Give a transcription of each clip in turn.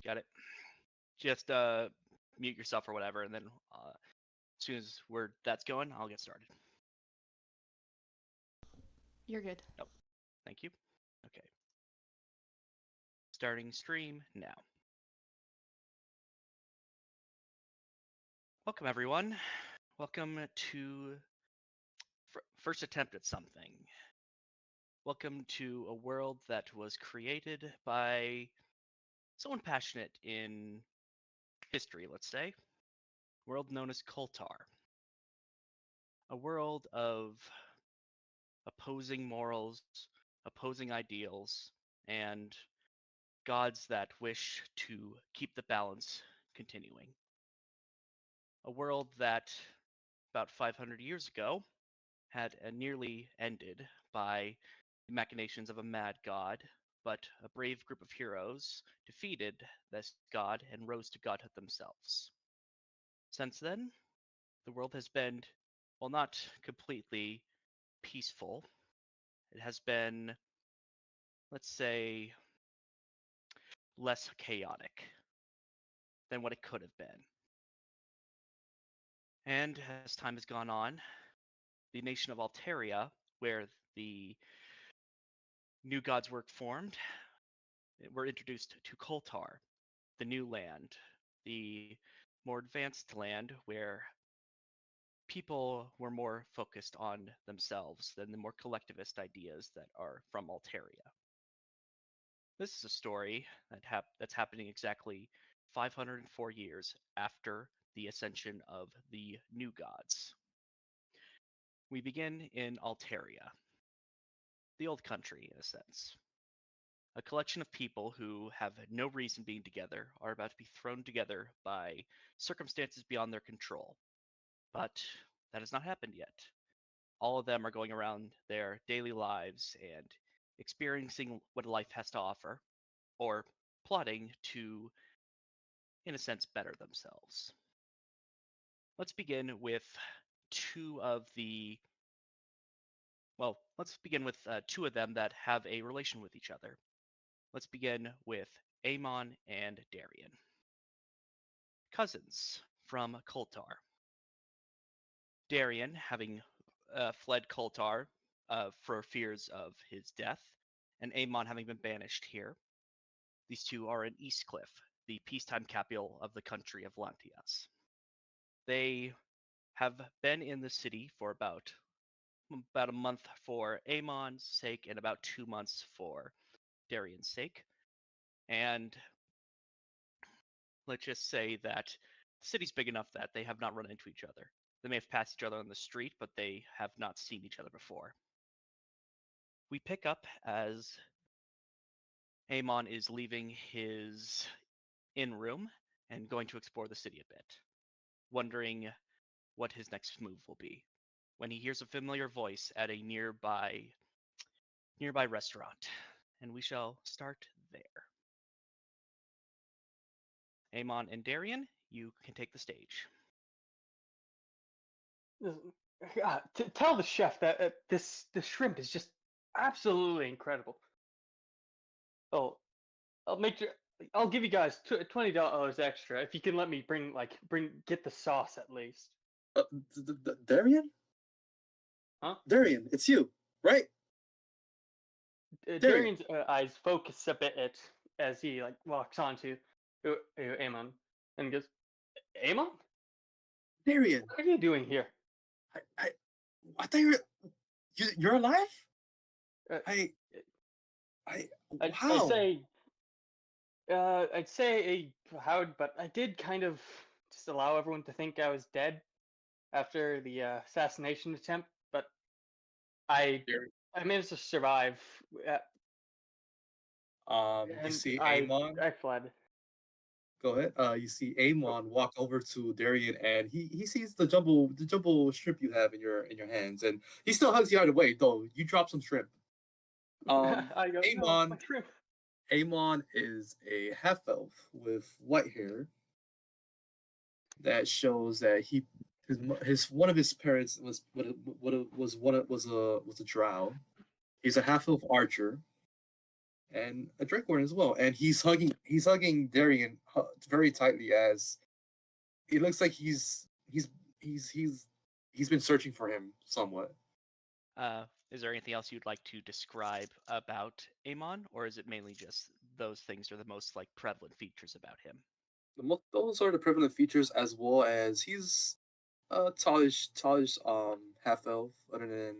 Got it. Just mute yourself or whatever, and then as soon as that's going, I'll get started. You're good. Oh, thank you. Okay. Starting stream now. Welcome, everyone. Welcome to first attempt at something. Welcome to a world that was created by someone passionate in history, let's say. A world known as Khultar. A world of opposing morals, opposing ideals, and gods that wish to keep the balance continuing. A world that, about 500 years ago, had nearly ended by the machinations of a mad god, but a brave group of heroes defeated this god and rose to godhood themselves. Since then, the world has been, well, not completely peaceful. It has been, let's say, less chaotic than what it could have been. And as time has gone on, the nation of Altaria, where the new gods were formed, were introduced to Khultar, the new land, the more advanced land where people were more focused on themselves than the more collectivist ideas that are from Altaria. This is a story that's happening exactly 504 years after the ascension of the new gods. We begin in Altaria, the old country in a sense. A collection of people who have no reason being together are about to be thrown together by circumstances beyond their control. But that has not happened yet. All of them are going around their daily lives and experiencing what life has to offer, or plotting to, in a sense, better themselves. Let's begin with two of the let's begin with two of them that have a relation with each other. Let's begin with Amon and Darian. Cousins from Khultar. Darian, having fled Khultar for fears of his death, and Amon having been banished here. These two are in Eastcliff, the peacetime capital of the country of Lantias. They have been in the city for about a month for Amon's sake and about 2 months for Darian's sake. And let's just say that the city's big enough that they have not run into each other. They may have passed each other on the street, but they have not seen each other before. We pick up as Amon is leaving his inn room and going to explore the city a bit, wondering what his next move will be, when he hears a familiar voice at a nearby restaurant, and we shall start there. Amon and Darian, you can take the stage. Tell the chef that the shrimp is just absolutely incredible. Oh, I'll give you guys $20 extra if you can let me get the sauce at least. Darian? Huh? Darian, it's you, right? Darian's eyes focus a bit as he walks onto Amon and goes, Amon? Darian, what are you doing here? I thought you're alive? How? I'd say Howard, but I did kind of just allow everyone to think I was dead after the assassination attempt, but I managed to survive. You see Amon? I fled. Go ahead. You see Amon walk over to Darian, and he sees the jumbo shrimp you have in your hands, and he still hugs you out of the way. Though you drop some shrimp. I go, Amon. No, my shrimp. Amon is a half elf with white hair. That shows that his one of his parents was a drow. He's a half elf archer, and a Drakeborn as well, and he's hugging Darian very tightly as it looks like he's he's been searching for him somewhat. Is there anything else you'd like to describe about Amon, or is it mainly just those things are the most like prevalent features about him? Those are the prevalent features, as well as he's a tallish half elf. Other than,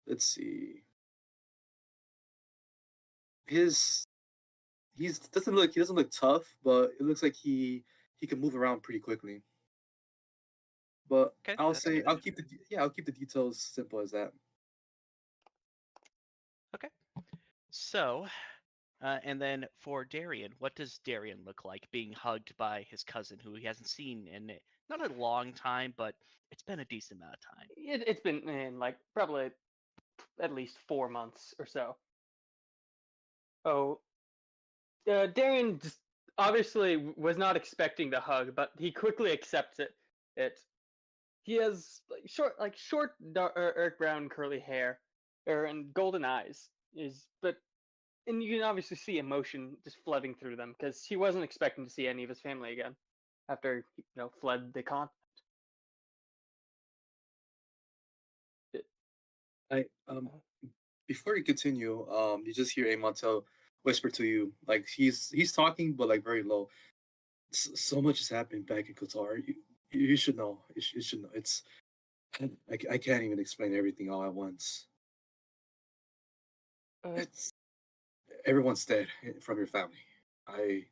let's see, his he doesn't look tough, but it looks like he can move around pretty quickly. But Okay, I'll that's say good. I'll keep the details simple as that. Okay, so and then for Darian, what does Darian look like being hugged by his cousin, who he hasn't seen in not a long time, but it's been a decent amount of time? It's been in like probably at least 4 months or so. Oh, Darian just obviously was not expecting the hug, but he quickly accepts it. He has like short, dark brown, curly hair, and golden eyes. And you can obviously see emotion just flooding through them because he wasn't expecting to see any of his family again after fled the continent. I Before you continue, you just hear Amon whisper to you, like he's talking but like very low. So much has happened back in Qatar. You should know. You should know. I can't even explain everything all at once. Uh, It's everyone's dead from your family. I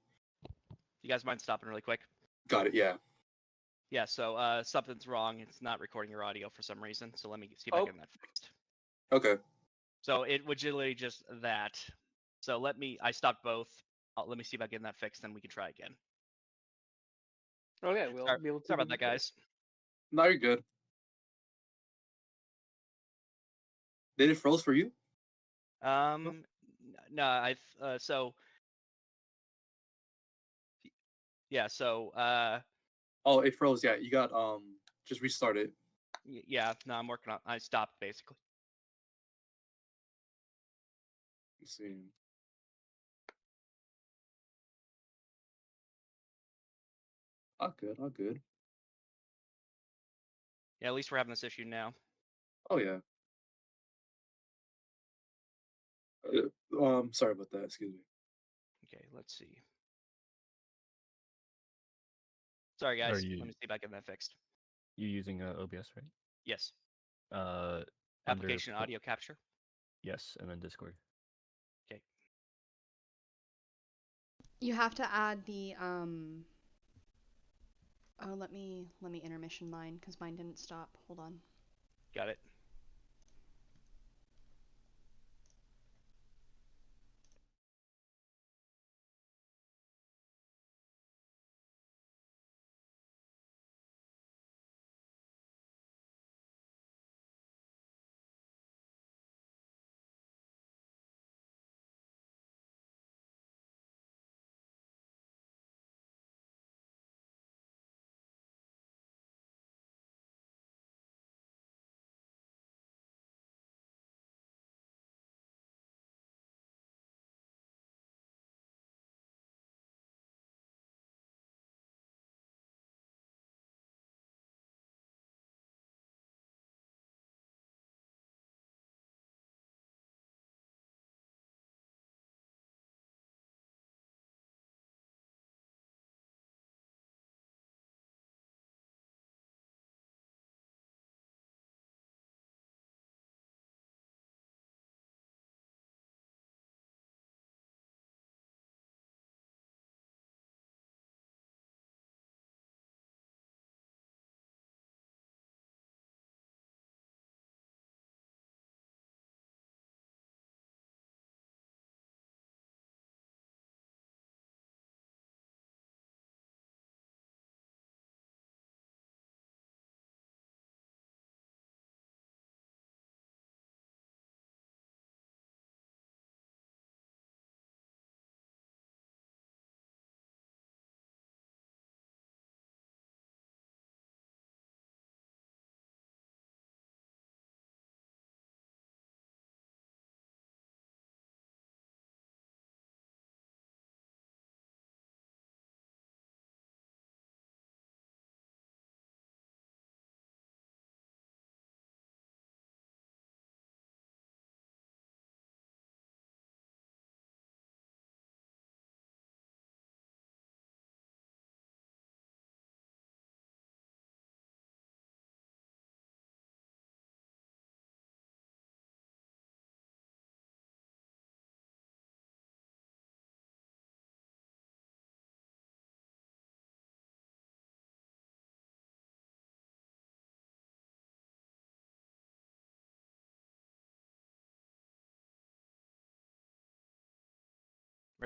You guys mind stopping really quick? got it. Yeah. Yeah, so something's wrong. It's not recording your audio for some reason. So let me see if I oh, can get that fixed. Okay. So it was literally just that. So I stopped both. Let me see if I can get that fixed, then we can try again. okay, we'll Sorry, be able to sorry do about that, that. guys. No, you're good. Did it froze for you? No, so yeah, so Oh, it froze. Yeah, you got just restart it. yeah, no, I'm working on. I stopped basically. Let's see. All good. All good. Yeah, at least we're having this issue now. Oh yeah. Sorry about that. Excuse me. Okay, let's see. Sorry, Are guys. you Let me see if I can get that fixed. you using OBS, right? Yes. Uh, under Application audio capture. yes, and then Discord. Okay. You have to add the oh, let me intermission mine because mine didn't stop. Hold on. Got it.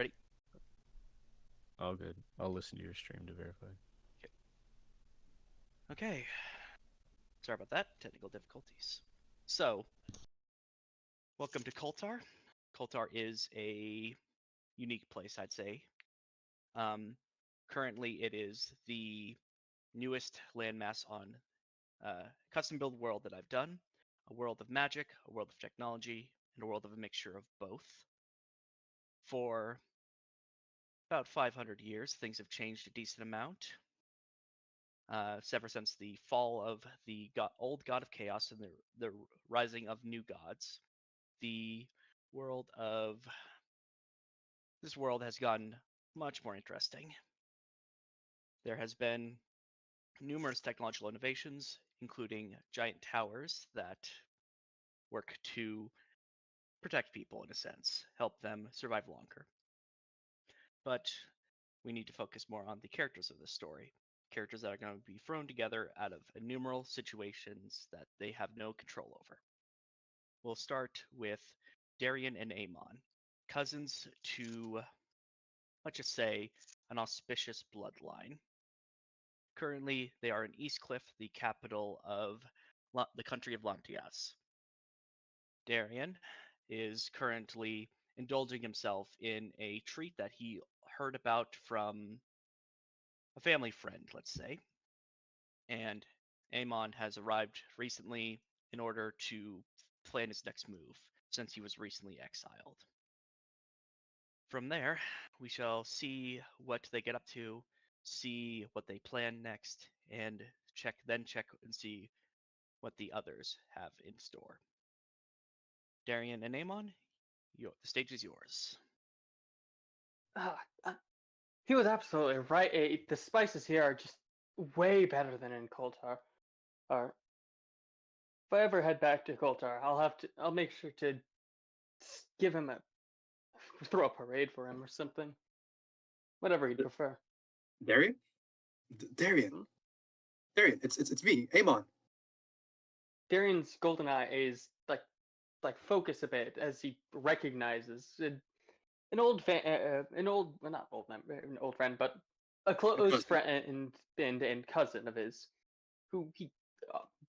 Ready? All good. I'll listen to your stream to verify. Okay. Sorry about that. Technical difficulties. So, welcome to Khultar. Khultar is a unique place, I'd say. Currently, it is the newest landmass on custom build world that I've done. A world of magic, a world of technology, and a world of a mixture of both. For about 500 years, things have changed a decent amount. Ever since the fall of the old god of chaos and the rising of new gods, the world of this world has gotten much more interesting. There has been numerous technological innovations, including giant towers that work to protect people in a sense, help them survive longer. But we need to focus more on the characters of this story. Characters that are going to be thrown together out of innumerable situations that they have no control over. We'll start with Darian and Amon, cousins to, let's just say, an auspicious bloodline. Currently, they are in Eastcliff, the capital of the country of Lantias. Darian is currently indulging himself in a treat that he heard about from a family friend, let's say. And Amon has arrived recently in order to plan his next move, since he was recently exiled. From there, we shall see what they get up to, see what they plan next, and check and see what the others have in store. Darian and Amon, the stage is yours. He was absolutely right. The spices here are just way better than in Khultar. Or if I ever head back to Khultar, I'll make sure to give him throw a parade for him or something. Whatever he'd prefer. Darian? Darian. Hmm? Darian, it's me, Amon. Darian's golden eye is like focus a bit as he recognizes an old well, not old man, an old friend, but a close Cousin. friend and cousin of his, who he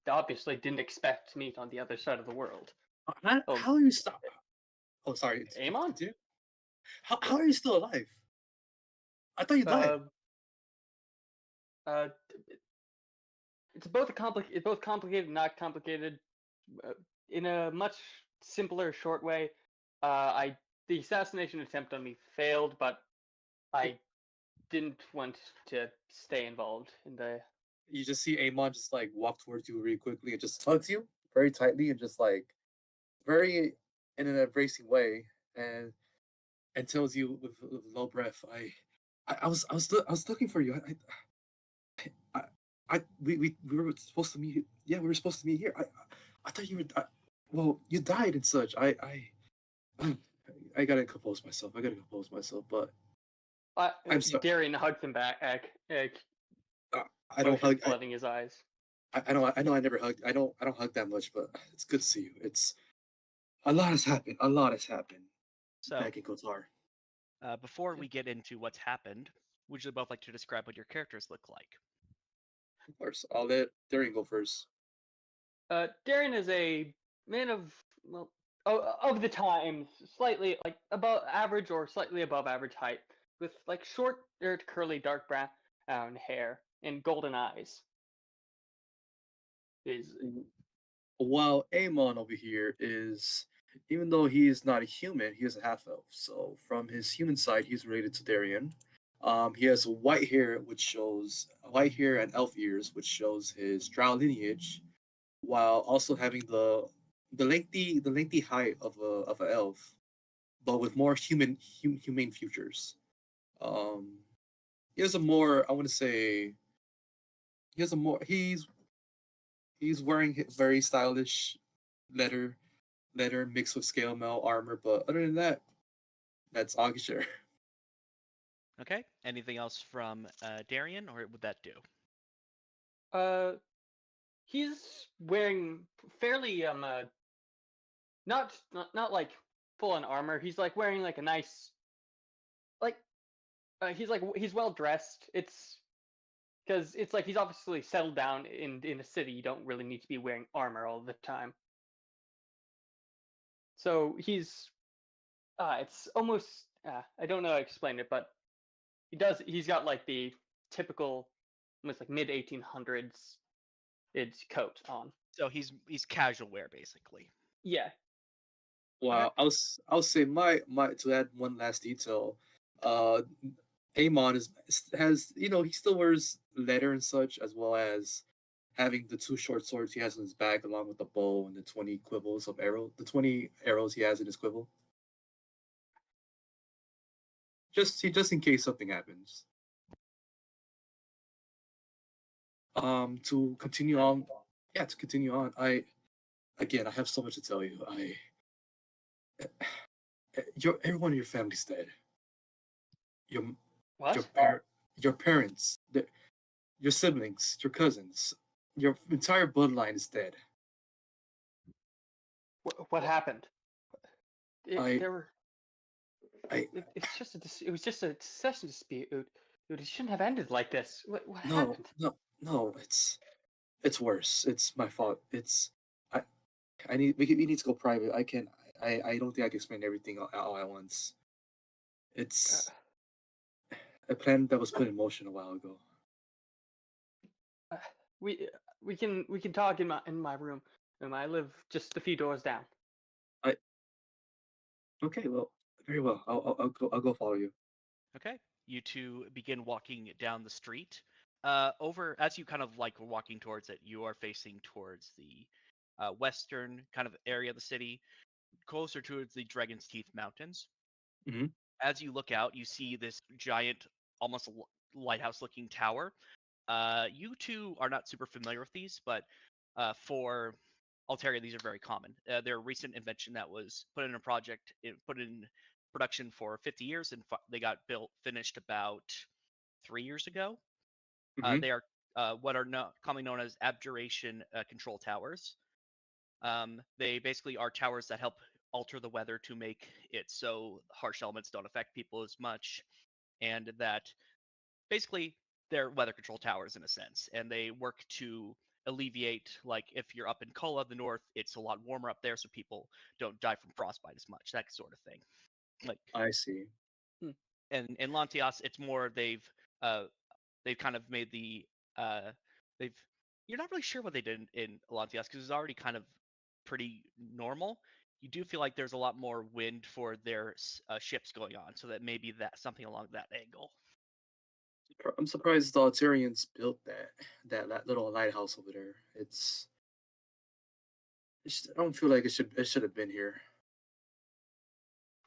obviously didn't expect to meet on the other side of the world. How are you still? Oh, sorry. Amon? How are you still alive? I thought you died. Uh, it's both complicated and not complicated. In a much simpler, short way, the assassination attempt on me failed, but I didn't want to stay involved in the. You just see Amon just like walk towards you really quickly and just hugs you very tightly and just like very in an embracing way and tells you with low breath, I was looking for you. We were supposed to meet. Yeah, we were supposed to meet here. I thought you were. Well, you died and such. I gotta compose myself. But I'm sorry. Darian hugged him back. I don't hug. Flooding his eyes. I know. I never hugged. I don't hug that much. But it's good to see you. It's a lot has happened. So, back in Khultar. Before we get into what's happened, would you both like to describe what your characters look like? Of course, I'll let Darian go first. Darian is a man of the times, slightly like above average or slightly above average height, with like short, curly, dark brown hair and golden eyes. While Amon over here is, even though he is not a human, he is a half elf. So from his human side, he's related to Darian. He has white hair, and elf ears, which shows his drow lineage, while also having the lengthy height of an elf, but with more humane features. He has a more, I want to say, he's wearing very stylish leather mixed with scale mail armor, but other than that, that's Augisher. Okay. Anything else from Darian, or would that do? He's wearing fairly not like full on armor. He's like wearing like a nice like he's well dressed. It's because it's like he's obviously settled down in a city. You don't really need to be wearing armor all the time. So it's almost I don't know how to explain it, but he's got like the typical almost like mid 1800s it's coat on. So he's casual wear basically. Yeah. Wow, I'll say my to add one last detail, uh, Amon has he still wears leather and such, as well as having the two short swords he has in his bag, along with the bow and the 20 arrows he has in his quiver. Just in case something happens. To continue on, I have so much to tell you. Everyone in your family's dead. Your What? your parents, your siblings, your cousins, your entire bloodline is dead. What happened? I- There were. I It's just it was just a succession dispute. It shouldn't have ended like this. What no happened? no it's worse. It's my fault. I we need to go private. I don't think I can explain everything all at once. It's a plan that was put in motion a while ago. Uh, we we can talk in my room. I live just a few doors down. Okay, well, very well. I'll go follow you. Okay. You two begin walking down the street. Over as you kind of like were walking towards it, you are facing towards the western kind of area of the city, closer towards the Dragon's Teeth Mountains. Mhm. As you look out, you see this giant, almost lighthouse-looking tower. You two are not super familiar with these, but for Altaria, these are very common. They're a recent invention that was put in a project, put in production for 50 years, and they got finished about 3 years ago. Mhm. They are what are commonly known as abjuration control towers. They basically are towers that help alter the weather to make it so harsh elements don't affect people as much, and that basically they're weather control towers in a sense, and they work to alleviate, like if you're up in Kola, the north, it's a lot warmer up there, so people don't die from frostbite as much, that sort of thing. Like, I see. and in Lantias, it's more uh they've kind of made the they've you're not really sure what they did in Lantias because it's already kind of pretty normal. You do feel like there's a lot more wind for their ships going on, so that maybe that something along that angle. I'm surprised the Altarians built that little lighthouse over there. I don't feel like it should have been here.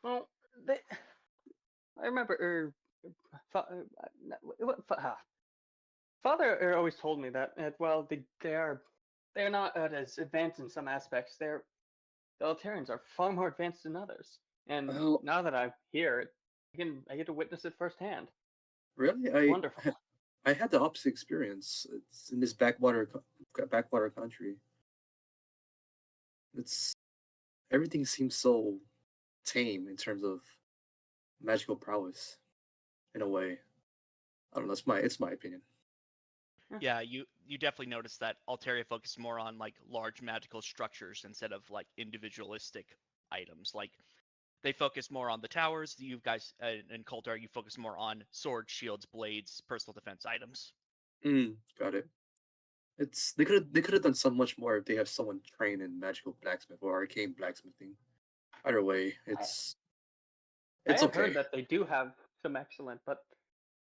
Well, I remember fa- father always told me that well they're not as advanced in some aspects. The Altarians are far more advanced than others. And Well, now that I'm here, I get to witness it firsthand. really, It's wonderful. I had the opposite experience. It's in this backwater country. It's Everything seems so tame in terms of magical prowess, in a way. I don't know. It's my opinion. Yeah, you definitely notice that Altaria focuses more on like large magical structures instead of like individualistic items. Like they focus more on the towers. You guys and Khultar, you focus more on swords, shields, blades, personal defense items. Got it. They could have done so much more if they have someone trained in magical blacksmith or arcane blacksmithing. Either way, I it's have heard okay. that they do have some excellent, but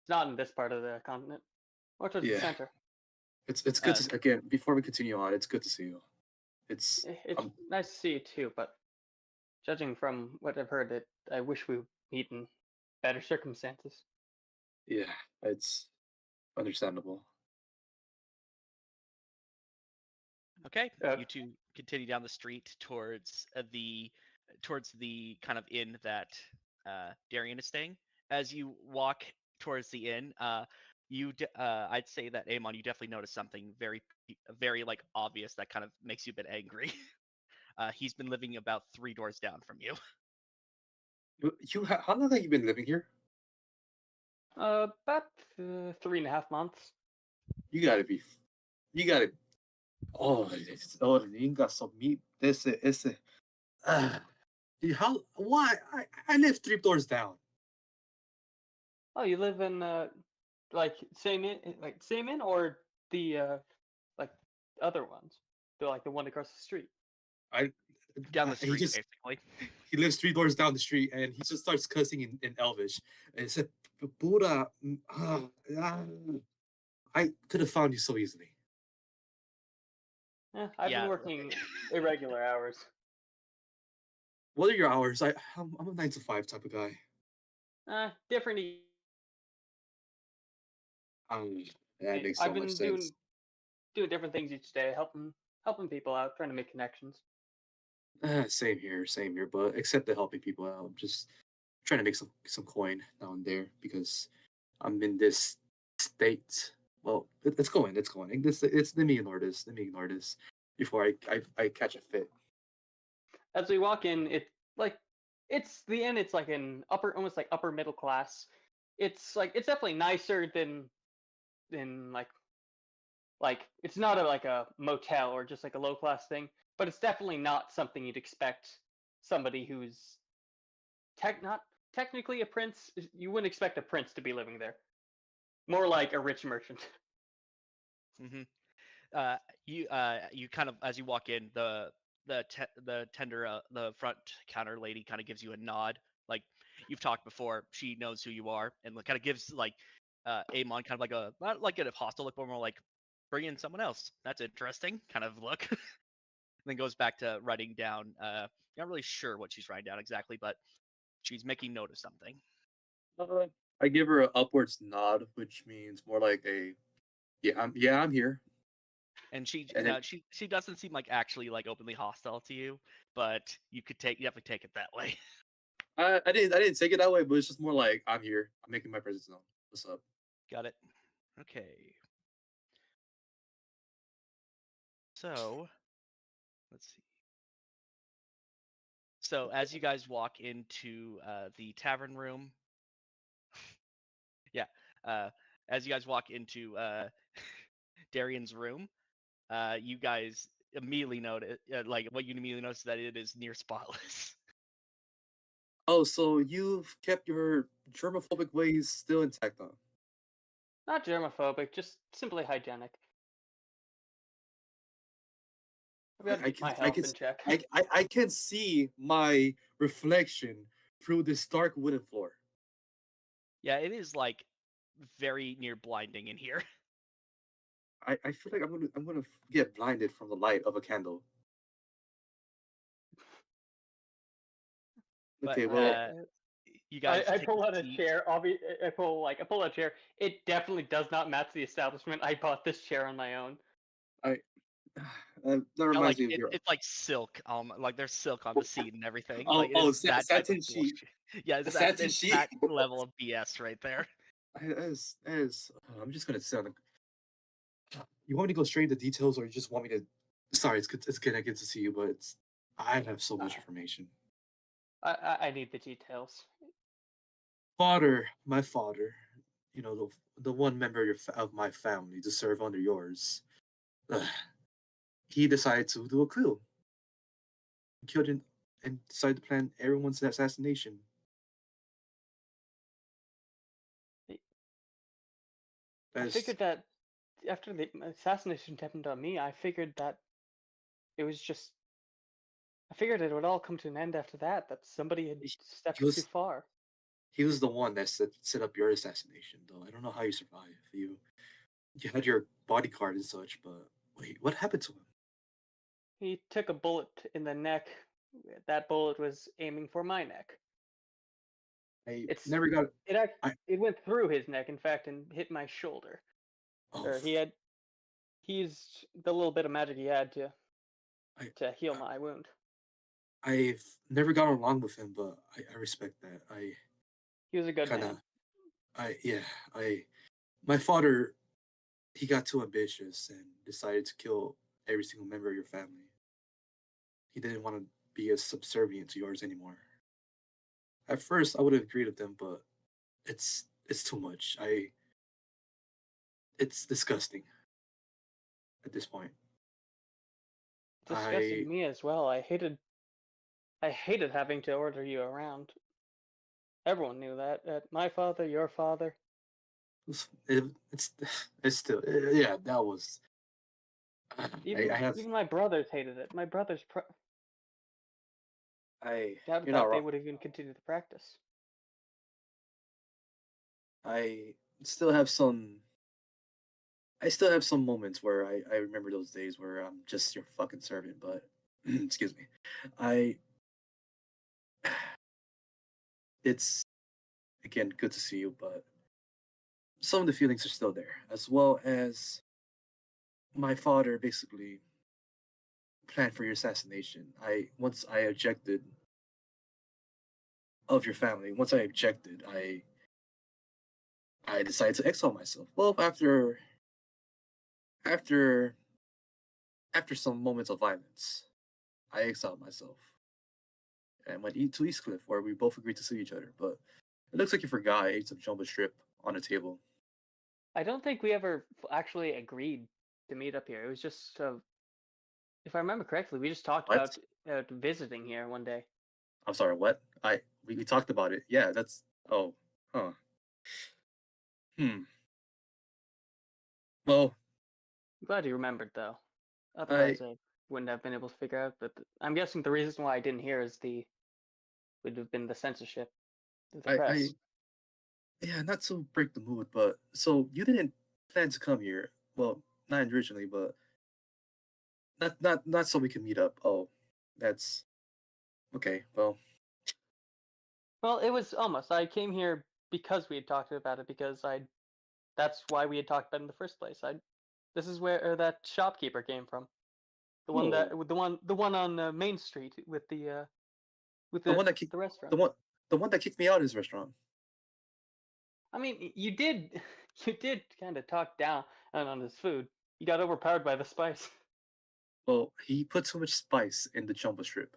it's not in this part of the continent. Or towards the Yeah, center. it's good Uh, to again. Before we continue on, it's good to see you. It's It's nice to see you too, but judging from what I've heard, I wish we meet in better circumstances. Yeah, it's understandable. Okay, Uh, you two continue down the street towards the kind of inn that Darian is staying. As you walk towards the inn, I'd say that Amon, you definitely notice something very like obvious that kind of makes you a bit angry. He's been living about 3 doors down from you. How long have you been living here? About 3.5 months. You gotta be. You gotta. Oh, you ain't got some meat. This. Dude, how? Why? I live 3 doors down. Oh, you live in like same inn or the like other ones? The like the one across the street. I. Down the He street, just basically. he lives 3 doors down the street, and he just starts cussing in Elvish, and said, "Buddha, I could have found you so easily." I've been Yeah. working irregular hours. What are your hours? I'm a 9 to 5 type of guy. Different. That makes I've so much been sense. doing different things each day, helping people out, trying to make connections. Same here, same here. But except the helping people out, I'm just trying to make some coin now and there because I'm in this state. Well, it's going, it's going. It's let me ignore this. Let me ignore this before I catch a fit. As we walk in, it's the inn. It's like an almost like upper middle class. It's definitely nicer than like it's not like a motel or just like a low class thing, but it's definitely not something you'd expect somebody who's not technically a prince. You wouldn't expect a prince to be living there. More like a rich merchant. hmm you kind of, as you walk in, the tender, the front counter lady kind of gives you a nod, like you've talked before. She knows who you are, and kind of gives like Amon kind of like a, not like a hostile look, but more like, bring in someone else. That's interesting kind of look. And then goes back to writing down. Not really sure what she's writing down exactly, but she's making note of something. I give her an upwards nod, which means more like a I'm here. And And then she doesn't seem like actually like openly hostile to you, but you definitely take it that way. I didn't take it that way, but it's just more like I'm here. I'm making my presence known. What's up? Got it. Okay. So let's see. So as you guys walk into the tavern room, yeah, uh, as you guys walk into Darian's room, you guys immediately notice, like what you immediately notice, that it is near spotless. Oh, so you've kept your germophobic ways still intact, huh? Not germophobic, just simply hygienic. I've got to keep my health in check. I can see my reflection through this dark wooden floor. Yeah, it is like very near blinding in here. I feel like I'm gonna get blinded from the light of a candle. But Okay, well, you guys I take pull a out a seat. chair. I pull out a chair. It definitely does not match the establishment. I bought this chair on my own. I that Yeah, reminds like me of your it's like silk. Like there's silk on the seat and everything. oh Like it is that type of satin sheet, bullshit. Yeah, a satin it's sheet. that level of BS right there. As I'm just gonna sound. You want me to go straight into details, or you just want me to? Sorry, it's good. I get to see you, but I have so much information. I need the details. My father, the one member of my family to serve under yours. He decided to do a coup, killed and decided to plan everyone's assassination. I That's figured that after the assassination happened on me, I figured that it was just. I figured it would all come to an end after that. That somebody had he stepped too was far. he was the one that set up your assassination. Though I don't know how you survived. You had your bodyguard and such, but wait, what happened to him? He took a bullet in the neck. That bullet was aiming for my neck. I It's never got. it act, I it went through his neck, in fact, and hit my shoulder. oh Or he used the little bit of magic he had I to heal my wound. I've never got along with him, but I respect that. He was a good Kind man. of yeah I my father, he got too ambitious and decided to kill every single member of your family. He didn't want to be as subservient to yours anymore. At first, I would have agreed with him, but it's too much. It's disgusting at this point. Disgusting I me as well. I hated having to order you around. Everyone knew that. My father, your father. it's it's still yeah, that was I have Even my brothers hated it. My brothers I doubted you're not that they wrong. would even continue the practice. I still have some I still have some moments where I remember those days where I'm just your fucking servant, but excuse me. I it's again good to see you, but some of the feelings are still there, as well as my father basically planned for your assassination. I once I objected of your family. Once I objected, I decided to exile myself. Well, after after some moments of violence, I exiled myself and went to Eastcliff, where we both agreed to see each other. But it looks like you forgot. I ate some jumbo strip on a table. I don't think we ever actually agreed to meet up here. It was just, if I remember correctly, we just talked What? about visiting here one day. I'm sorry. What? We talked about it. Yeah, that's. Oh, huh. Hmm. Well, I'm glad you remembered though. I Otherwise, I wouldn't have been able to figure out. But I'm guessing the reason why I didn't hear is would have been the censorship, the I press. yeah, not to break the mood, but so you didn't plan to come here. Well, not originally, but not so we can meet up. Oh, that's okay. Well, Well, it was almost. I came here because we had talked about it. Because I. That's why we had talked about it in the first place. This is where that shopkeeper came from. The one oh, the one on Main Street with the one that the kicked the restaurant. one the one that kicked me out of his restaurant. I mean, you did you did kind of talk down on his food. You got overpowered by the spice. Well, he put too much spice in the jumbo strip.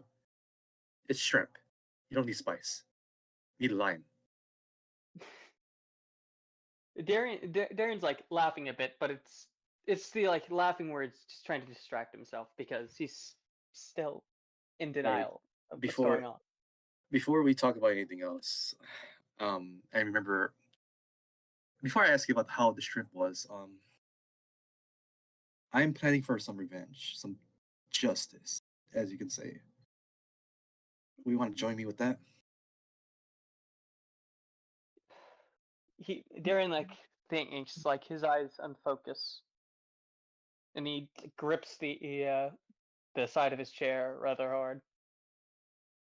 It's shrimp. You don't need spice. You need lime. Darian's like laughing a bit, but it's the like laughing where it's just trying to distract himself because he's still in Hey, denial of what's before going on. before we talk about anything else, I remember before I ask you about how the shrimp was, I'm planning for some revenge, some justice, as you can say. We want to join me with that? Darian like thinks like his eyes unfocus and he grips the side of his chair rather hard.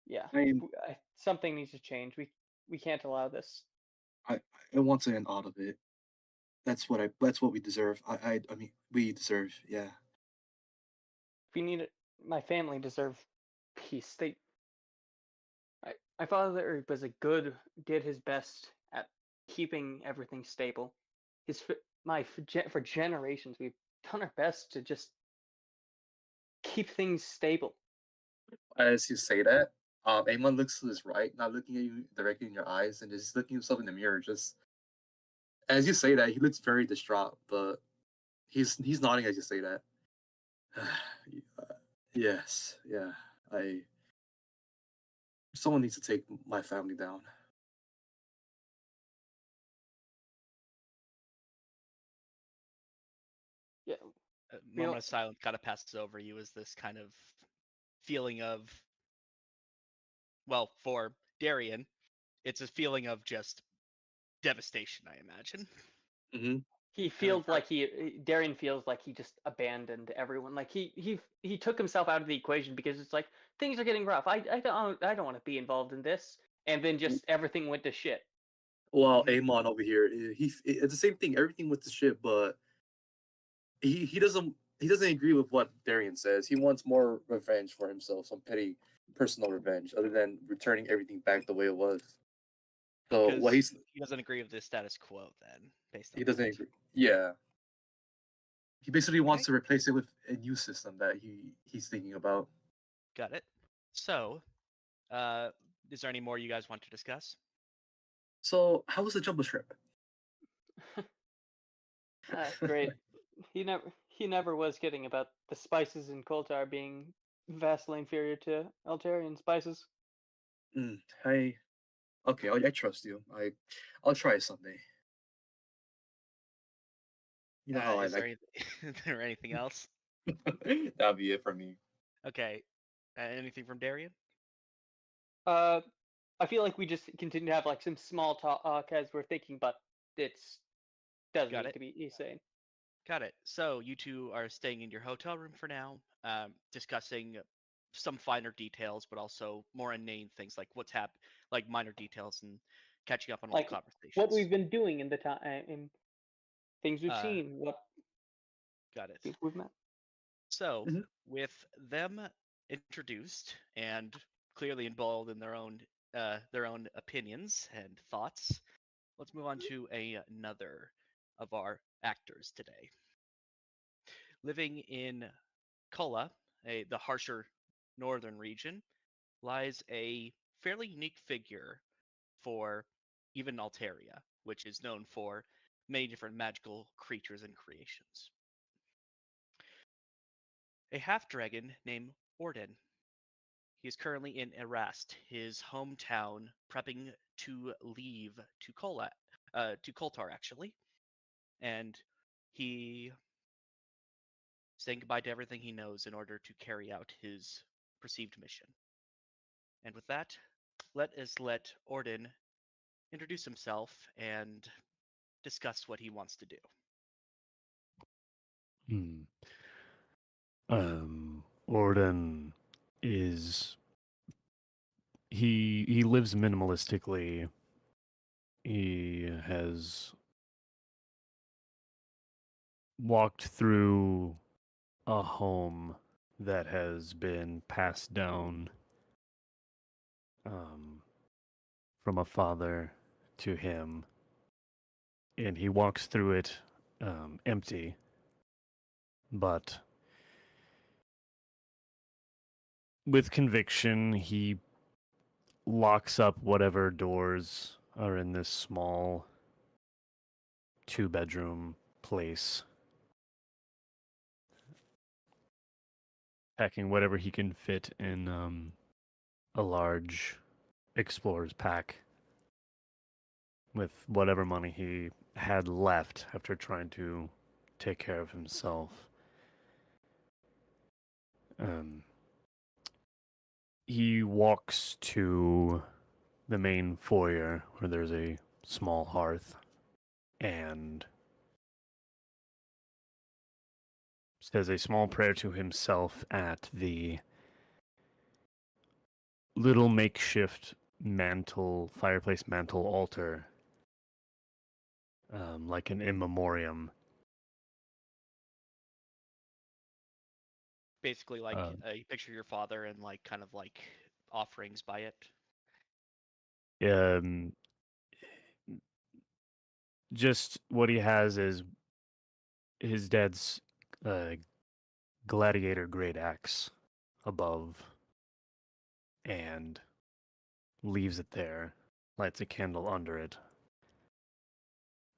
Yeah, I am. something needs to change. We can't allow this. I I want to end out of it. That's what we deserve. I mean we deserve. Yeah. We need it. My family deserve peace. My father was a good, did his best at keeping everything stable. For generations, we've done our best to just keep things stable. As you say that, Amon looks to his right, not looking at you directly in your eyes, and just looking himself in the mirror. Just as you say that, he looks very distraught, but he's nodding as you say that. Yes, yeah. I Someone needs to take my family down. Yeah, A we moment don't. of silence kind of passes over you as this kind of feeling of, well, for Darian, it's a feeling of just devastation, I imagine. Mm-hmm. He And then feels like Darian feels like he just abandoned everyone. Like he took himself out of the equation because it's like things are getting rough. I don't want to be involved in this. And then just everything went to shit. Well, Mhm. Amon over here, it's the same thing. Everything with the ship, but he doesn't agree with what Darian says. He wants more revenge for himself, some petty personal revenge, other than returning everything back the way it was. So what Because he doesn't agree with the status quo, then, based he on doesn't that. agree. Yeah, he basically wants Okay, to replace it with a new system that he's thinking about. got it. So, uh, is there any more you guys want to discuss? So, how was the jumbo shrimp? Great. He never was kidding about the spices in Khultar being vastly inferior to Altarian spices. Mm, I trust you. I'll try it someday. You know how I Is there like. is there anything else? That'll be it for me. Okay. Anything from Darian? I feel like we just continue to have like some small talk as we're thinking, but it's doesn't Got need it. to be insane. Got it. So you two are staying in your hotel room for now, discussing some finer details, but also more inane things like like minor details and catching up on old Like what conversations. we've been doing in the time, in things we've Uh, seen, what got it. people we've met. So Mhm. with them introduced and clearly involved in their own opinions and thoughts, let's move on to another of our actors today. Living in Kola, the harsher northern region, lies a fairly unique figure for even Altaria, which is known for many different magical creatures and creations. A half dragon named Orden. He is currently in Erast, his hometown, prepping to leave to to Koltar actually, and he saying goodbye to everything he knows in order to carry out his perceived mission. And with that, let Orden introduce himself and discuss what he wants to do. Hmm. Orden is he lives minimalistically. He has walked through a home that has been passed down um, from a father to him, and he walks through it empty, but with conviction. He locks up whatever doors are in this small 2-bedroom place, packing whatever he can fit in a large explorer's pack with whatever money he had left after trying to take care of himself. Um, he walks to the main foyer where there's a small hearth and says a small prayer to himself at the little makeshift fireplace mantle altar, like an in memoriam. Basically, like Uh, you picture your father and like kind of like offerings by it. um, just what he has is his dad's uh, gladiator great axe above, and leaves it there, lights a candle under it,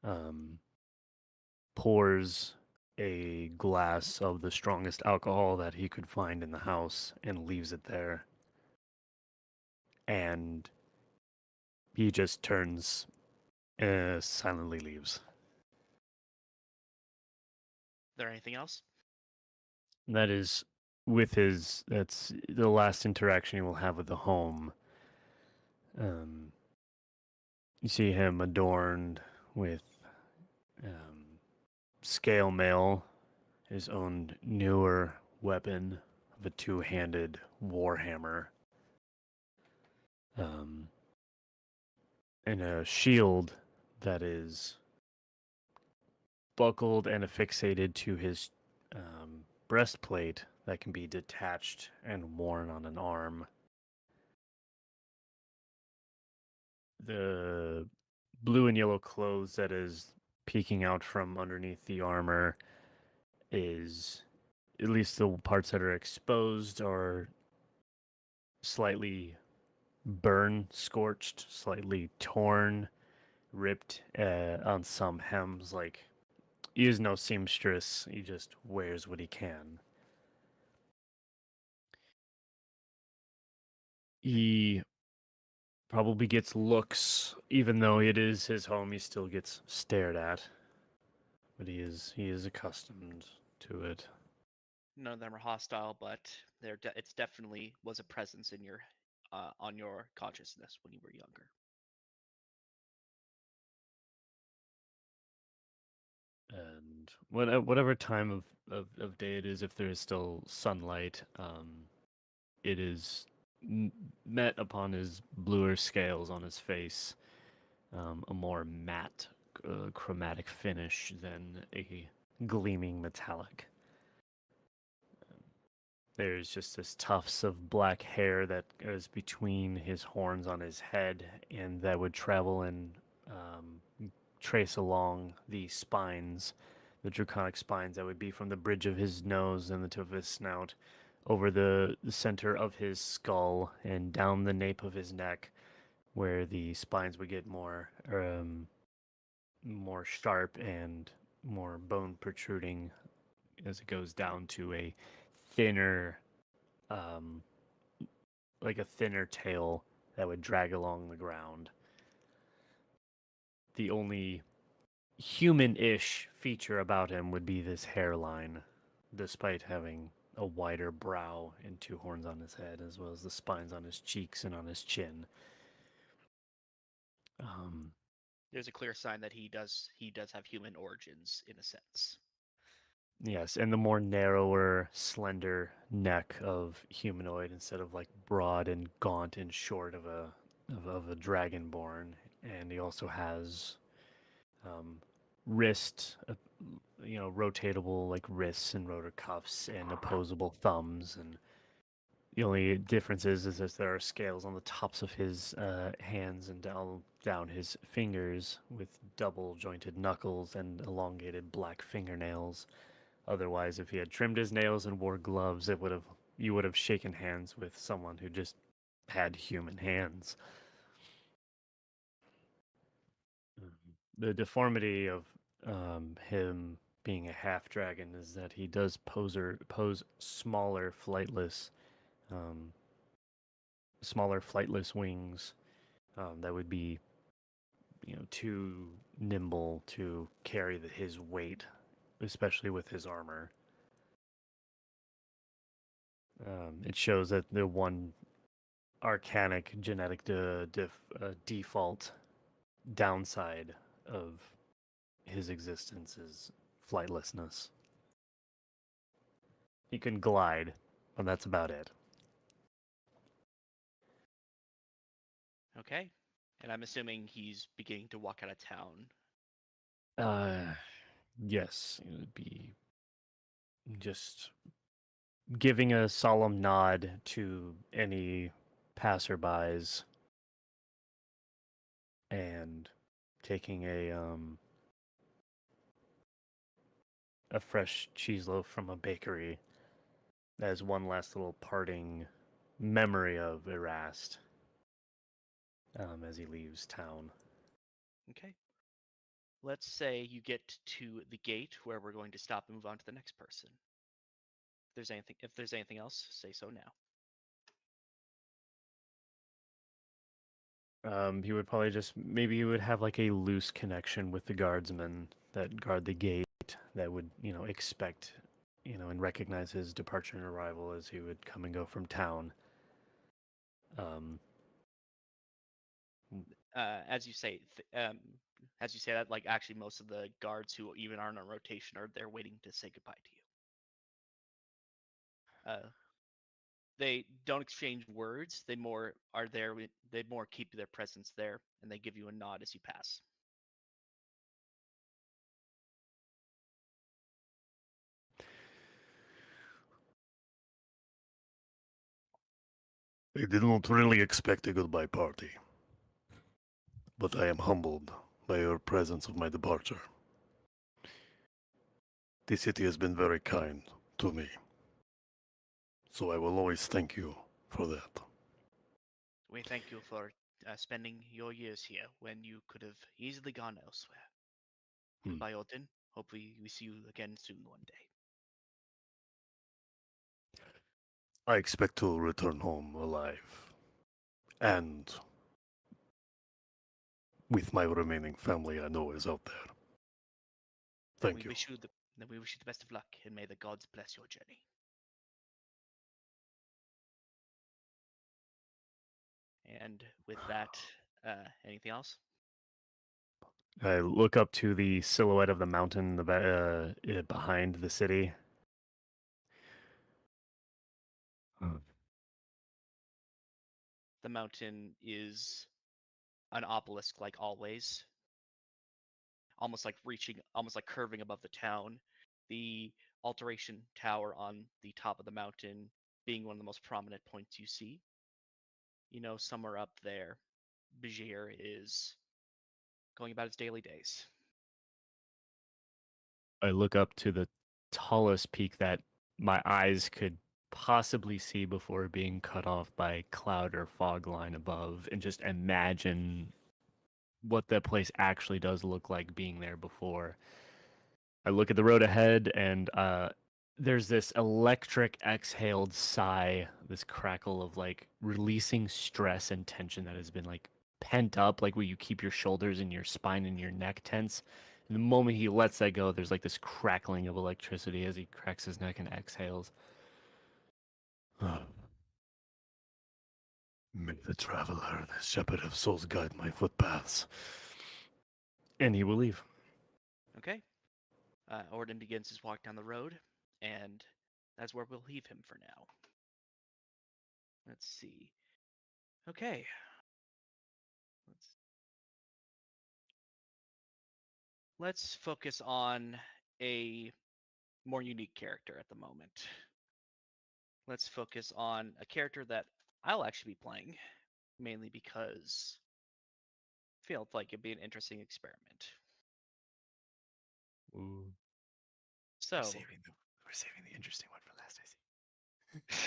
um, pours a glass of the strongest alcohol that he could find in the house, and leaves it there. And he just turns, silently leaves. Is there anything else? That is that's the last interaction he will have with the home. Um, you see him adorned with um, scale mail, his own newer weapon of a two-handed warhammer, um, and a shield that is buckled and affixated to his breastplate that can be detached and worn on an arm. The blue and yellow clothes that is peeking out from underneath the armor is, at least the parts that are exposed, are slightly scorched, slightly torn, ripped on some hems. Like, he is no seamstress. He just wears what he can. He probably gets looks, even though it is his home. He still gets stared at, but he is accustomed to it. None of them are hostile, but it's definitely was a presence in your on your consciousness when you were younger. And whatever time of day it is, if there is still sunlight, it is met upon his bluer scales on his face, a more matte, chromatic finish than a gleaming metallic. There's just this tufts of black hair that is between his horns on his head, and that would travel and trace along the spines, the draconic spines that would be from the bridge of his nose and the tip of his snout, over the center of his skull and down the nape of his neck, where the spines would get more sharp and more bone protruding as it goes down to a thinner, um, like a thinner tail that would drag along the ground. The only human-ish feature about him would be this hairline, despite having a wider brow and two horns on his head, as well as the spines on his cheeks and on his chin. Um, There's a clear sign that he does have human origins in a sense. yes, and the more narrower, slender neck of humanoid instead of like broad and gaunt and short of a dragonborn, and he also has wrist, rotatable like wrists and rotor cuffs and opposable thumbs. And the only difference is that there are scales on the tops of his hands and down his fingers with double jointed knuckles and elongated black fingernails. Otherwise, if he had trimmed his nails and wore gloves, you would have shaken hands with someone who just had human hands. The deformity of him being a half dragon is that he does pose um, smaller flightless wings that would be, too nimble to carry his weight, especially with his armor. It shows that the one arcanic genetic default downside of his existence is flightlessness. He can glide, but that's about it. Okay. And I'm assuming he's beginning to walk out of town. Yes, it would be just giving a solemn nod to any passerbys and taking a fresh cheese loaf from a bakery as one last little parting memory of Erast as he leaves town. Okay. Let's say you get to the gate where we're going to stop and move on to the next person. If there's anything else, say so now. He would probably maybe he would have like a loose connection with the guardsmen that guard the gate that would, expect, and recognize his departure and arrival as he would come and go from town. Um, As you say, that, like actually most of the guards who even aren't on rotation are there waiting to say goodbye to you. They don't exchange words. They more are there. They more keep their presence there, and they give you a nod as you pass. I did not really expect a goodbye party, but I am humbled by your presence of my departure. The city has been very kind to me, so I will always thank you for that. We thank you for spending your years here when you could have easily gone elsewhere. Hmm. By Odin, hopefully we see you again soon one day. I expect to return home alive. And with my remaining family I know is out there. Thank you. Then we wish you the best of luck, and may the gods bless your journey. And with that, anything else? I look up to the silhouette of the mountain in the behind the city. The mountain is an obelisk, like always, almost like curving above the town. The alteration tower on the top of the mountain being one of the most prominent points you see. You know, somewhere up there, Bajir is going about his daily days. I look up to the tallest peak that my eyes could possibly see before being cut off by cloud or fog line above, and just imagine what that place actually does look like being there before. I look at the road ahead, and there's this electric exhaled sigh, this crackle of like releasing stress and tension that has been like pent up, like where you keep your shoulders and your spine and your neck tense. And the moment he lets that go, there's like this crackling of electricity as he cracks his neck and exhales. May the traveler, the shepherd of souls, guide my footpaths. And he will leave. Okay. Orden begins his walk down the road, and that's where we'll leave him for now. Let's see. Okay. Let's focus on a more unique character at the moment. Let's focus on a character that I'll actually be playing, mainly because I felt like it'd be an interesting experiment. Ooh. So, We're saving the interesting one for last, I see.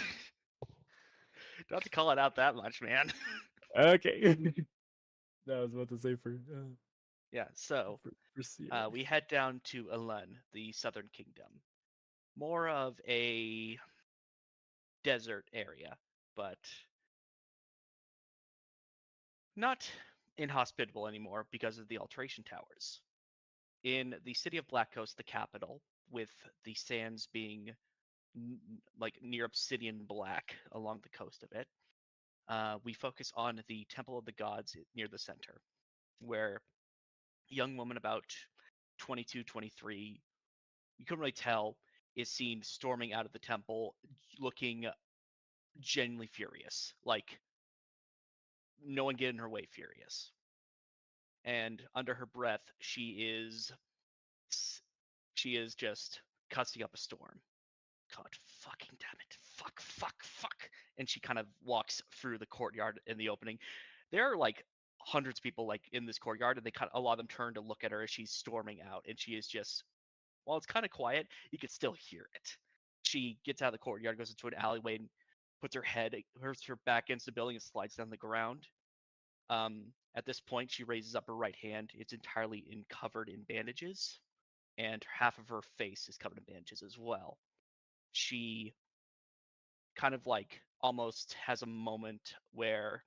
don't have to call it out that much, man. Okay. That was about to say Yeah, so for we head down to Elun, the southern kingdom. More of a desert area, but not inhospitable anymore because of the alteration towers. In the city of Black Coast, the capital, with the sands being like near obsidian black along the coast of it, we focus on the Temple of the Gods near the center, where a young woman about 22, 23, you couldn't really tell, is seen storming out of the temple looking genuinely furious. Like, no one get in her way furious. And under her breath, she is just cussing up a storm. God fucking damn it. Fuck, fuck, fuck. And she kind of walks through the courtyard in the opening. There are like hundreds of people like in this courtyard, and a lot of them turn to look at her as she's storming out, and she is just, while it's kind of quiet, you can still hear it. She gets out of the courtyard, goes into an alleyway, and puts her back against the building and slides down the ground. At this point, she raises up her right hand. It's entirely covered in bandages, and half of her face is covered in bandages as well. She kind of like almost has a moment where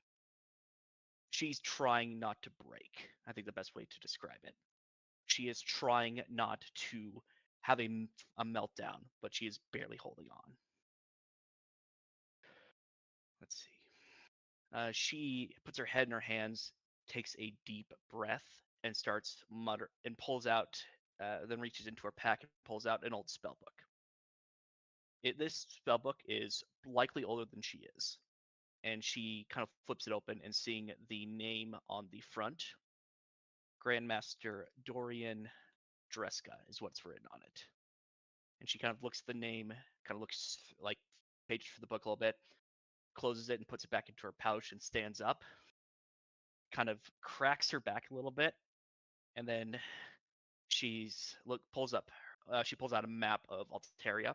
she's trying not to break. I think the best way to describe it. She is trying not to have a meltdown, but she is barely holding on. Let's see. She puts her head in her hands, takes a deep breath, and starts and pulls out, then reaches into her pack and pulls out an old spell book. This spell book is likely older than she is, and she kind of flips it open and seeing the name on the front, Grandmaster Dorian Dreska is what's written on it. And she kind of looks at the name, kind of looks like pages for the book a little bit, closes it and puts it back into her pouch and stands up, kind of cracks her back a little bit, and then she pulls out a map of Altaria.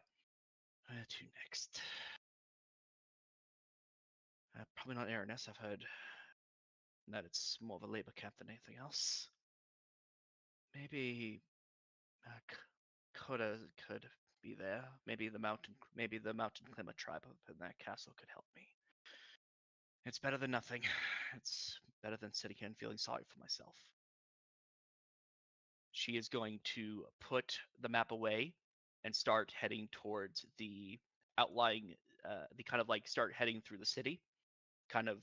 To next. Probably not Aranes's. I've heard that it's more of a labor camp than anything else. Maybe Koda could be there. Maybe the mountain climber tribe up in that castle could help me. It's better than nothing. It's better than sitting here and feeling sorry for myself. She is going to put the map away and start heading towards the outlying, the kind of like start heading through the city. Kind of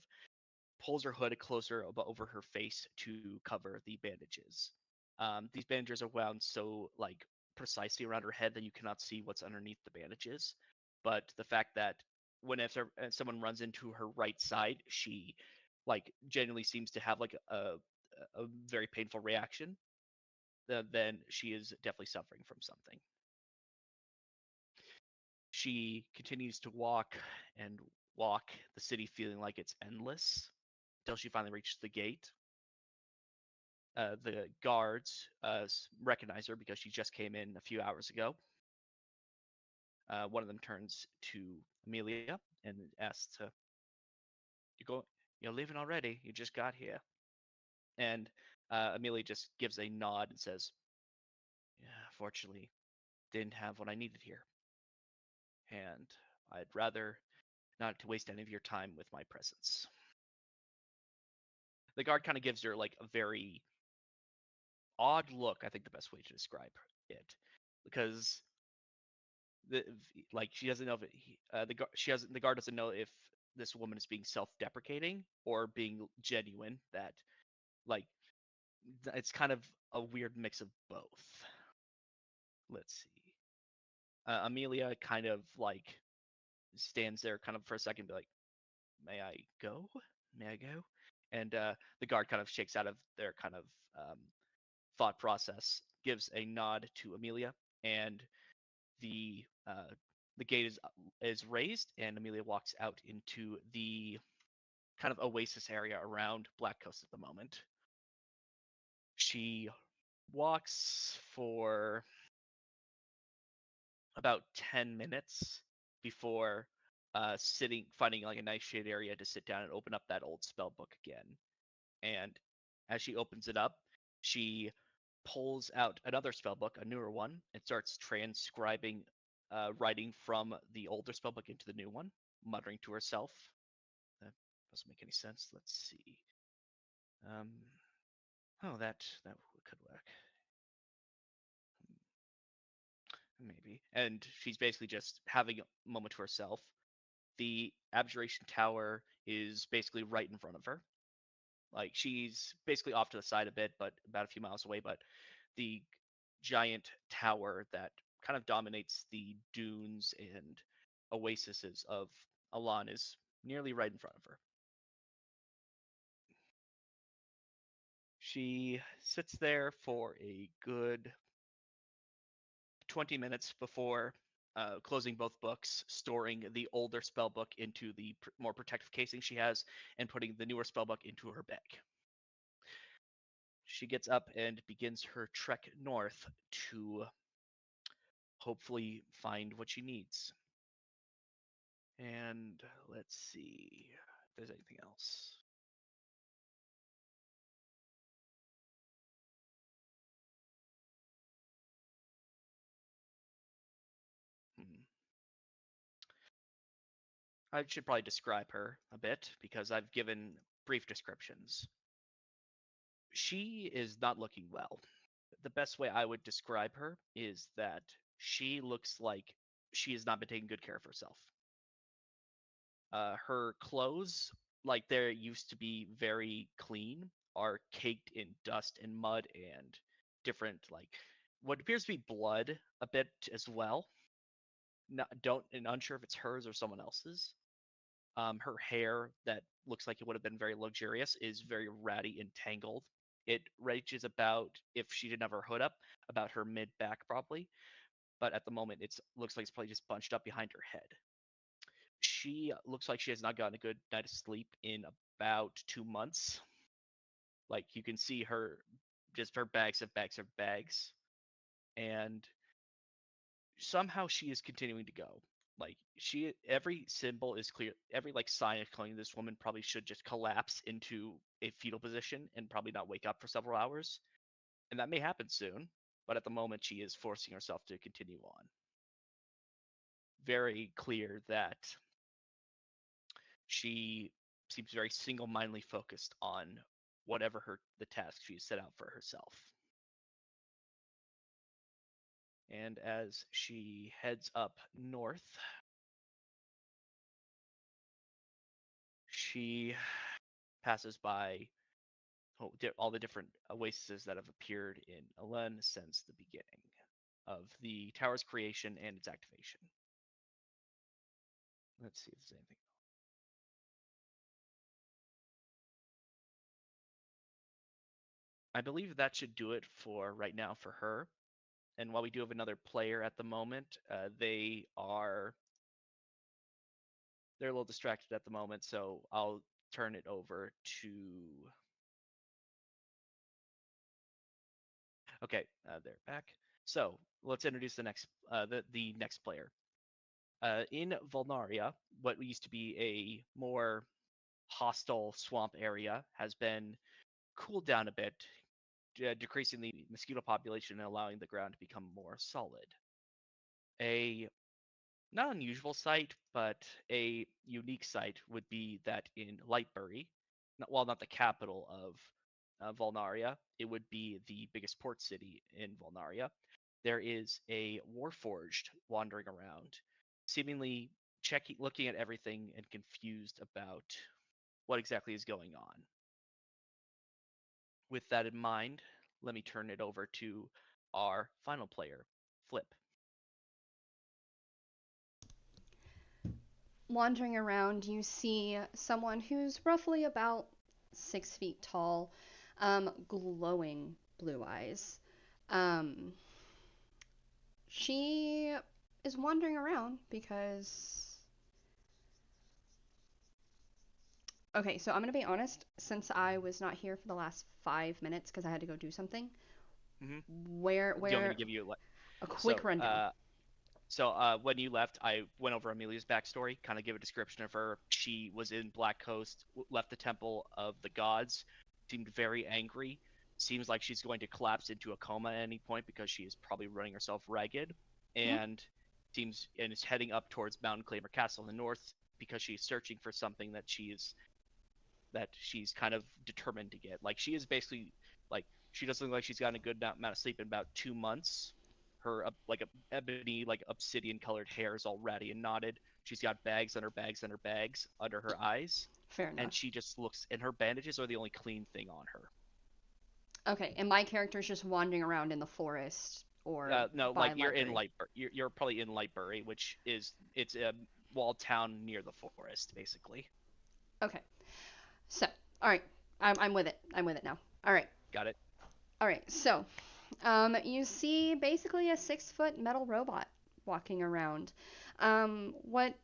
pulls her hood closer over her face to cover the bandages. These bandages are wound so like precisely around her head that you cannot see what's underneath the bandages. But the fact that whenever someone runs into her right side, she like genuinely seems to have like a very painful reaction. Then she is definitely suffering from something. She continues to walk and walk the city, feeling like it's endless, until she finally reaches the gate. The guards recognize her because she just came in a few hours ago. One of them turns to Amelia and asks, "You're leaving already? You just got here." And Amelia just gives a nod and says, "Yeah, fortunately, didn't have what I needed here, and I'd rather not to waste any of your time with my presence." The guard kind of gives her like a very odd look, I think the best way to describe it, because like she doesn't know if the guard doesn't know if this woman is being self-deprecating or being genuine. That like it's kind of a weird mix of both. Let's see. Amelia kind of like stands there kind of for a second, be like, "May I go? May I go?" And the guard kind of shakes out of their kind of thought process, gives a nod to Amelia, and the gate is raised, and Amelia walks out into the kind of oasis area around Black Coast at the moment. She walks for about 10 minutes before finding like a nice shade area to sit down and open up that old spell book again. And as she opens it up, she pulls out another spell book, a newer one, and starts transcribing writing from the older spell book into the new one, muttering to herself. That doesn't make any sense. Let's see. Oh, that could work. Maybe. And she's basically just having a moment to herself. The abjuration tower is basically right in front of her. Like she's basically off to the side a bit, but about a few miles away. But the giant tower that kind of dominates the dunes and oases of Alan is nearly right in front of her. She sits there for a good 20 minutes before closing both books, storing the older spell book into the more protective casing she has, and putting the newer spell book into her bag. She gets up and begins her trek north to hopefully find what she needs. And let's see if there's anything else. I should probably describe her a bit because I've given brief descriptions. She is not looking well. The best way I would describe her is that she looks like she has not been taking good care of herself. Her clothes, like they used to be very clean, are caked in dust and mud and different, like what appears to be blood a bit as well. Unsure if it's hers or someone else's. Her hair that looks like it would have been very luxurious is very ratty and tangled. It reaches about, if she didn't have her hood up, about her mid back probably, but at the moment it looks like it's probably just bunched up behind her head. She looks like she has not gotten a good night of sleep in about 2 months. Like you can see her, just her bags of bags, and somehow she is continuing to go. Like every symbol is clear. Every like sign is telling this woman probably should just collapse into a fetal position and probably not wake up for several hours. And that may happen soon, but at the moment she is forcing herself to continue on. Very clear that she seems very single-mindedly focused on whatever the task she set out for herself. And as she heads up north, she passes by all the different oases that have appeared in Elen since the beginning of the tower's creation and its activation. Let's see if there's anything. I believe that should do it for right now for her. And while we do have another player at the moment, they're a little distracted at the moment, so I'll turn it over to. Okay, they're back. So let's introduce the next player. In Volnaria, what used to be a more hostile swamp area has been cooled down a bit, decreasing the mosquito population and allowing the ground to become more solid. A not unusual sight, but a unique sight would be that in Lightbury, while not the capital of Volnaria, it would be the biggest port city in Volnaria. There is a Warforged wandering around, seemingly looking at everything and confused about what exactly is going on. With that in mind, let me turn it over to our final player, Flip. Wandering around, you see someone who's roughly about 6 feet tall, glowing blue eyes. She is wandering around because. Okay, so I'm gonna be honest. Since I was not here for the last 5 minutes because I had to go do something. Mm-hmm. Where? Do you want me to give you a quick rundown? When you left, I went over Amelia's backstory, kind of give a description of her. She was in Black Coast, left the Temple of the Gods, seemed very angry. Seems like she's going to collapse into a coma at any point because she is probably running herself ragged, and is heading up towards Mountain Claimer Castle in the north because she's searching for something that she's kind of determined to get. Like she is basically like she doesn't look like she's gotten a good amount of sleep in about 2 months. Her ebony, like obsidian colored hair is all ratty and knotted. She's got bags under bags under bags under her eyes. Fair enough. And she just looks, and her bandages are the only clean thing on her. Okay, and my character's just wandering around in the forest or no, by like you're in Lightbury. you're probably in Lightbury, which is it's a walled town near the forest, basically. Okay, so all right, I'm with it. I'm with it now. All right. Got it. All right, so you see basically a 6-foot metal robot walking around. What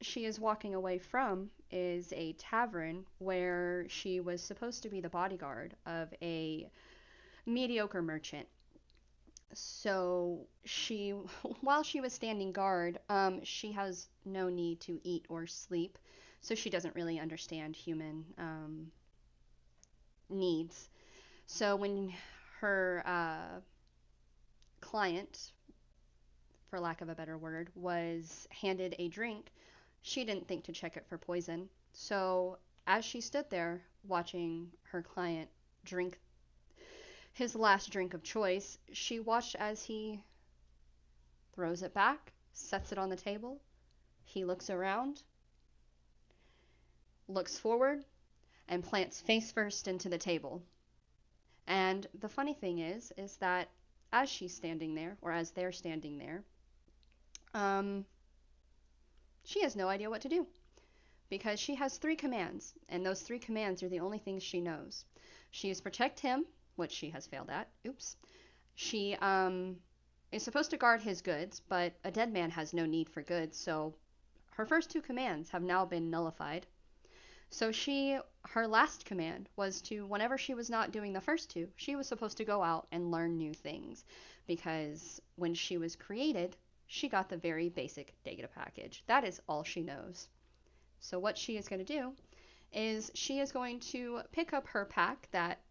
she is walking away from is a tavern where she was supposed to be the bodyguard of a mediocre merchant. So she, while she was standing guard, she has no need to eat or sleep, so she doesn't really understand human needs. So when her client, for lack of a better word, was handed a drink, she didn't think to check it for poison. So as she stood there watching her client drink his last drink of choice, she watched as he throws it back, sets it on the table. He looks around, looks forward, and plants face first into the table. And the funny thing is that as she's standing there, or as they're standing there, she has no idea what to do. Because she has 3 commands, and those 3 commands are the only things she knows. She is protect him, which she has failed at. Oops. She is supposed to guard his goods, but a dead man has no need for goods, so her first 2 commands have now been nullified. So her last command was to, whenever she was not doing the first 2, she was supposed to go out and learn new things. Because when she was created, she got the very basic data package. That is all she knows. So what she is going to do is she is going to pick up her pack that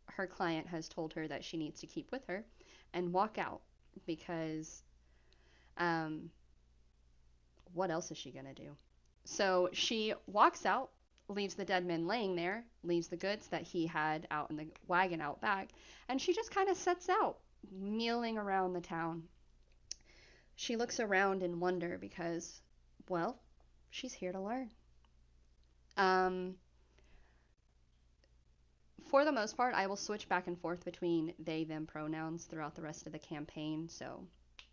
her client has told her that she needs to keep with her and walk out because what else is she going to do? So she walks out, leaves the dead men laying there, leaves the goods that he had out in the wagon out back, and she just kind of sets out, milling around the town. She looks around in wonder because, well, she's here to learn. For the most part, I will switch back and forth between they, them pronouns throughout the rest of the campaign. So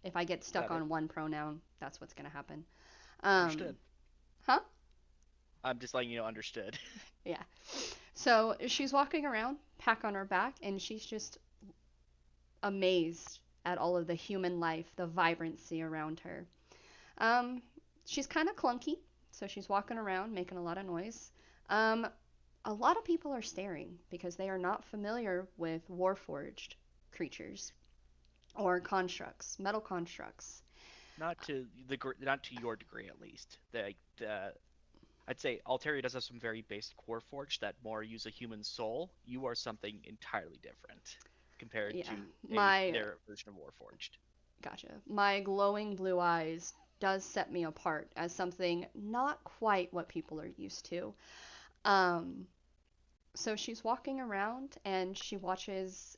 if I get stuck on one pronoun, that's what's going to happen. Understood. Huh? I'm just letting you know, understood. Yeah. So she's walking around, pack on her back, and she's just amazed at all of the human life, the vibrancy around her. She's kind of clunky, so she's walking around, making a lot of noise. A lot of people are staring because they are not familiar with Warforged creatures or constructs, metal constructs. Not to your degree, at least. I'd say Altaria does have some very basic Warforged that more use a human soul. You are something entirely different compared to their version of Warforged. Gotcha. My glowing blue eyes does set me apart as something not quite what people are used to. So she's walking around and she watches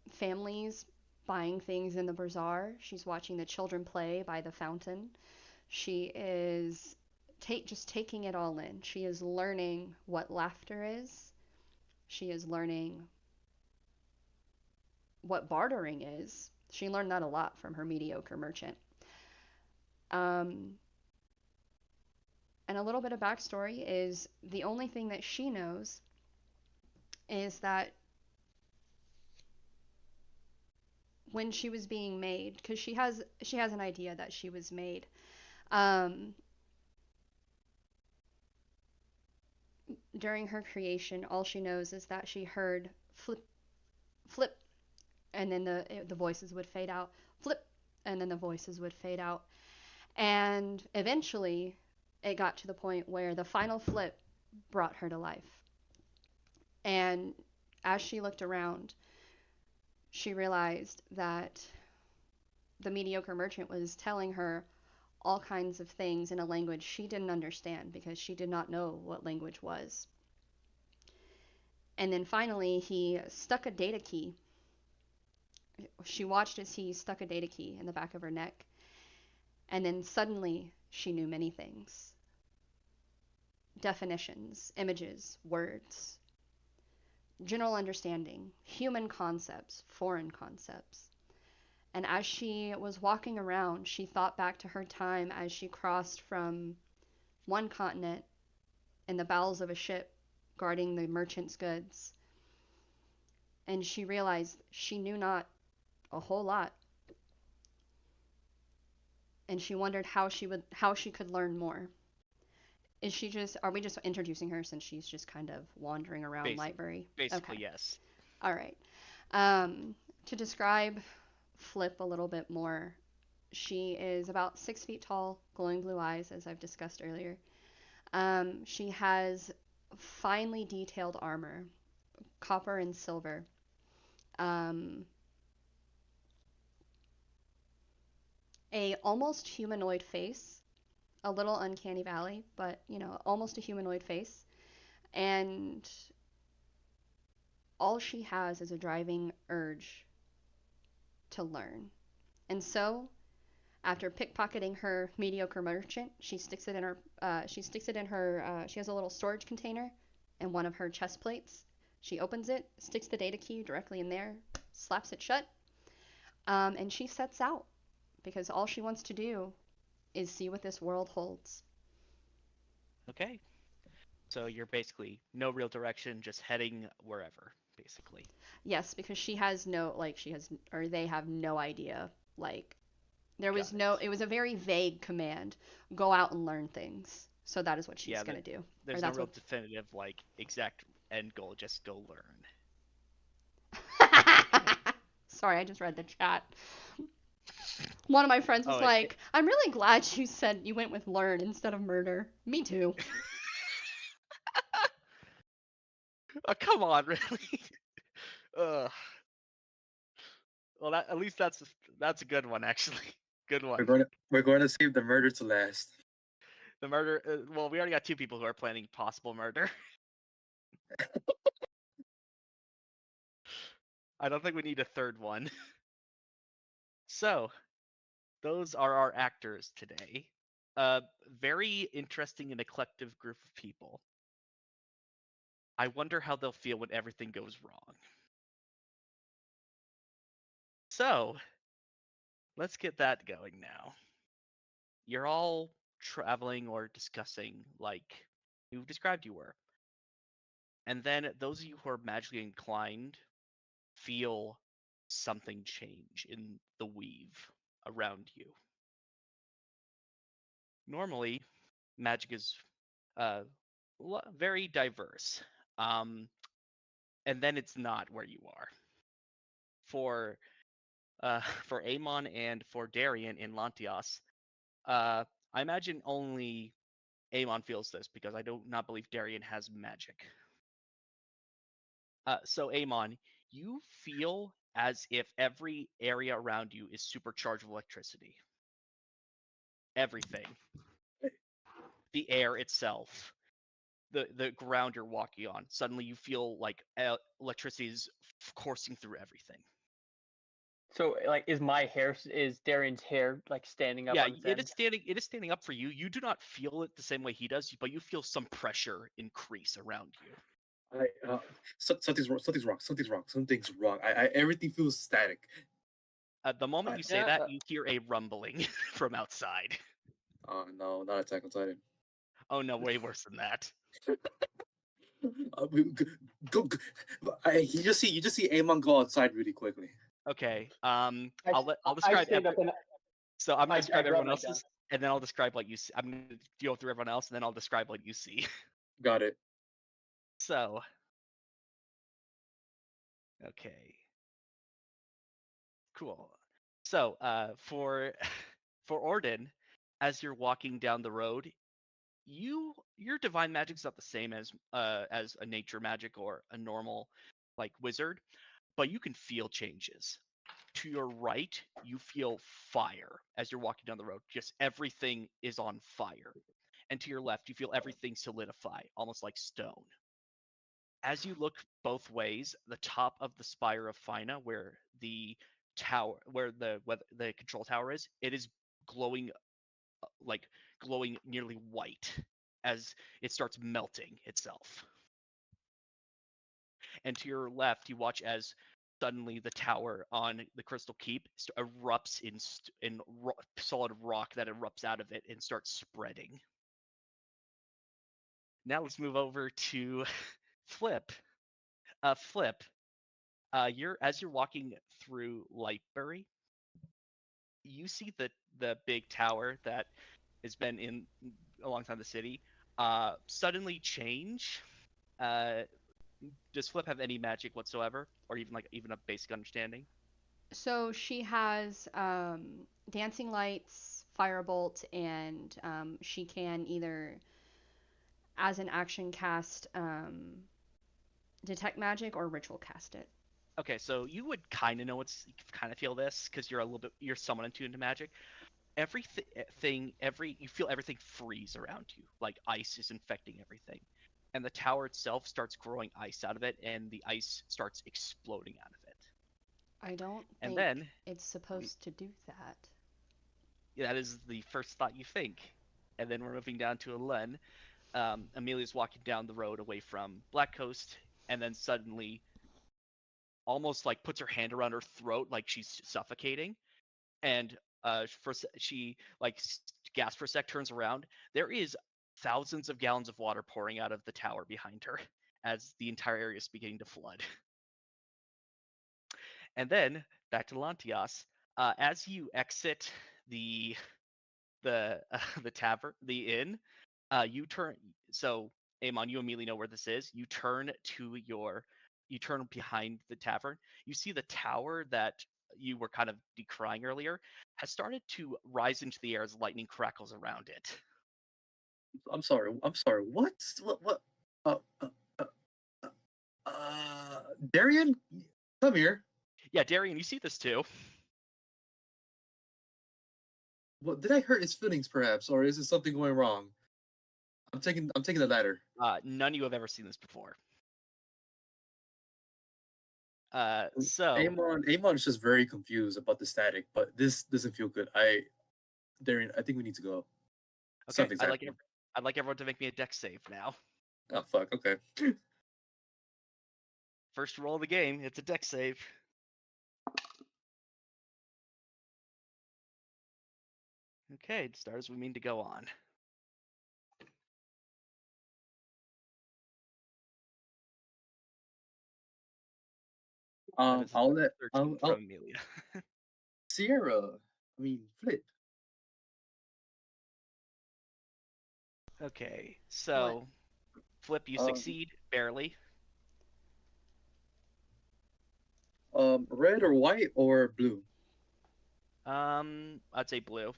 families buying things in the bazaar. She's watching the children play by the fountain. She is just taking it all in. She is learning what laughter is. She is learning what bartering is. She learned that a lot from her mediocre merchant. And a little bit of backstory is the only thing that she knows is that when she was being made, because she has an idea that she was made, during her creation, all she knows is that she heard flip, flip, and then the voices would fade out, flip, and then the voices would fade out, and eventually it got to the point where the final flip brought her to life. And as she looked around, she realized that the mediocre merchant was telling her all kinds of things in a language she didn't understand because she did not know what language was. And then finally, he stuck a data key. She watched as he stuck a data key in the back of her neck. And then suddenly, she knew many things. Definitions, images, words, general understanding, human concepts, foreign concepts. And as she was walking around, she thought back to her time as she crossed from one continent in the bowels of a ship guarding the merchant's goods. And she realized she knew not a whole lot. And she wondered how she could learn more. Are we just introducing her since she's just kind of wandering around Lightbury? Basically, okay. Yes. All right. To describe Flip a little bit more, she is about 6 feet tall, glowing blue eyes, as I've discussed earlier. She has finely detailed armor, copper and silver. A almost humanoid face, a little uncanny valley, but almost a humanoid face. And all she has is a driving urge to learn. And so, after pickpocketing her mediocre merchant, she sticks it in her. She has a little storage container and one of her chest plates. She opens it, sticks the data key directly in there, slaps it shut, and she sets out because all she wants to do is see what this world holds. Okay. So you're basically no real direction, just heading wherever, basically. Yes, because they have no idea. There was it was a very vague command. Go out and learn things. So that is what she's going to do. There's no real definitive, exact end goal, just go learn. Sorry, I just read the chat. One of my friends was Oh, like, "I'm really glad you said you went with learn instead of murder." Me too. oh, come on, really? Ugh. Well, at least that's a good one, actually. Good one. We're going to save the murder to last. The murder. Well, we already got two people who are planning possible murder. I don't think we need a third one. So, those are our actors today. A very interesting and eclectic group of people. I wonder how they'll feel when everything goes wrong. So, let's get that going now. You're all traveling or discussing like you described you were. And then those of you who are magically inclined feel something change in the weave around you. Normally, magic is uh, very diverse, and then it's not where you are. For for Amon and for Darian in Lantias, I imagine only Amon feels this because I do not believe Darian has magic. So Amon, you feel as if every area around you is supercharged with electricity. Everything. The air itself, the ground you're walking on. Suddenly you feel like electricity is coursing through everything. So, like, is Darian's hair like standing up Yeah, on its end? it is standing up for you. You do not feel it the same way he does, but you feel some pressure increase around you. Something's wrong. Something's wrong. Something's wrong. Something's wrong. Everything feels static. At the moment you say Yeah, that, you hear a rumbling from outside. Oh no, not Attack on Titan. Oh no, way worse than that. You just see Amon go outside really quickly. Okay. I I'll I describe stand up and so I'm gonna I describe grab everyone my gun. else's, and then I'll describe what you see. I'm gonna go through everyone else, and then I'll describe what you see. Got it. So, okay, cool. So, for for Orden, as you're walking down the road, your divine magic's not the same as a nature magic or a normal like wizard, but you can feel changes. To your right, you feel fire as you're walking down the road. Just everything is on fire. And to your left, you feel everything solidify, almost like stone. As you look both ways, the top of the spire of Fina, where the tower, where the control tower is, it is glowing, like glowing nearly white as it starts melting itself. And to your left, you watch as suddenly the tower on the Crystal Keep erupts in solid rock that erupts out of it and starts spreading. Now let's move over to Flip. Flip, as you're walking through Lightbury, you see the big tower that has been in alongside the city suddenly change. Uh, does Flip have any magic whatsoever, or even a basic understanding? So she has dancing lights, firebolt, and she can either, as an action, cast detect magic or ritual cast it. Okay, so you would kind of know you kind of feel this because you're somewhat in tune to magic. You feel everything freeze around you, like ice is infecting everything, and the tower itself starts growing ice out of it, and the ice starts exploding out of it. I don't And think then it's supposed to do that. that is the first thought you think. And then we're moving down to Alen. Amelia's walking down the road away from Black Coast, and then suddenly, almost like puts her hand around her throat, like she's suffocating. And she like gasps for a sec, turns around. There is thousands of gallons of water pouring out of the tower behind her as the entire area is beginning to flood. And then back to Lantias. As you exit the the tavern, the inn, you turn. So Amon, you immediately know where this is. You turn behind the tavern. You see the tower that you were kind of decrying earlier has started to rise into the air as lightning crackles around it. I'm sorry. I'm sorry. What? What? Uh, uh, uh, Darian, come here. Yeah, Darian, you see this too. What did I hurt his feelings, perhaps, or is there something going wrong? I'm taking the ladder. None of you have ever seen this before. So Amon is just very confused about the static, but this doesn't feel good. Darian, I think we need to go. okay, Something's happening. I'd like everyone to make me a dex save now. Oh fuck. Okay. First roll of the game, it's a dex save. Okay, it starts. We mean to go on. That is I'll let 13 from Amelia. Sierra. I mean, Flip. Okay, so Flip, you succeed barely. Red or white or blue? I'd say blue.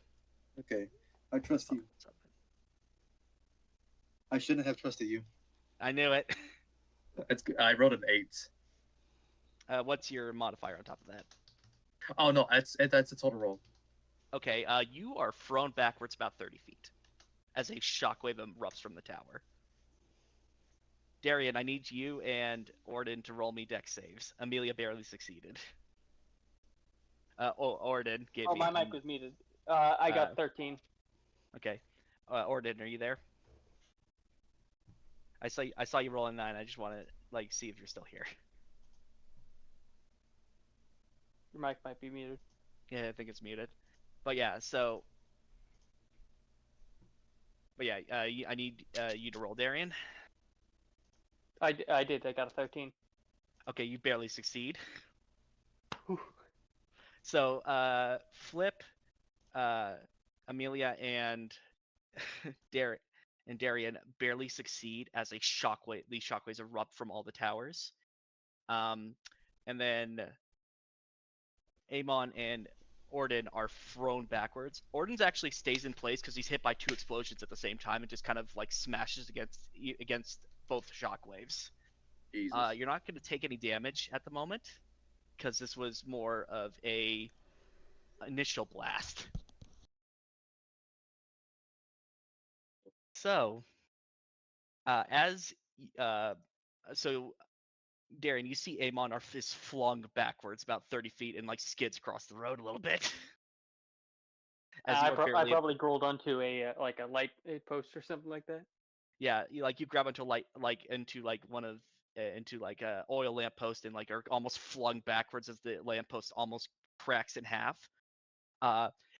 Okay, I trust you. I shouldn't have trusted you. I knew it. It's good. I rolled an 8. What's your modifier on top of that? Oh no, that's a total roll. Okay, you are thrown backwards about 30 feet as a shockwave erupts from the tower. Darian, I need you and Orden to roll me dex saves. Amelia barely succeeded. Orden gave me. Oh, my mic was muted. I got 13. Okay. Orden, are you there? I saw you roll a 9. I just want to see if you're still here. Your mic might be muted. Yeah, I think it's muted. But yeah, so. But yeah, I need you to roll, Darian. I did. I got a 13. Okay, you barely succeed. So, Flip, Amelia, and Darian barely succeed as these shockwaves erupt from all the towers. And then Amon and Orden are thrown backwards. Orden's actually stays in place because he's hit by 2 explosions at the same time and just kind of smashes against both shockwaves. Jesus. You're not going to take any damage at the moment because this was more of a initial blast. So, so Darren, you see Amon is flung backwards about 30 feet and skids across the road a little bit. I probably rolled onto a light post or something like that. Yeah, you grab onto into one of into a oil lamp post and are almost flung backwards as the lamp post almost cracks in half.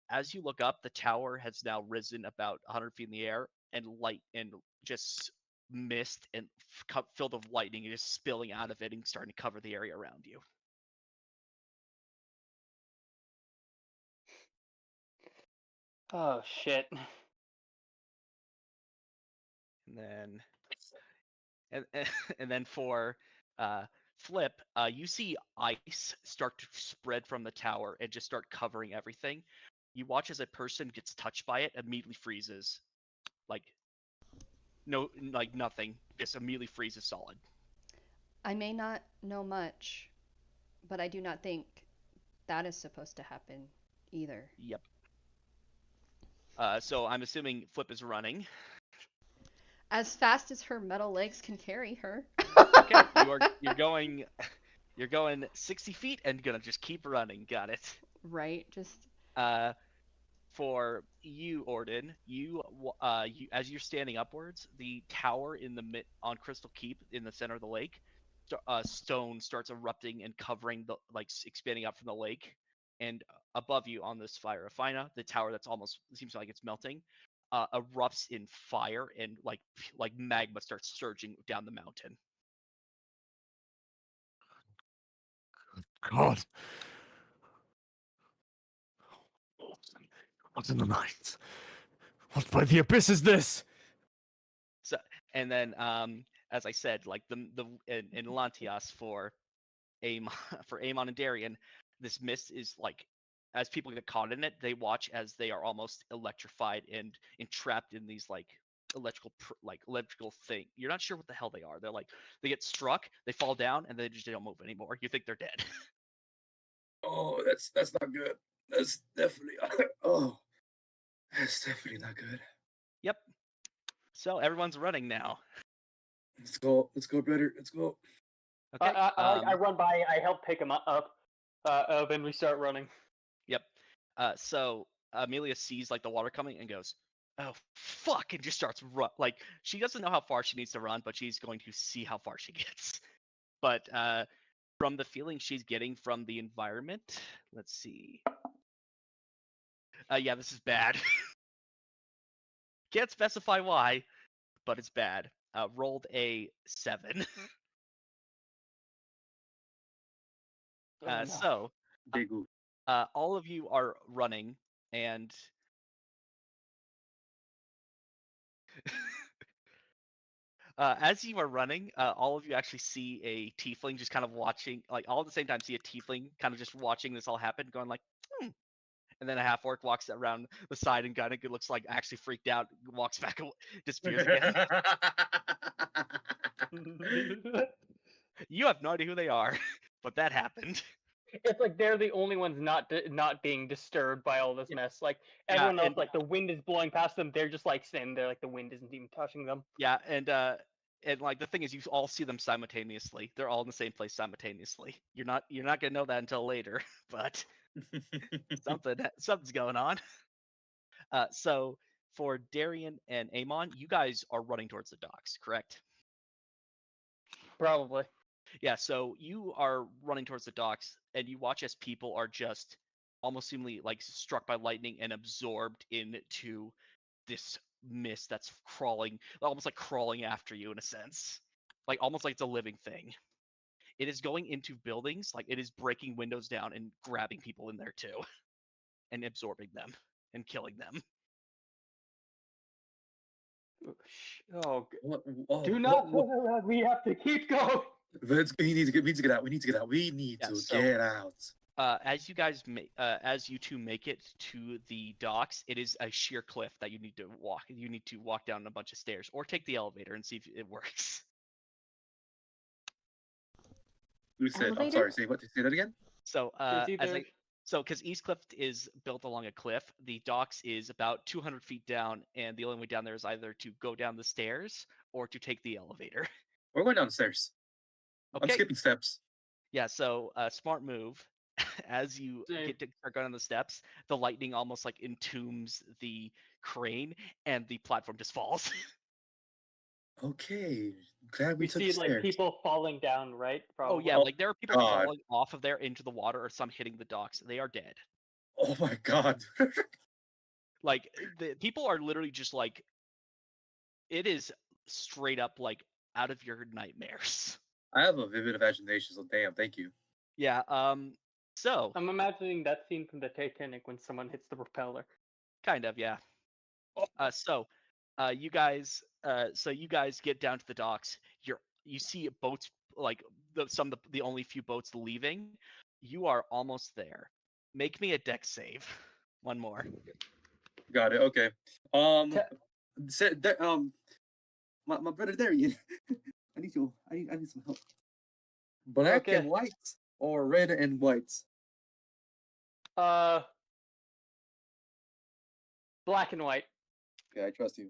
As you look up, the tower has now risen about 100 feet in the air, and light and just mist and filled with lightning is just spilling out of it and starting to cover the area around you. Oh shit! And then for Flip, you see ice start to spread from the tower and just start covering everything. You watch as a person gets touched by it, immediately freezes, nothing, just immediately freezes solid. I may not know much, but I do not think that is supposed to happen either. Yep. So I'm assuming Flip is running. As fast as her metal legs can carry her. Okay, you're going 60 feet and gonna just keep running. Got it. Right, just. For you, Orden, you as you're standing upwards, the tower on Crystal Keep in the center of the lake, stone starts erupting and covering the expanding up from the lake, and above you on this fire of Fina, the tower that's almost seems like it's melting, erupts in fire and like magma starts surging down the mountain. God. What's in the night? What by the abyss is this? So, and then, as I said, in Lantias for Amon and Darian, this mist is like, as people get caught in it, they watch as they are almost electrified and entrapped in these like electrical thing. You're not sure what the hell they are. They're like, they get struck, they fall down, and they just don't move anymore. You think they're dead. Oh, that's not good. That's definitely oh, that's definitely not good. Yep. So everyone's running now. Let's go, brother. Let's go. Okay. I run by. I help pick him up. And we start running. Yep. So Amelia sees like the water coming and goes, "Oh fuck!" and just starts run. Like she doesn't know how far she needs to run, but she's going to see how far she gets. But from the feeling she's getting from the environment, let's see. Yeah, this is bad. Can't specify why, but it's bad. Rolled a 7. No. So Big oof. all of you are running, and as you are running, all of you actually see a tiefling just kind of watching, like all at the same time see a tiefling kind of just watching this all happen, going like, hmm. And then a half orc walks around the side and kind of looks like actually freaked out, walks back, disappears again. You have no idea who they are, but that happened. It's like they're the only ones not being disturbed by all this mess. Like everyone else, and- like the wind is blowing past them. They're just like sitting there, like the wind isn't even touching them. Yeah, and like the thing is, you all see them simultaneously. They're all in the same place simultaneously. You're not gonna know that until later, but something's going on. So for Darian and Amon, you guys are running towards the docks, correct? Probably. Yeah, so you are running towards the docks, and you watch as people are just almost seemingly like struck by lightning and absorbed into this mist that's crawling, almost like crawling after you in a sense, like almost like it's a living thing. It is going into buildings, like it is breaking windows down and grabbing people in there too, and absorbing them and killing them. Oh, Oh, do not. We have to keep going. we need to get out. We need to get out. We need Yeah, to so- get out. As you two make it to the docks, it is a sheer cliff that you need to walk. You need to walk down a bunch of stairs, or take the elevator and see if it works. Who said? I'm Elevator? sorry. Say what? Say that again. So, It's either because East Cliff is built along a cliff, the docks is about 200 feet down, and the only way down there is either to go down the stairs or to take the elevator. We're going downstairs. I'm Okay. skipping steps. Yeah. So, smart move. As you Same. get to start going on the steps, the lightning almost like entombs the crane, and the platform just falls. Okay. Glad we we took see the like stairs. people falling down, right? Oh Probably. yeah, like there are people God. falling off of there into the water, or some hitting the docks. They are dead. Oh my god. Like the people are literally just like, it is straight up like out of your nightmares. I have a vivid imagination, so damn, thank you. Yeah. So I'm imagining that scene from the Titanic when someone hits the propeller. kind of, yeah. Oh. You guys get down to the docks. You see boats, like the only few boats leaving. You are almost there. Make me a deck save. One more. Got it. Okay. My brother Darian. I need some help. Black Okay. and white or red and white? Black and white. Okay, I trust you.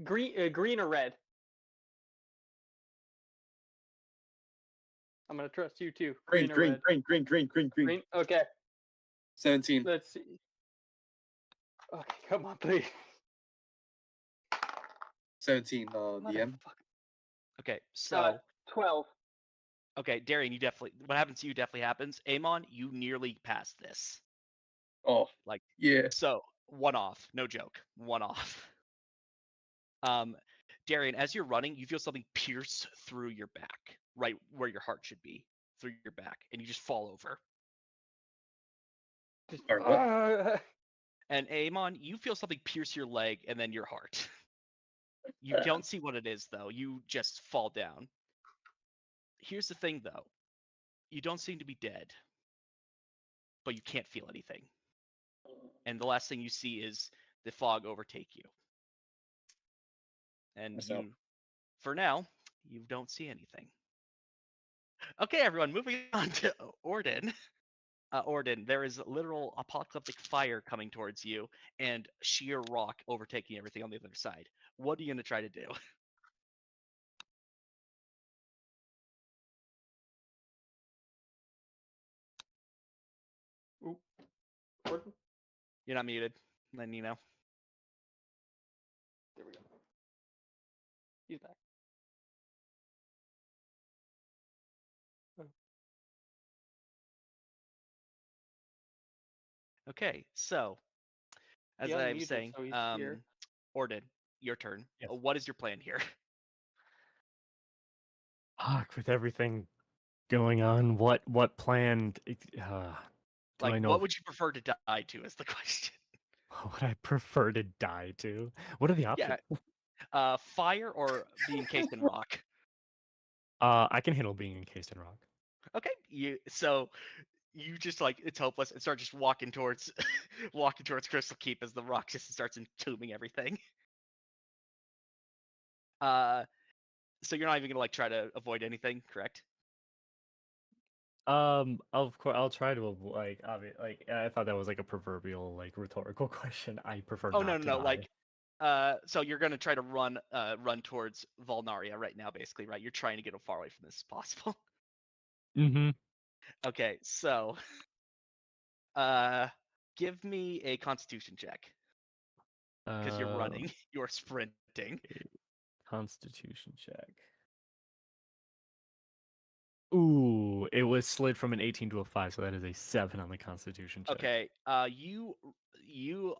Green or red. I'm gonna trust you too. Green, or green, red. green. Green. Okay. 17. Let's see. Okay, come on, please. 17, DM. Okay, so 12. okay, Darian, what happens to you definitely happens. Amon, you nearly passed this. Oh, Like, yeah. so one off, no joke, one off. Darian, as you're running, you feel something pierce through your back, right where your heart should be, through your back, and you just fall over. Or what? And Amon, you feel something pierce your leg and then your heart. You don't see what it is, though. You just fall down. Here's the thing, though. You don't seem to be dead. but you can't feel anything. And the last thing you see is the fog overtake you. And So for now, you don't see anything. Okay, everyone, moving on to Orden. Orden, there is literal apocalyptic fire coming towards you and sheer rock overtaking everything on the other side. What are you going to try to do? Ooh. Gordon? You're not muted. Then you know. There we go. He's back. Okay, so as He I was unmuted, saying, so he's here. Orden, your turn. Yes. What is your plan here? Fuck, with everything going on, what plan? Do I Like, know? what would you prefer to die to? Is the question. What would I prefer to die to? What are the options? Yeah, fire or be encased in rock. I can handle being encased in rock. Okay, you just like it's hopeless and start just walking towards walking towards Crystal Keep as the rock just starts entombing everything. So you're not even gonna like try to avoid anything, correct? Of course, I'll try to avoid, like I thought that was like a proverbial like rhetorical question. I prefer Oh not to no, die. like so you're gonna try to run towards Volnaria right now, basically, right? You're trying to get as far away from this as possible. Mm-hmm. Okay, so give me a Constitution check because you're running, you're sprinting. Constitution check. Ooh, it was slid from an 18 to a 5, so that is a 7 on the Constitution check. Okay, you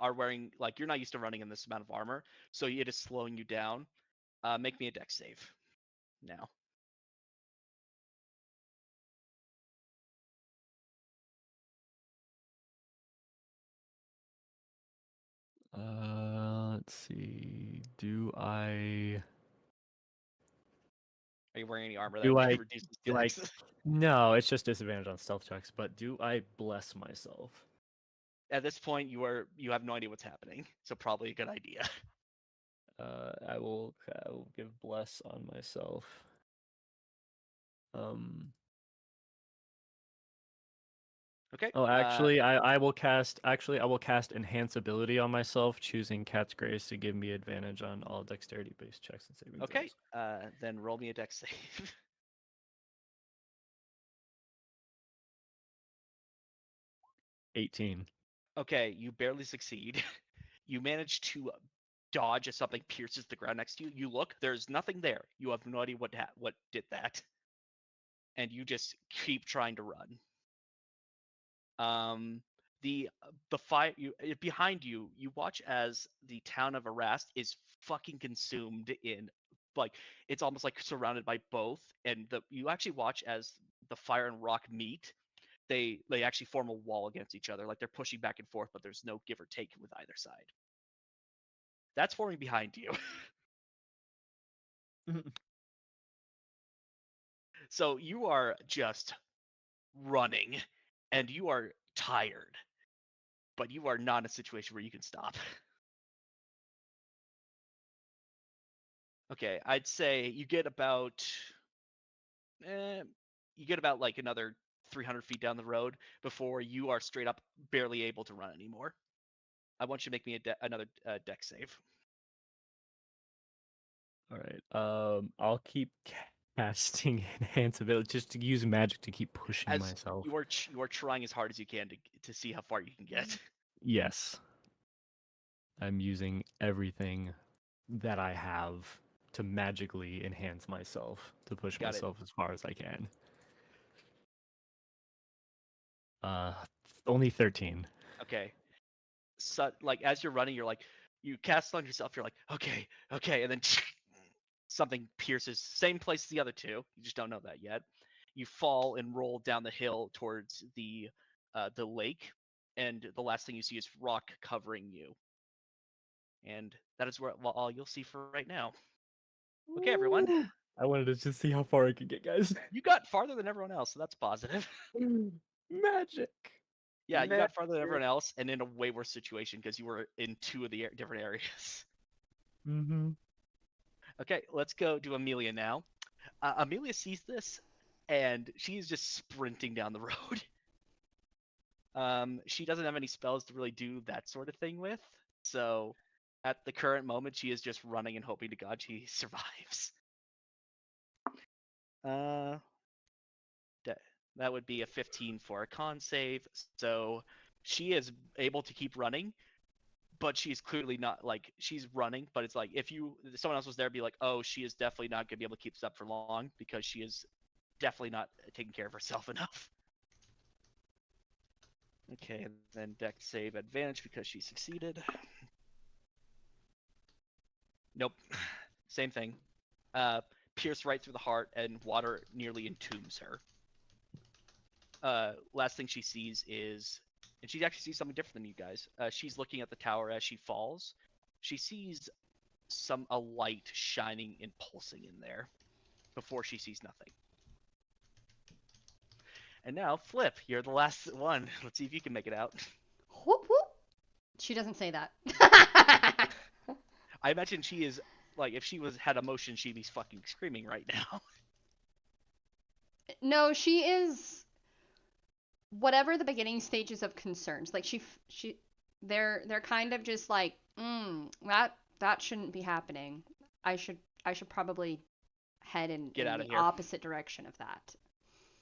are wearing like you're not used to running in this amount of armor, so it is slowing you down. Make me a dex save now. Let's see. Do I Are you wearing any armor that do I reduces do I dex? No, it's just disadvantage on stealth checks, but do I bless myself? At this point, you have no idea what's happening, so probably a good idea. I will give bless on myself. Okay. Oh, actually, I will cast enhance ability on myself, choosing Cat's Grace to give me advantage on all dexterity-based checks and saving Okay. throws. Then roll me a dex save. 18. Okay, you barely succeed. You manage to dodge as something pierces the ground next to you. You look, there's nothing there. You have no idea what did that, and you just keep trying to run. The fire behind you, you watch as the town of Arast is fucking consumed in like it's almost like surrounded by both, and you actually watch as the fire and rock meet. They actually form a wall against each other, like they're pushing back and forth, but there's no give or take with either side. That's forming behind you. So you are just running, and you are tired, but you are not in a situation where you can stop. Okay, I'd say you get about like another 300 feet down the road before you are straight up barely able to run anymore. I want you to make me another dex save. All right. I'll keep casting enhance ability just to use magic to keep pushing As myself. you are trying as hard as you can to see how far you can get. Yes. I'm using everything that I have to magically enhance myself to push Got it. myself as far as I can. Only 13. Okay. So like as you're running, you're like you cast on yourself. You're like okay, and then something pierces same place as the other two. You just don't know that yet. You fall and roll down the hill towards the lake, and the last thing you see is rock covering you. And that is all you'll see for right now. Okay, everyone. I wanted to just see how far I could get, guys. You got farther than everyone else, so that's positive. Magic. Yeah, you got farther than Master. everyone else, and in a way worse situation because you were in 2 of the different areas. Mm-hmm. Okay, let's go to Amelia now. Amelia sees this, and she's just sprinting down the road. She doesn't have any spells to really do that sort of thing with, so at the current moment, she is just running and hoping to God she survives. That would be a 15 for a con save, so she is able to keep running, but she's clearly not, like, she's running, but it's like, if someone else was there, be like, oh, she is definitely not going to be able to keep this up for long, because she is definitely not taking care of herself enough. Okay, and then Dex save advantage because she succeeded. Nope. Same thing. Pierce right through the heart, and water nearly entombs her. Last thing she sees is, and she actually sees something different than you guys. She's looking at the tower as she falls. She sees a light shining and pulsing in there before she sees nothing. And now, Flip, you're the last one. Let's see if you can make it out. Whoop whoop. She doesn't say that. I imagine she is, like, if she had emotion, she'd be fucking screaming right now. No, she is whatever the beginning stages of concerns. Like they're kind of just like, that shouldn't be happening. I should probably head in Get out of the here. opposite direction of that.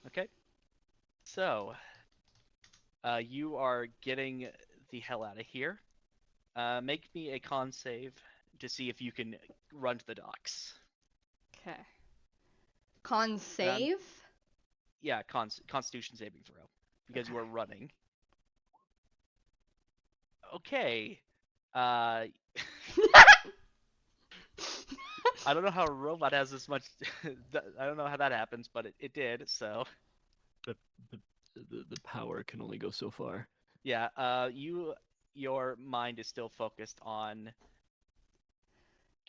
Okay. So, you are getting the hell out of here. Make me a con save to see if you can run to the docks. Okay. Con save? Yeah, Constitution saving throw, because you are running. Okay. I don't know how a robot has this much. I don't know how that happens, but it did. So The power can only go so far. yeah. Your mind is still focused on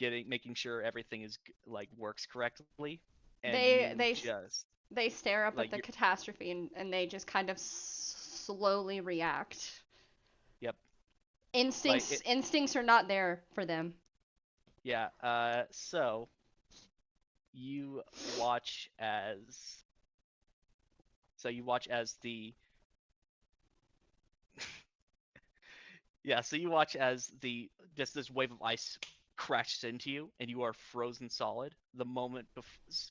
making sure everything is like works correctly. And they stare up like, at the catastrophe and they just kind of slowly react. Yep. Instincts are not there for them. Yeah. So you watch as the just this wave of ice crashes into you, and you are frozen solid. The moment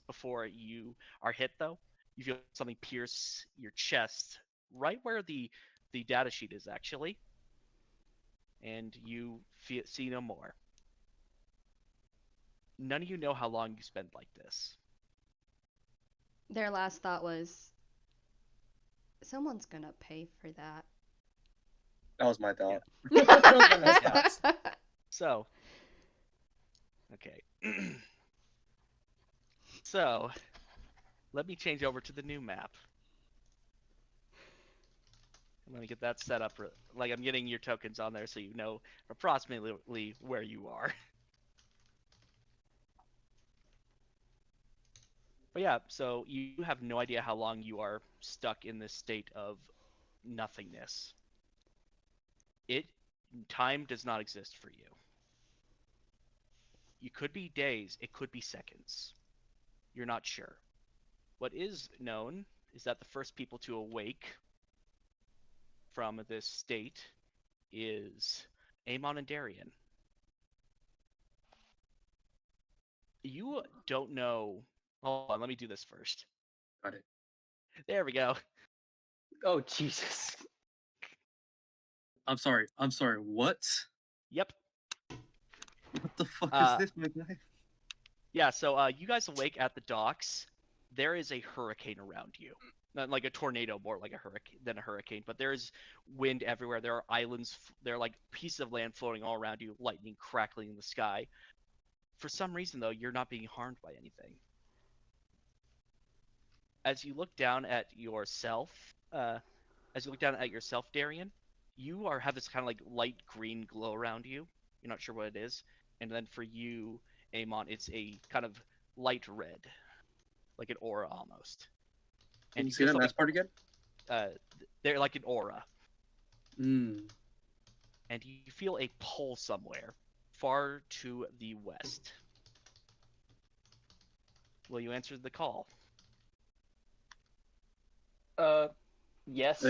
before you are hit, though, you feel something pierce your chest, right where the data sheet is actually, and you see no more. None of you know how long you spend like this. Their last thought was, someone's gonna pay for that. That was my thought. Yeah. That was my last thoughts. So, okay. So, let me change over to the new map. I'm going to get that set up. Like, I'm getting your tokens on there so you know approximately where you are. But yeah, so you have no idea how long you are stuck in this state of nothingness. Time does not exist for you. You could be days, it could be seconds. You're not sure. What is known is that the first people to awake from this state is Amon and Darian. You don't know. Hold on, let me do this first. Got it. There we go. Oh Jesus! I'm sorry. What? Yep. What the fuck is this, my guy? Yeah, so you guys awake at the docks. There is a hurricane around you. Not like a tornado, more like a hurricane. But there is wind everywhere. There are islands. There are like pieces of land floating all around you, lightning crackling in the sky. For some reason, though, you're not being harmed by anything. As you look down at yourself, Darian, you have this kind of like light green glow around you. You're not sure what it is. And then for you, Amon, it's a kind of light red, like an aura almost. Can And you see that last part again? They're like an aura. Mm. and you feel a pull somewhere far to the west. Will you answer the call? Yes.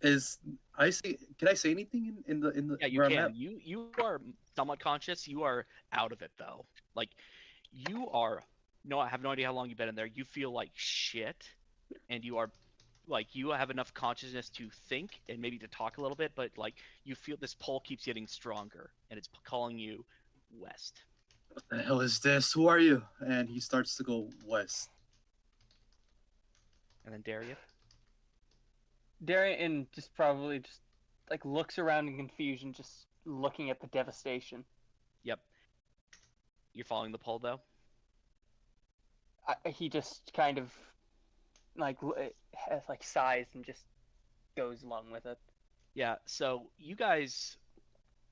Is I say? Can I say anything in the Yeah, you where I'm can. at? You are somewhat conscious. You are out of it though. Like you are. No, I have no idea how long you've been in there. You feel like shit, and you are like you have enough consciousness to think and maybe to talk a little bit, but like you feel this pull keeps getting stronger, and it's calling you west. What the hell is this? Who are you? And he starts to go west. And then Daria. Darian just probably just like looks around in confusion, just looking at the devastation. Yep. You're following the pull though. He just kind of like like sighs and just goes along with it. Yeah. So you guys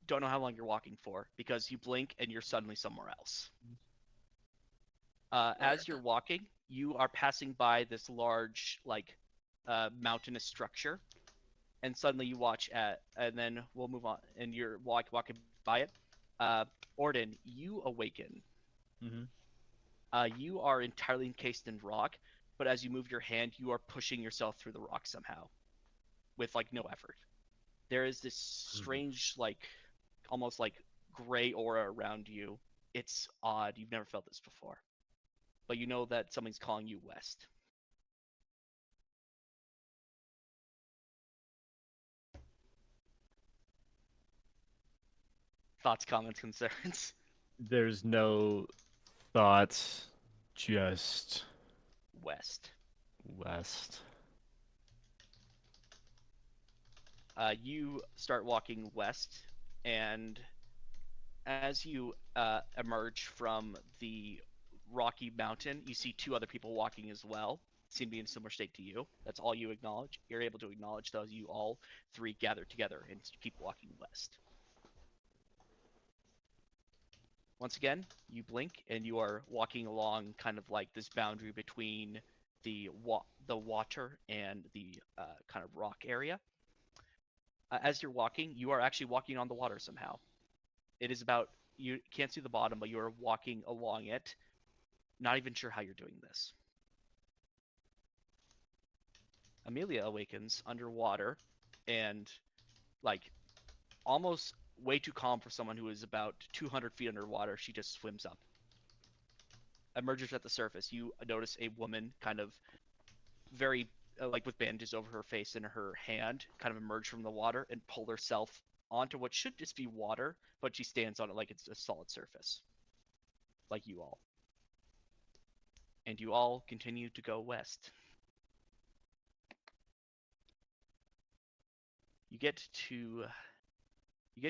don't know how long you're walking for because you blink and you're suddenly somewhere else. As you're walking, you are passing by this large, like, mountainous structure, and suddenly you watch and then we'll move on, and you're walking by it. Orden, you awaken. Mm-hmm. You are entirely encased in rock, but as you move your hand, you are pushing yourself through the rock somehow, with like no effort. There is this strange, like, almost like gray aura around you. It's odd. You've never felt this before. But you know that something's calling you west. Thoughts, comments, concerns? There's no thoughts, just West. west. You start walking west, and as you emerge from the rocky mountain, you see two other people walking as well. Seem to be in a similar state to you. That's all you acknowledge. You're able to acknowledge those. You all three gather together and keep walking west. Once again, you blink and you are walking along kind of like this boundary between the water and the kind of rock area. As you're walking, you are actually walking on the water somehow. It is about, you can't see the bottom, but you are walking along it. Not even sure how you're doing this. Amelia awakens underwater and like almost way too calm for someone who is about 200 feet underwater. She just swims up. Emerges at the surface. You notice a woman kind of very like with bandages over her face and her hand kind of emerge from the water and pull herself onto what should just be water, but she stands on it like it's a solid surface, like you all. And you all continue to go west. You get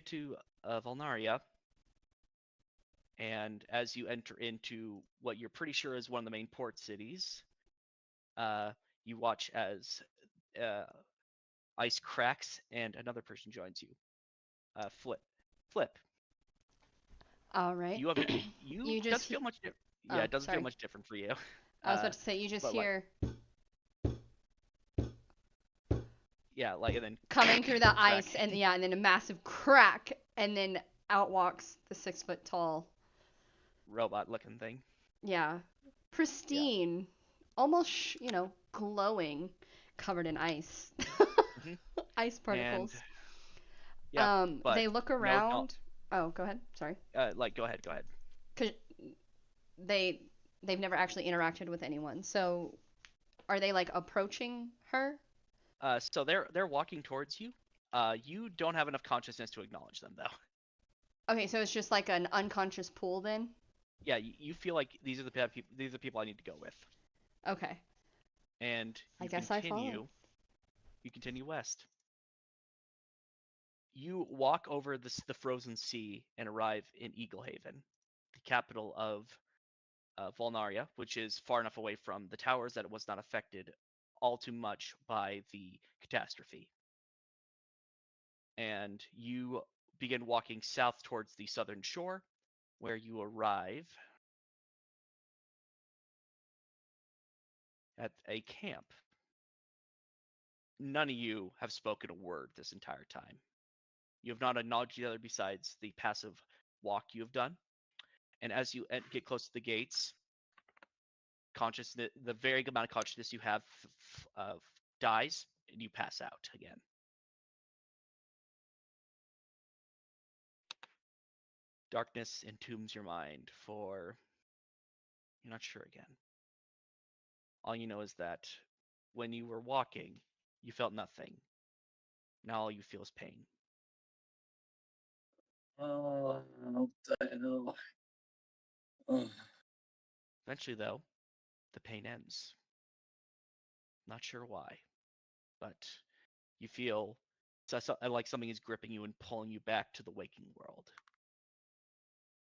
to Valnaria, and as you enter into what you're pretty sure is one of the main port cities, you watch as ice cracks and another person joins you. Flip. All right. You have You doesn't just feel much. Yeah, Oh, it doesn't feel sorry. much different for you. I was about to say you just but like, hear yeah, like and then coming through the crack. ice, and yeah, and then a massive crack, and then out walks the 6 foot tall, Robot looking thing. yeah, pristine, almost glowing, covered in ice, Mhm. ice particles. And yeah, but They look no, around. Oh, go ahead. Sorry. like go ahead. Cause they've never actually interacted with anyone. So are they like approaching her? So they're walking towards you. You don't have enough consciousness to acknowledge them though. Okay, so it's just like an unconscious pool then. Yeah, you feel like these are the people. These are the people I need to go with. Okay. And I you guess I follow. You continue west. You walk over the frozen sea and arrive in Eaglehaven, the capital of Volnaria, which is far enough away from the towers that it was not affected all too much by the catastrophe. And you begin walking south towards the southern shore, where you arrive at a camp. none of you have spoken a word this entire time. You have not acknowledged each other besides the passive walk you have done. And as you get close to the gates, consciousness, the very amount of consciousness you have dies, and you pass out again. Darkness entombs your mind for you're not sure again. All you know is that when you were walking, you felt nothing. Now all you feel is pain. Oh, what the hell? Oh, Eventually, though, the pain ends. Not sure why, but you feel like something is gripping you and pulling you back to the waking world.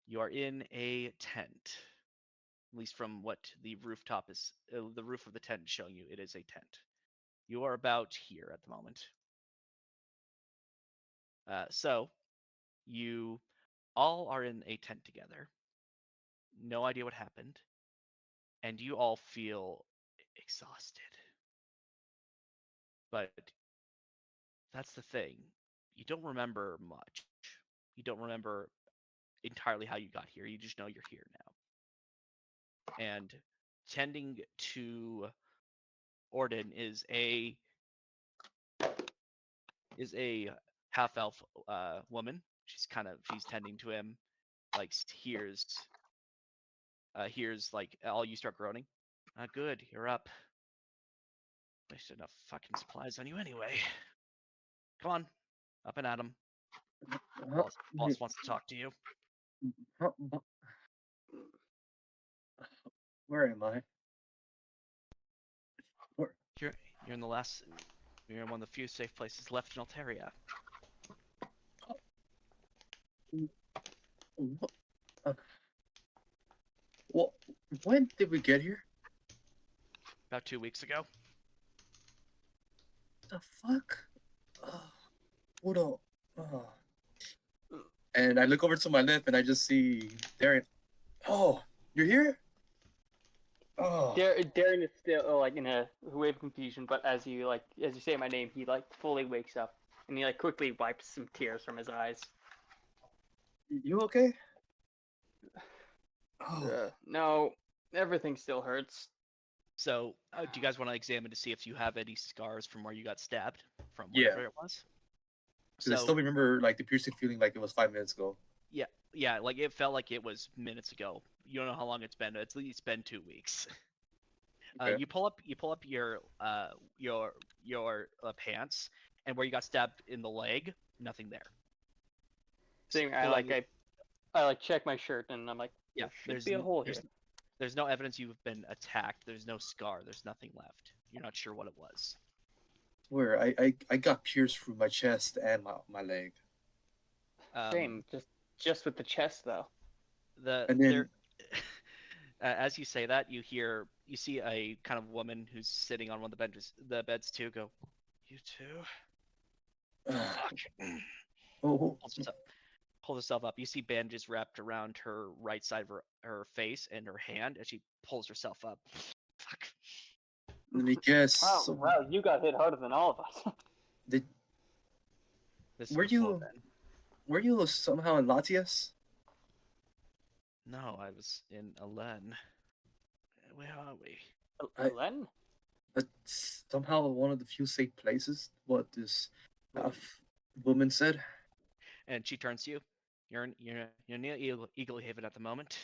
You are in a tent, at least from what the rooftop is, the roof of the tent is showing you. It is a tent. You are about here at the moment. So you all are in a tent together. No idea what happened, and you all feel exhausted. But that's the thing. You don't remember much. You don't remember entirely how you got here. You just know you're here now. And tending to Orden is a half elf woman. She's tending to him, like hears like all you start groaning. Good, you're up. Wasted enough fucking supplies on you anyway. Come on, up and at him. huh? Boss wants to talk to you. Huh? Where am I? Where? You're in the last. You're in one of the few safe places left in Altaria. What? Well, when did we get here? About 2 weeks ago. The fuck? Hold on. Oh. And I look over to my left and I just see Darren. Oh, you're here? Oh, Darren is still like in a wave of confusion, but as you say my name, he like fully wakes up and he like quickly wipes some tears from his eyes. you okay? Oh, No, everything still hurts. So, do you guys want to examine to see if you have any scars from where you got stabbed, from Yeah. whatever it was? because I still remember like the piercing feeling like it was 5 minutes ago. Yeah, like it felt like it was minutes ago. You don't know how long it's been. It's at least been 2 weeks. Okay. You pull up your pants, and where you got stabbed in the leg, nothing there. Same, Feeling- I like check my shirt and I'm like, yeah, there should be a hole here. There's no evidence you've been attacked. There's no scar. There's nothing left. You're not sure what it was. Where I got pierced through my chest and my leg. Same, just with the chest though. And then As you say that, you see a kind of woman who's sitting on one of the beds too. Go, you too. Fuck. oh, Pulls herself up. You see bandages wrapped around her right side of her face and her hand as she pulls herself up. Fuck. let me guess. Wow, you got hit harder than all of us. Did This Were before you- then. were you somehow in Latias? No, I was in Alen. Where are we? Len? Somehow one of the few safe places. What this woman said. And she turns to you. You're near Eagle Haven at the moment.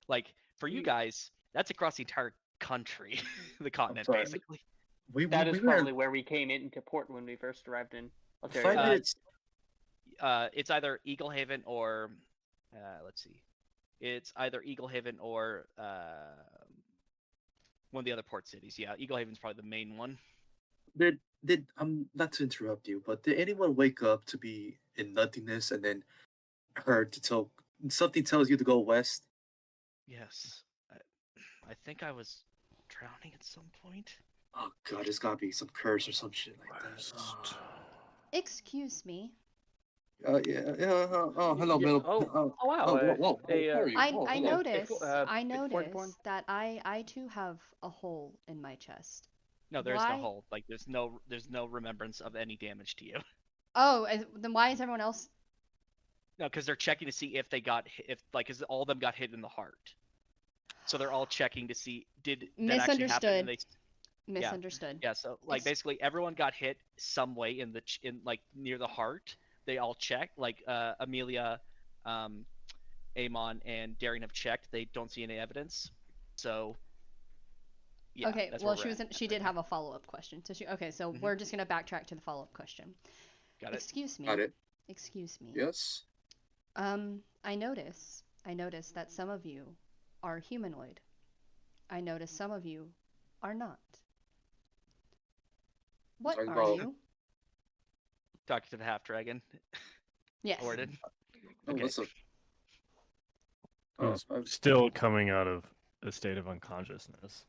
Like for you guys, that's across the entire country, the continent, sorry. basically. That is we were probably where we came into port when we first arrived in Altaria. 5 minutes. It's either Eagle Haven or let's see. It's either Eagle Haven or one of the other port cities. Yeah, Eagle Haven's probably the main one. Did not to interrupt you, but did anyone wake up to be in nothingness and then heard to tell something tells you to go west? Yes, I think I was drowning at some point. Oh god, there's gotta be some curse or some shit like that. Excuse me. Yeah. Oh, hello, Yeah, Bill. oh, wow, Whoa, sorry. I hello. noticed. If- I if noticed Fortborn- that I too have a hole in my chest. No, there's Why? no hold. Like there's no remembrance of any damage to you. Oh, then why is everyone else No, because they're checking to see if they got if like because all of them got hit in the heart. So they're all checking to see did that actually happen, and misunderstood? Misunderstood. yeah. So like Ex- basically everyone got hit some way in in like near the heart. They all checked. Like Amelia, um, Amon, and Darian have checked. They don't see any evidence. So yeah, Okay, that's well, where we're at she right did now. have a follow-up question. Okay, so Mhm. we're just gonna backtrack to the follow-up question. Got it. Excuse me. Got it. Excuse me. Yes. I notice that some of you are humanoid. I notice some of you are not. What Talking are about- you? Talking to the half dragon. Yes. Awarded. Oh, Okay. what's up? Who's I'm- still coming out of a state of unconsciousness.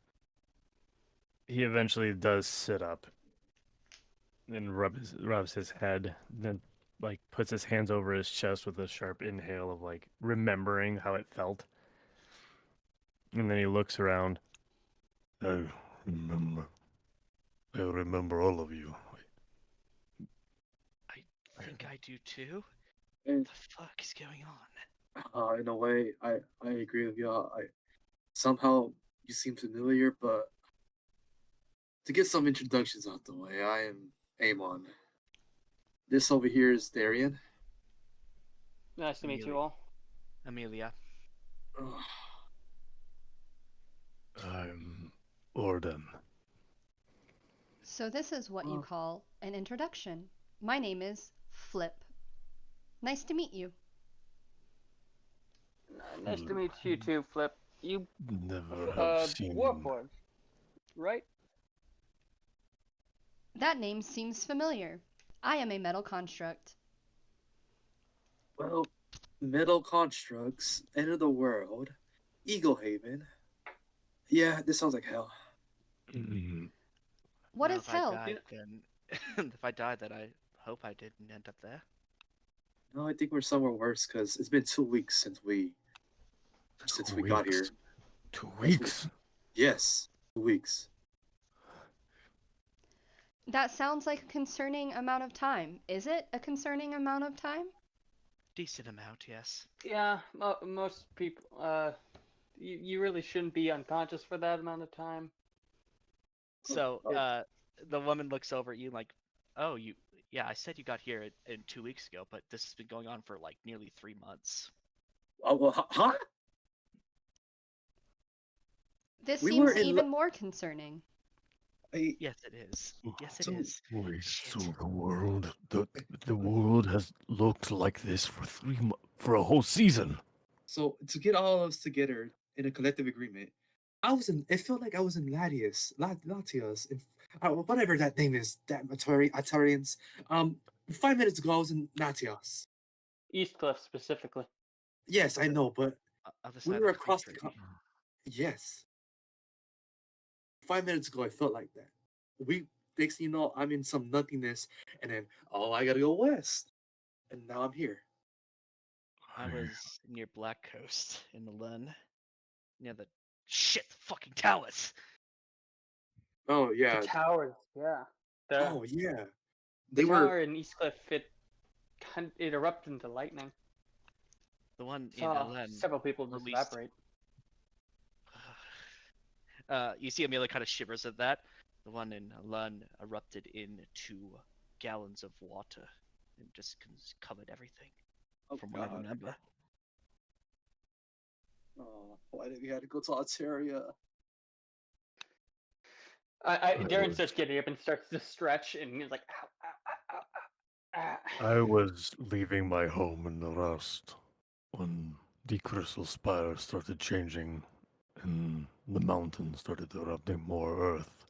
He eventually does sit up and rubs his head, then like puts his hands over his chest with a sharp inhale of like remembering how it felt. And then he looks around. I remember. I remember all of you. I think I do too. Eh, What the fuck is going on? in a way, I agree with you. Somehow you seem familiar, but to get some introductions out the way, I am Amon. This over here is Darian. Nice to meet you Amelia. all. Amelia. Ugh. I'm Orden. So this is what you Oh. call an introduction. My name is Flip. Nice to meet you. Nice to meet you too, Flip. You Never have seen. Warforged, right? That name seems familiar. I am a metal construct. Well, metal constructs, end of the world, Eagle Haven. Yeah, this sounds like hell. Mm, What Well, is hell? if I died, then I hope I didn't end up there. No, I think we're somewhere worse because it's been 2 weeks since we got here. 2 weeks. Yes, 2 weeks. That sounds like a concerning amount of time. Is it a concerning amount of time? Decent amount, yes. Yeah, most people. You really shouldn't be unconscious for that amount of time. So, Oh. the woman looks over at you like, "Oh, yeah, I said you got here in 2 weeks ago, but this has been going on for like nearly 3 months." Oh, well, huh? This We were seems in even more concerning. Yes, it is. Yes, it So- is. Wait, Shit. so the world has looked like this for for a whole season. So to get all of us together in a collective agreement, it felt like I was in Latios, whatever that name is, that Atarians. 5 minutes ago I was in Latios. Eastcliff specifically. Yes, I know, but Other we side were of the across the country. yes. 5 minutes ago I felt like that. Next thing you know, I'm in some nothingness, and then I gotta go west, and now I'm here. I was near Black Coast in the Lun, near the fucking towers. Oh yeah. The towers, yeah. Oh yeah. The They were. tower in Eastcliff, it erupted into lightning. The one in Saw Lun. several people just released- evaporate. You see Amelia kind of shivers at that. The one in Lun erupted into gallons of water and just covered everything, Oh, from what I God. remember. Oh, why did we have to go to Altaria? Darren was- starts getting up and starts to stretch, and he's like, ow, ow, ow, ow, ow. I was leaving my home in the rust when the crystal spire started changing and the mountain started erupting more earth,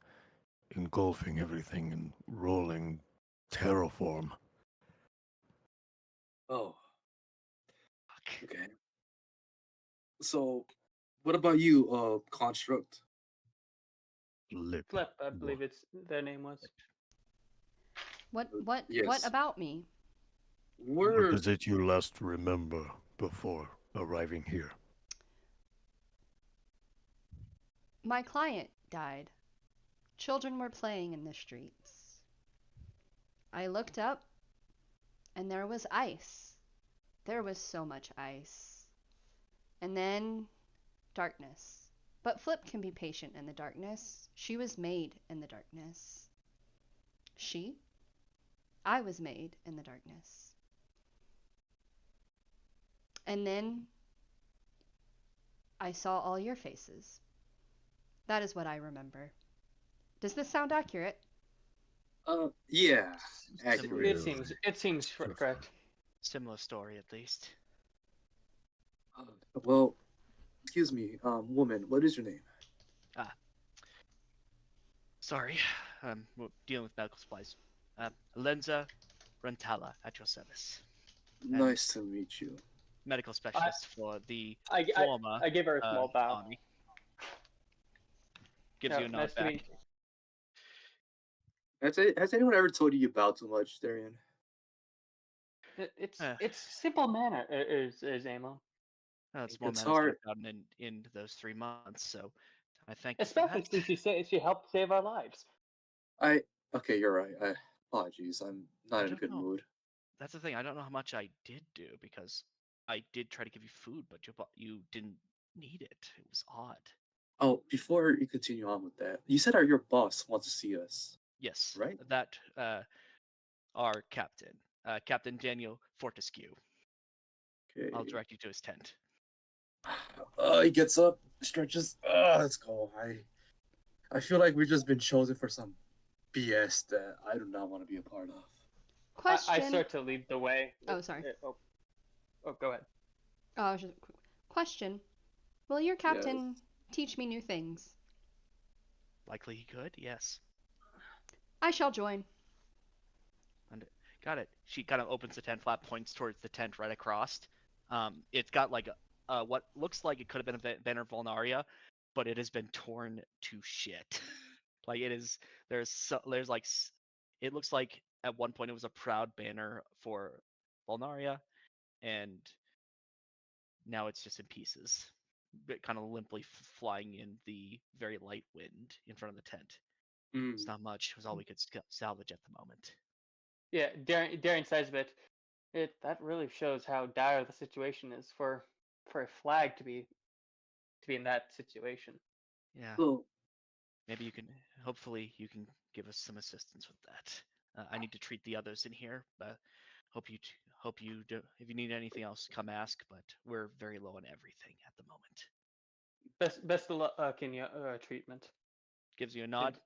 engulfing everything in rolling terraform. Oh, Fuck. okay. So, what about you, Construct? Lip. Flip, I believe their name was. What Yes. about me? What We're is it you last remember before arriving here? My client died. Children were playing in the streets. I looked up, and there was ice. There was so much ice. And then darkness. But Flip can be patient in the darkness. She was made in the darkness. I was made in the darkness. And then I saw all your faces. That is what I remember. Does this sound accurate? Yeah, Similar, accurate. It seems correct. similar story at least. Well, excuse me, woman, what is your name? Sorry, we're dealing with medical supplies. Lenza Rentala at your service. Nice to meet you. Medical specialist for the I former give her a small bow. army. Gives Yeah, you a nod nice to back. meet Has anyone ever told you you bow too much, Darian? It's simple manner, is Amo. It's In more manners Qatar- that I've gotten in those 3 months, so I thank you for Especially that. since she helped save our lives. Okay, you're right. Apologies, I'm not in a don't good know. mood. That's the thing. I don't know how much I did do because I did try to give you food, but you didn't need it. It was odd. Oh, before you continue on with that, you said your boss wants to see us, Yes, right? that our captain, Captain Daniel Fortescue. Okay. I'll direct you to his tent. He gets up, stretches. Let's go. I feel like we've just been chosen for some BS that I do not want to be a part of. Question. I start to lead the way. Oh, sorry. Go ahead. Question. Will your captain teach me new things? Likely he could, yes. I shall join. Got it. She kind of opens the tent flap, points towards the tent right across. It's got like what looks like it could have been a banner of Volnaria, but it has been torn to shit. Like it is. There's like it looks like at one point it was a proud banner for Volnaria, and now it's just in pieces, kind of limply flying in the very light wind in front of the tent. It's not much. It was all we could salvage at the moment. Yeah, Darren says it. That really shows how dire the situation is for a flag to be in that situation. Yeah. So, Maybe you can. Hopefully, you can give us some assistance with that. I need to treat the others in here. Hope you do. If you need anything else, come ask. But we're very low on everything at the moment. Best of luck in your treatment. Gives you a nod.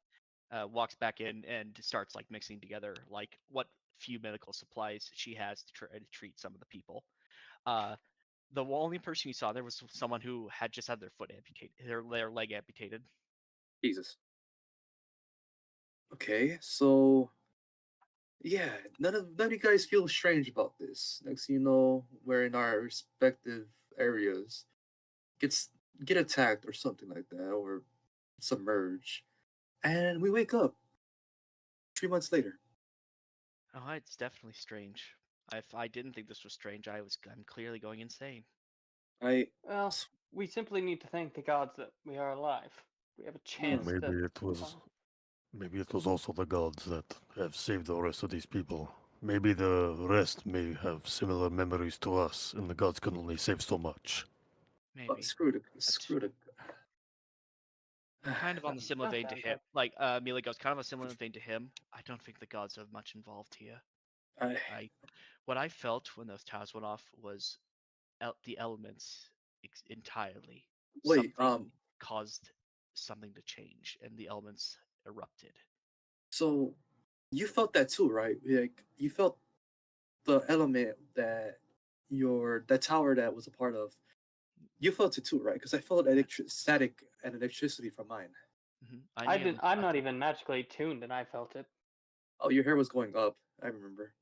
Walks back in and starts like mixing together like what few medical supplies she has to try to treat some of the people. The only person you saw there was someone who had just had their foot amputated, their leg amputated. Jesus. Okay, so yeah, none of you guys feel strange about this. Next thing you know, we're in our respective areas. Get attacked or something like that, or submerge, and we wake up 3 months later. Oh, it's definitely strange. If I didn't think this was strange, I'm clearly going insane. Well, we simply need to thank the gods that we are alive. We have a chance Maybe to. maybe it was also the gods that have saved the rest of these people. Maybe the rest may have similar memories to us, and the gods can only save so much. Maybe. Screw the. Kind of on the similar vein to him. Like Mila goes, kind of a similar vein to him. I don't think the gods are much involved here. What I felt when those towers went off was the elements entirely. Wait, something caused something to change, and the elements erupted. So you felt that too, right? Like you felt the element that that tower that was a part of. You felt it too, right? Because I felt static and electricity from mine. Mm-hmm. I'm not even magically tuned, and I felt it. Oh, your hair was going up. I remember.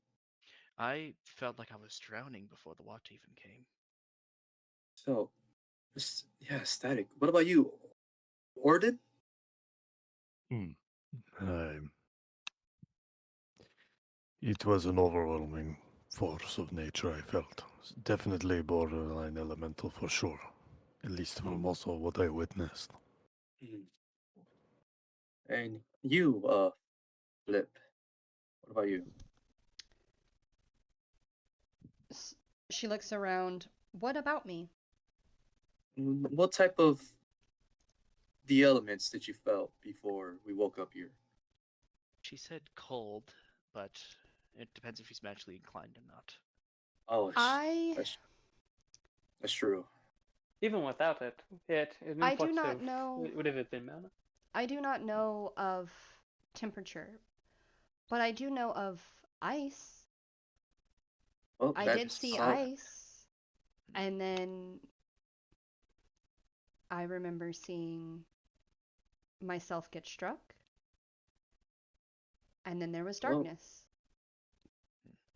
I felt like I was drowning before the water even came. So, yeah, static. What about you, Orden? It was an overwhelming force of nature, I felt. Definitely borderline elemental for sure. At least from also what I witnessed. And you, Flip. What about you? She looks around. What about me? What type of the elements that you felt before we woke up here? She said cold, but it depends if she's magically inclined or not. Oh, I that's true. Even without it, an I do influx not of know. would have been mana. I do not know of temperature, but I do know of ice. Well, I did see ice, and then I remember seeing myself get struck, and then there was Well, darkness.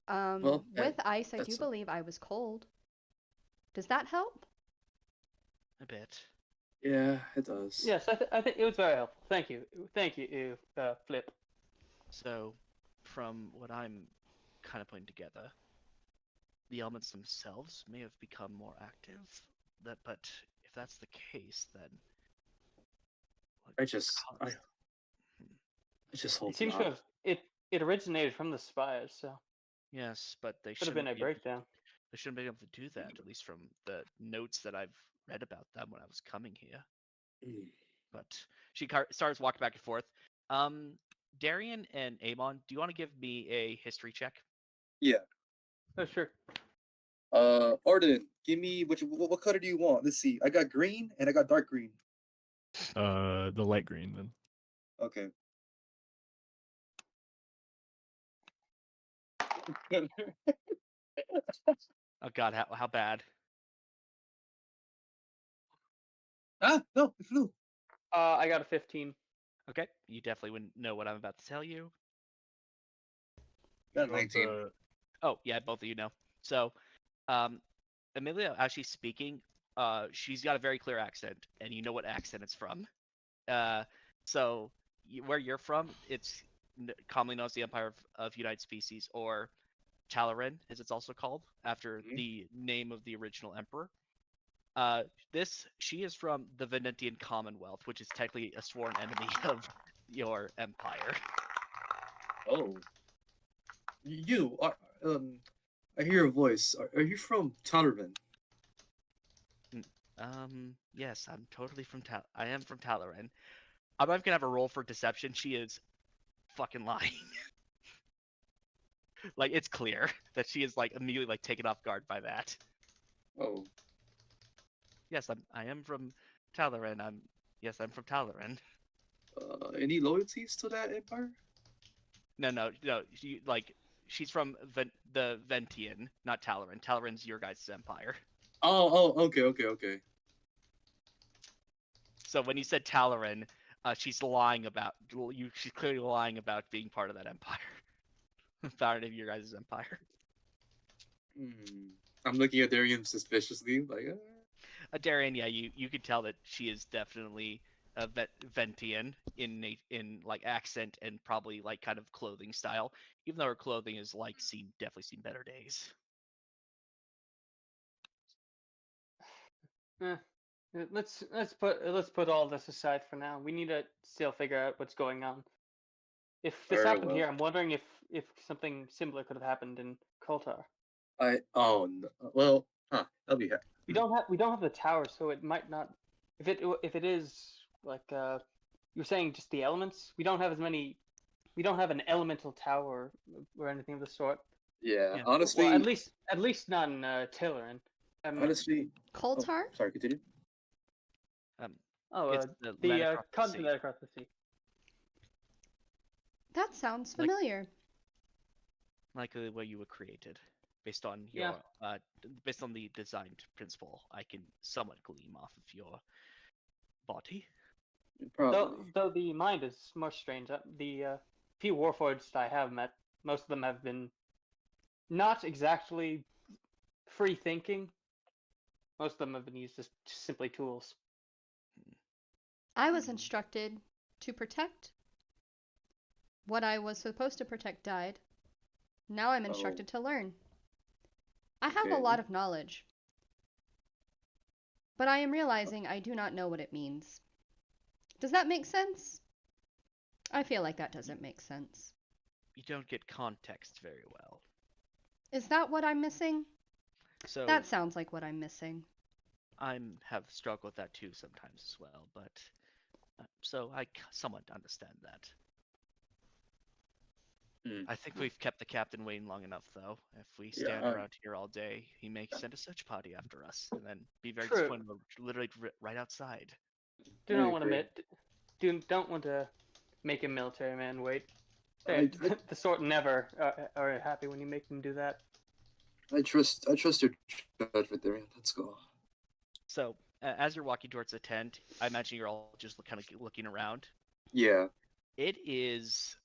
well, With ice, I do that's believe I was cold. Does that help? A bit. yeah, it does. Yes, I think it was very helpful. Thank you, Flip. So, from what I'm kind of putting together, the elements themselves may have become more active. But if that's the case, then what I just caused- hope It seems not. to have it originated from the spires, so Yes, but they could have been shouldn't a be able. breakdown. They shouldn't be able to do that, at least from the notes that I've read about them when I was coming here. Mm. But she starts walking back and forth. Darian and Amon, do you want to give me a history check? Yeah. Oh sure. Arden, give me what color do you want? Let's see. I got green and I got dark green. The light green then. Okay. Oh God, how bad? No, it flew. I got a 15. Okay, you definitely wouldn't know what I'm about to tell you. Got You want 19. Oh yeah, both of you know. So, Amelia, as she's speaking, she's got a very clear accent, and you know what accent it's from. So where you're from, it's commonly known as the Empire of United Species, or Talaran, as it's also called, after the name of the original emperor. She is from the Venetian Commonwealth, which is technically a sworn enemy of your empire. Oh. You are I hear a voice. Are you from Tallerman? Yes, I'm totally from I am from Talaran. I'm not gonna have a roll for deception. She is fucking lying. Like, it's clear that she is like immediately like taken off guard by that. Oh. Yes, I am from Talaran. I'm from Talaran. Any loyalties to that empire? No. She's from the Ventian, not Talaran. Talaran's your guys' empire. Okay. So when you said Talaran, she's lying about you. She's clearly lying about being part of that empire, part of your guys' empire. I'm looking at Darian suspiciously, like. Darian, yeah, you could tell that she is definitely a Ventian in like accent and probably like kind of clothing style, even though her clothing is like definitely seen better days. Eh, let's put all this aside for now. We need to still figure out what's going on. If this Very happened well. here, I'm wondering if something similar could have happened in Khultar. No. Well, I'll be happy. We don't have the tower, so it might not. If it is like you're saying, just the elements. We don't have as many. We don't have an elemental tower or anything of the sort. Yeah, Yeah. honestly. Well, at least not in Tillaran. Honestly. Khultar? Sorry, continue. It's the land across the sea. continent across the sea. That sounds Like- familiar. Likely where you were created, based on your based on the designed principle. I can somewhat glean off of your body. Probably. Though the mind is more strange. The few warforged I have met, most of them have been not exactly free thinking. Most of them have been used as simply tools. I was instructed to protect. What I was supposed to protect died. Now I'm instructed to learn. I have a Okay. lot of knowledge, but I am realizing I do not know what it means. Does that make sense? I feel like that doesn't make sense. You don't get context very well. Is that what I'm missing? So That sounds like what I'm missing. have struggled with that too sometimes as well, but so I somewhat understand that. Hmm. I think we've kept the captain waiting long enough, though. If we Yeah, stand around here all day, he may send a search party after us, and then be very True. disappointed we're literally right outside. Do I not want agree. don't want to make a military man wait. I, The sort never are happy when you make them do that. I trust your judgment there. Let's go. So, as you're walking towards the tent, I imagine you're all just kind of looking around. Yeah. It is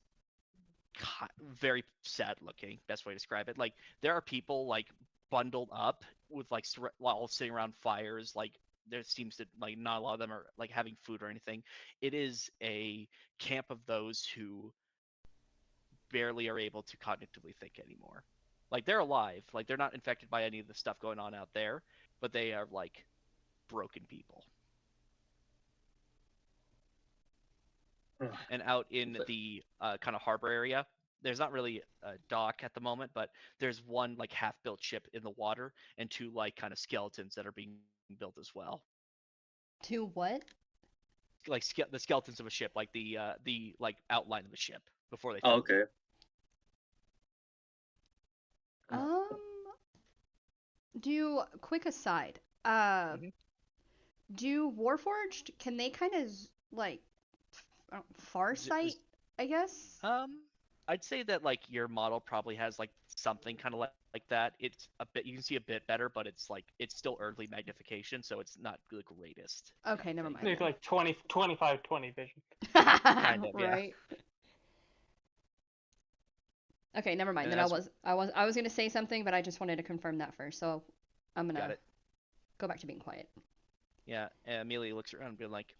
very sad looking. Best way to describe it. Like there are people like bundled up with like while sitting around fires. Like there seems to like not a lot of them are like having food or anything. It is a camp of those who barely are able to cognitively think anymore. Like they're alive. Like they're not infected by any of the stuff going on out there, but they are like broken people. And out in the kind of harbor area, there's not really a dock at the moment, but there's one like half-built ship in the water and two like kind of skeletons that are being built as well. To what? Like the skeletons of a ship, like the like outline of the ship before they. Oh, okay. Quick aside. Mhm. Do Warforged, can they kind of like farsight, I guess? I'd say that like your model probably has like something kind of like that. It's a bit, you can see a bit better, but it's like it's still early magnification, so it's not the greatest. Okay, never mind. It's like 25-20 vision. Kind of, yeah. Right. Okay, never mind. And Then as- I was gonna say something, but I just wanted to confirm that first. So I'm Got gonna it. go back to being quiet. Yeah, and Amelia looks around and be like,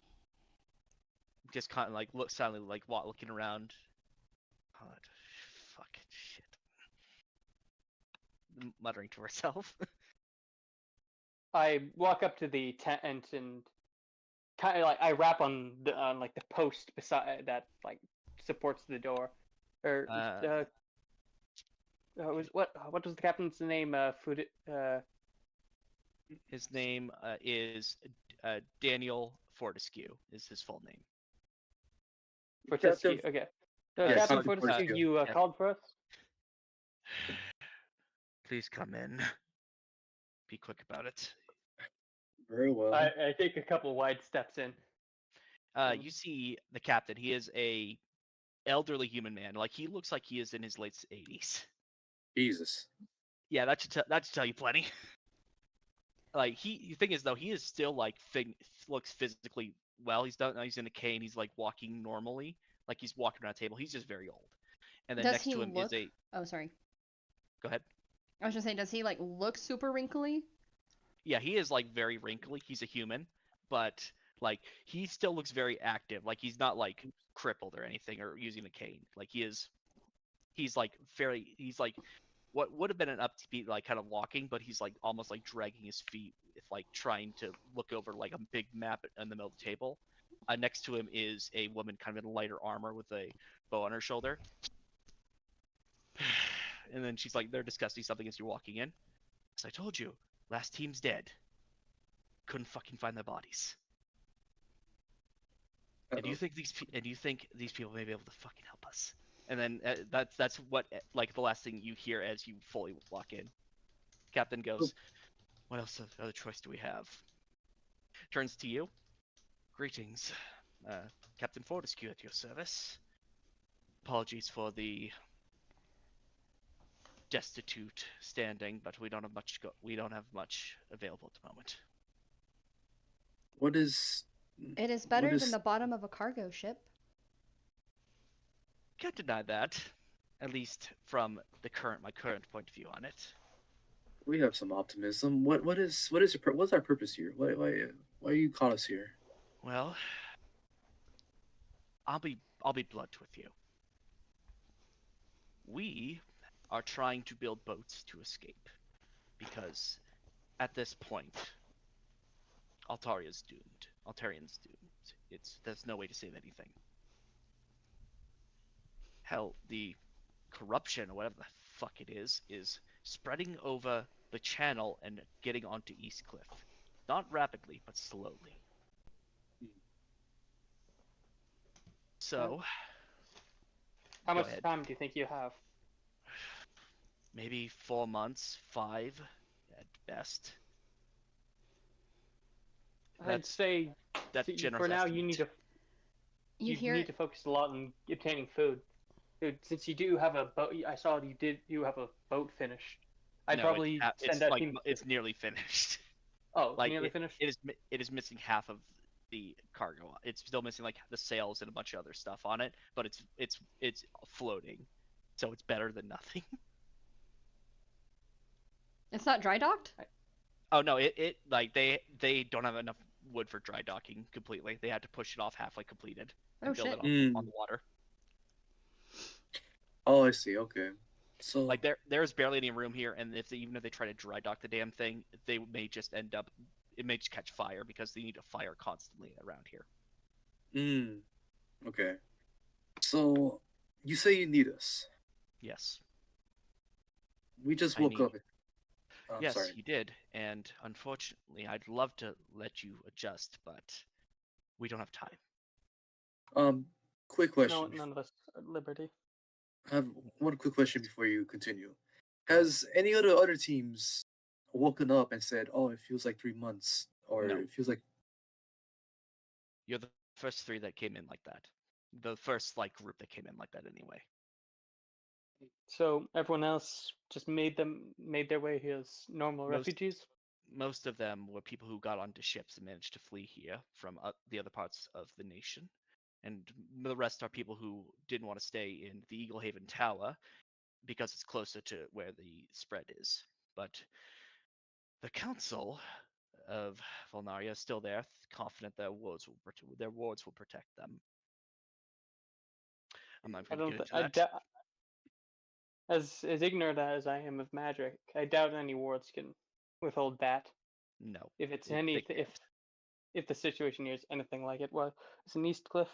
just kind of like look silently, like looking around. God, fucking shit. Muttering to herself. I walk up to the tent and kind of like I rap on like the post beside that like supports the door, or what was the captain's name? Food. His name is Daniel Fortescue. Is his full name. Fortescue. Okay. Yeah, Captain Captain Fortescue, Fortescue. you Yeah. called for us. Please come in. Be quick about it. Very well. I take a couple wide steps in. You see the captain. He is a elderly human man. Like he looks like he is in his late 80s. Jesus. Yeah, that should tell you plenty. Like the thing is though, he is still like looks physically well. He's in a cane. He's like walking normally, like he's walking around a table. He's just very old. And then Does next he to him look? is a. Oh, sorry. Go ahead. I was just saying, does he like look super wrinkly? Yeah, he is like very wrinkly. He's a human, but like he still looks very active. Like he's not like crippled or anything or using a cane. Like he's like he's like what would have been an upbeat like kind of walking, but he's like almost like dragging his feet, if like trying to look over like a big map in the middle of the table. Next to him is a woman kind of in lighter armor with a bow on her shoulder. And then she's like, they're discussing something as you're walking in. As I told you, last team's dead. Couldn't fucking find their bodies. And do you think these people may be able to fucking help us? And then that's what like the last thing you hear as you fully walk in. Captain goes, "What else other choice do we have?" Turns to you. Greetings, Captain Fortescue at your service. Apologies for the destitute standing, but we don't have much available at the moment. What is? It is better what is, than the bottom of a cargo ship. Can't deny that, at least from my current point of view on it. We have some optimism. What's our purpose here? Why you caught us here? Well, I'll be blunt with you. We are trying to build boats to escape, because at this point, Altarian's doomed. There's no way to save anything. hell, the corruption or whatever the fuck it is spreading over the channel and getting onto East Cliff. Not rapidly, but slowly. So, How go much ahead. time do you think you have? Maybe 4 months, 5 at best. I'd say That's for generous now estimate. you need to You hear need to focus a lot on obtaining food. Dude, since you do have a boat, I saw you have a boat finished. I'd No, probably send that team. it's nearly finished. Oh, Like nearly finished. it is missing half of the cargo. It's still missing like the sails and a bunch of other stuff on it, but it's floating, so it's better than nothing. it's not dry docked? Oh no, it like they don't have enough wood for dry docking completely. They had to push it off halfway completed and Oh, build shit. it on the water. Oh, I see. Okay. So Like there's barely any room here, and even if they try to dry dock the damn thing, they may just end up it may just catch fire because they need to fire constantly around here. Okay. So you say you need us. Yes. We just I woke need- up. I'm Yes, sorry. you did, and unfortunately, I'd love to let you adjust, but we don't have time. Quick No, question. none of us are at liberty. I have one quick question before you continue. Has any of the other teams woken up and said, "Oh, it feels like 3 months," or No. it feels like You're the first 3 that came in like that. The first like group that came in like that anyway. So everyone else just made their way here as normal Most- refugees. Most of them were people who got onto ships and managed to flee here from the other parts of the nation. And the rest are people who didn't want to stay in the Eagle Haven Tower because it's closer to where the spread is. But the council of Volnaria is still there, confident their wards will protect them. I'm not I going to don't. get into I that. doubt. As ignorant as I am of magic, I doubt any wards can withhold that. No. If it's they anything, can't. if the situation here is anything like it was in East Cliff.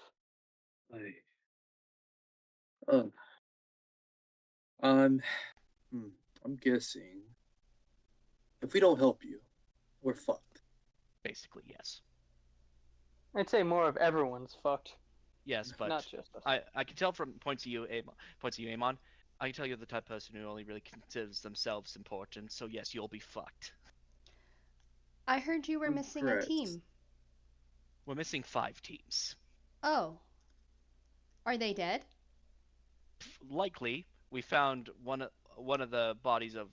um, I'm, I'm guessing if we don't help you, we're fucked. Basically, yes. I'd say more of everyone's fucked, Yes, but not just us. I can tell from points of view, Amon. I can tell you're the type of person who only really considers themselves important. So yes, you'll be fucked. I heard you were missing a Congrats. team. We're missing 5 teams. Oh. Are they dead? Likely, we found one of the bodies of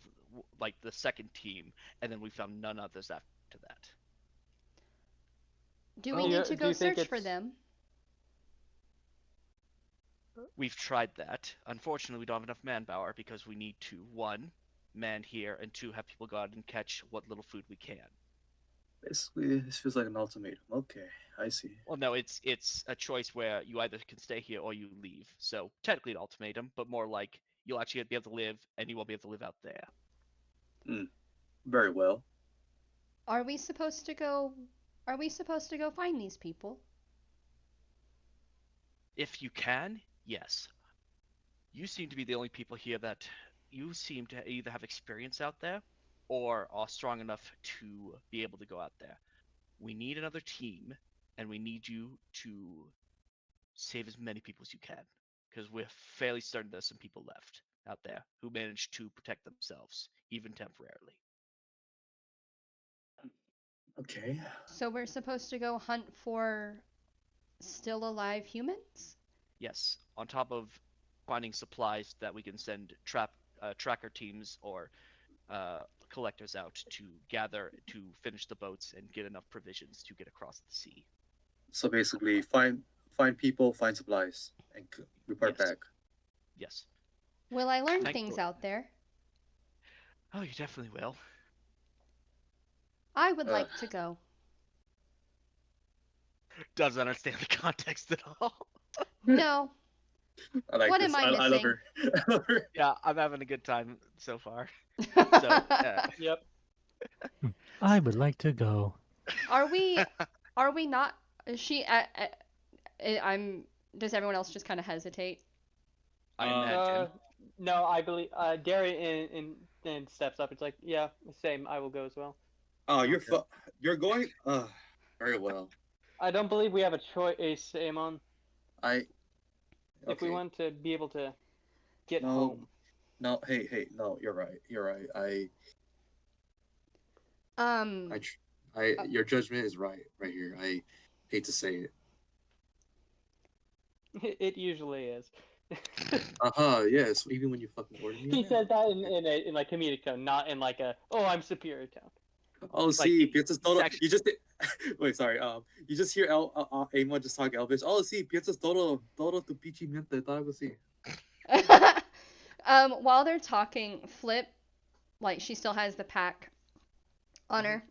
like the second team, and then we found none others after that. Do we Do need you- to do go you think search for it's- them? We've tried that. Unfortunately, we don't have enough manpower because we need to 1 man here and 2 have people go out and catch what little food we can. Basically, this feels like an ultimatum. Okay, I see. Well, no, it's a choice where you either can stay here or you leave. So technically an ultimatum, but more like you'll actually be able to live and you won't be able to live out there. Very well. Are we supposed to go find these people? If you can, yes. You seem to be the only people here that you seem to either have experience out there or are strong enough to be able to go out there. We need another team, and we need you to save as many people as you can, because we're fairly certain there's some people left out there who managed to protect themselves, even temporarily. Okay. So we're supposed to go hunt for still alive humans? Yes, on top of finding supplies that we can send tracker teams or collectors out to gather to finish the boats and get enough provisions to get across the sea. So basically, find people, find supplies, and report Yes. back. Yes. Will I learn Thank things you. out there? Oh, you definitely will. I would like to go. Doesn't understand the context at all. No. I like What this. am I I love missing? her. I love her. Yeah, I'm having a good time so far. Yep. I would like to go. Are we not is she I'm does everyone else just kind of hesitate? I Uh, imagine. No, I believe Darian and steps up. It's like, yeah, same. I will go as well. oh, Okay. you're going. Very well. I don't believe we have a choice, Amon. I If we okay. want to be able to get No, home. no. Hey. No, you're right. You're right. Um, Your judgment is right here. I hate to say it. It usually is. Yes. Even when you fucking order me He around. says that in like comedic tone, not in like a I'm superior tone. Oh, Like, see, Pizza's he's todo. actually- You just wait. Sorry. You just hear Amon just talk Elvish. Oh, sí, Pizza's todo tu pichimiento. Algo así. while they're talking, Flip, like she still has the pack on her.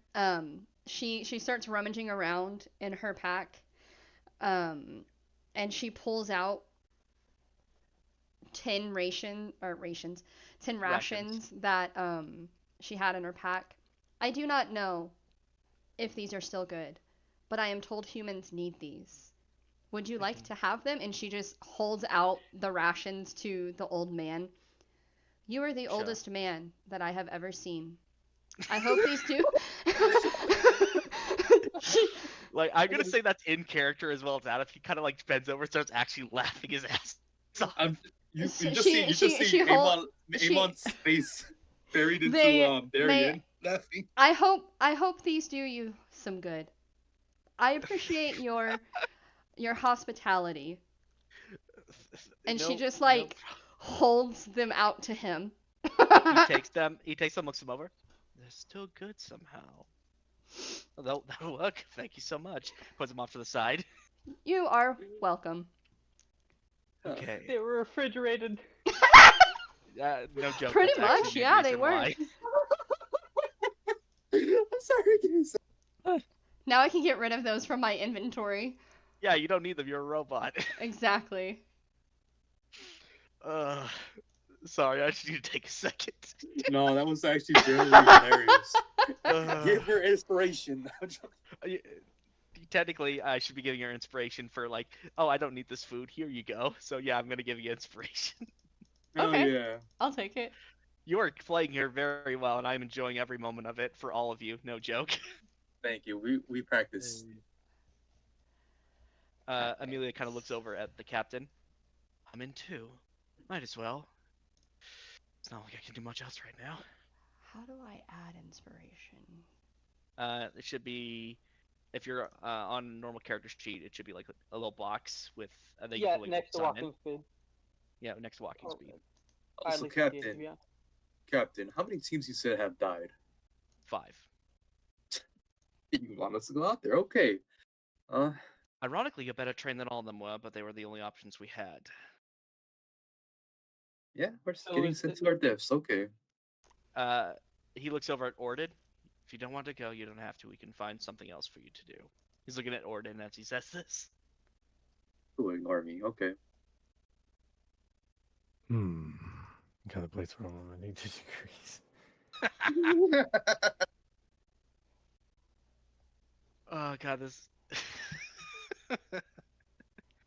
She starts rummaging around in her pack, and she pulls out 10 rations, 10 rations that she had in her pack. I do not know if these are still good, but I am told humans need these. Would you like to have them? And she just holds out the rations to the old man. You are the Sure. oldest man that I have ever seen. I hope these do. Like, I'm gonna say that's in character as well as out. If he kind of like bends over, and starts actually laughing his ass off. You She- just she- see she hold- Amon's face buried into They- Darian laughing. I hope these do you some good. I appreciate your hospitality. And she No- just no like holds them out to him. He takes them, looks them over. They're still good somehow. That'll work. Thank you so much. Puts them off to the side. You are welcome. Okay. They were refrigerated. No joke. Pretty that's actually much, the yeah, they reason were. why. I'm sorry, guys. Now I can get rid of those from my inventory. Yeah, you don't need them. You're a robot. Exactly. Uh, sorry, I just need to take a second. No, that was actually genuinely hilarious. Uh, Give her inspiration. Technically, I should be giving her inspiration for like, oh, I don't need this food. Here you go. So yeah, I'm gonna give you inspiration. Oh Okay. yeah. I'll take it. You are playing here very well, and I'm enjoying every moment of it for all of you. No joke. Thank you. We practice. Amelia kind of looks over at the captain. I'm in too. Might as well. It's not like I can do much else right now. How do I add inspiration? It should be, if you're on normal character sheet, it should be like a little box with. They Yeah, can, like, next to sign in. walking speed. Yeah, next to walking Oh, speed. I Also, at least see it, to Captain, be honest. Captain, how many teams you said have died? 5. You want us to go out there? Okay. Ironically, a better train than all of them were, but they were the only options we had. Yeah, we're just So getting is sent it- to our deaths. Okay. He looks over at Orden. If you don't want to go, you don't have to. We can find something else for you to do. He's looking at Orden as he says this. Who ignore me? Okay. Kind of place for a moment. 80 degrees. Oh god, this.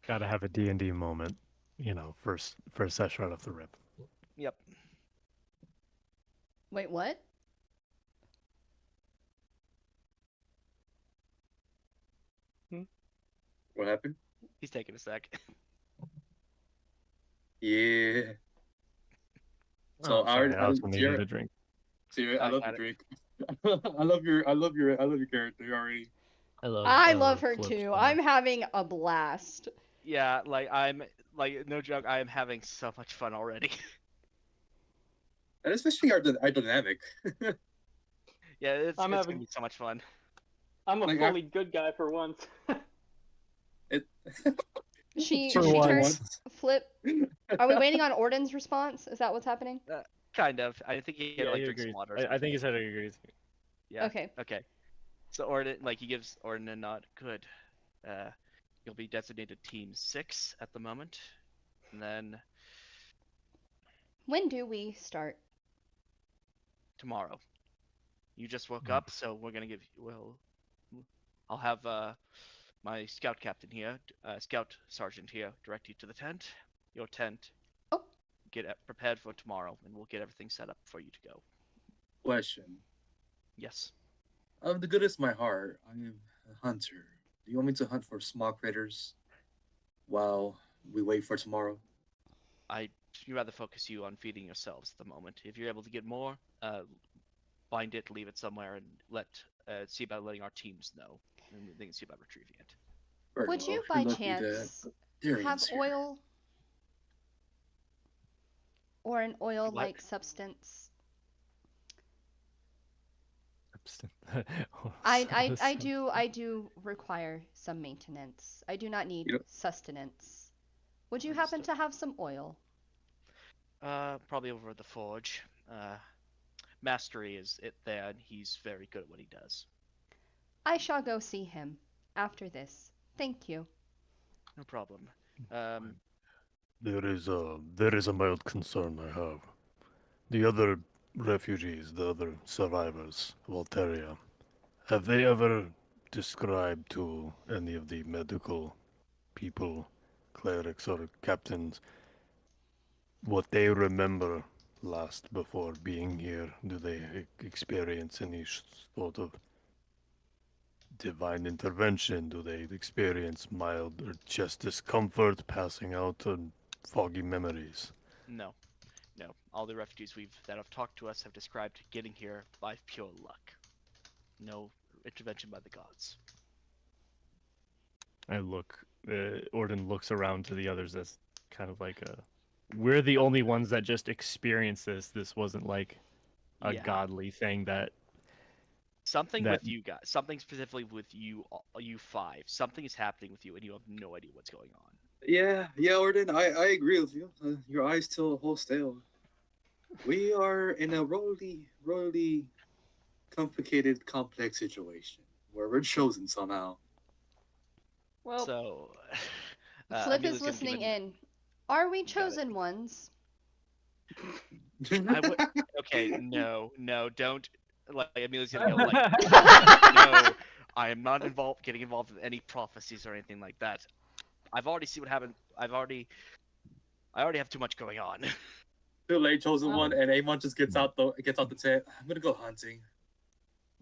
Gotta have a D&D moment, first session right off the rip. Yep. Wait, what? What happened? He's taking a sec. Yeah. So Oh, sorry, I I also needed Sierra- a drink. Sierra, I I love got your it. drink. I love your character already. I love her Flip's too. fun. I'm having a blast. Yeah, no joke, I am having so much fun already. And especially our dynamic. Yeah, it's I'm gonna having- be so much fun. I'm a Like, fully good guy for once. She For she once. turns Flip. Are we waiting on Orden's response? Is that what's happening? Kind of. I think he had Yeah, like he drink some agrees. water. Or I something. think he said he agrees. Yeah. Okay. Okay. So Orden, he gives Orden a nod. Good. You'll be designated Team 6 at the moment, and then When do we start? tomorrow. You just woke Hmm. up, so we're gonna give you. Well, I'll have my scout captain here, scout sergeant here, direct you to the tent. Your tent. Oh. get prepared for tomorrow, and we'll get everything set up for you to go. Question. Yes. Out of the goodness of my heart, I am a hunter. Do you want me to hunt for small critters while we wait for tomorrow? I'd rather focus you on feeding yourselves at the moment. If you're able to get more, bind it, leave it somewhere, and see about letting our teams know, and they can see about retrieving it. Very Would well. you, You're by lucky that chance, Darian's have here. oil or an oil-like substance? I do require some maintenance. I do not need You know- sustenance. Would you happen to have some oil? Probably over at the forge. Mastery is it there, and he's very good at what he does. I shall go see him after this. Thank you. No problem. There is a mild concern I have. The other refugees, the other survivors of Alteria, have they ever described to any of the medical people, clerics or captains, what they remember last before being here? Do they experience any sort of divine intervention? Do they experience mild or just discomfort, passing out, and foggy memories? No. All the refugees that have talked to us have described getting here by pure luck. No intervention by the gods. Orden looks around to the others as kind of like we're the only ones that just experienced this. This wasn't like a Yeah. godly thing that Something that- with you guys. Something specifically with you five. Something is happening with you, and you have no idea what's going on. Yeah, Orden, I agree with you. Your eyes tell a whole tale. We are in a really complicated, complex situation where we're chosen somehow. Well, So, Flip Amelia's is gonna give listening an- in. Are we it. chosen ones? I would. Okay, no, don't. Like Amelia's gonna go like, no, I am not getting involved in any prophecies or anything like that. I've already seen what happened. I already have too much going on. Too late, chosen Well- one, and Amon just gets out the tent. I'm gonna go hunting.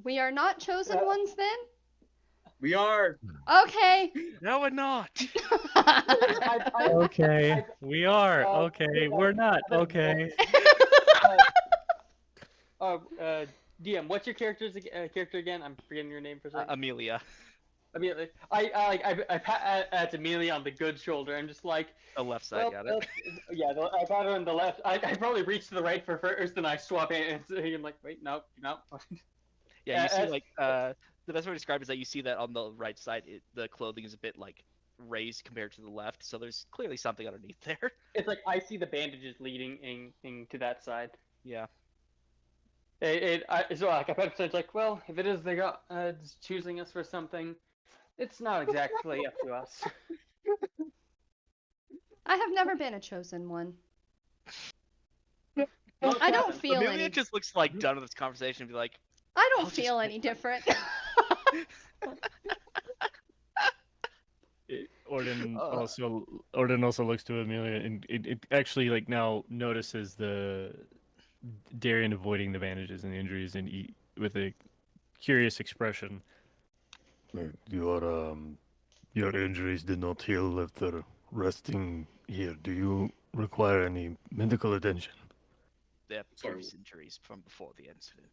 We are not chosen ones then? We are. Okay. No, we're not. okay, we are. Uh, Okay, we're not. Okay. DM, what's your character again? I'm forgetting your name for a second. Amelia, Amelia. I pat at Amelia on the good shoulder. I'm just like, the left side, got it. yeah, I pat her on the left. I probably reach to the right for first, and I swap it, and I'm like, wait, no. Yeah, you see, as- like, the best way to describe it is that you see that on the right side, the clothing is a bit like raised compared to the left, so there's clearly something underneath there. It's like I see the bandages leading in to that side. Yeah. So like I pat her, it's like, well, if it is the gods choosing us for something, it's not exactly up to us. I have never been a chosen one. Most I don't happen. feel Amelia any. just looks like done with this conversation and be like, I don't I'll just feel pick any one. different. Orden Uh. also looks to Amelia and it actually like now notices the Darian avoiding the bandages and the injuries and with a curious expression. Your injuries did not heal after resting here. Do you require any medical attention? they're Sorry. previous injuries from before the incident.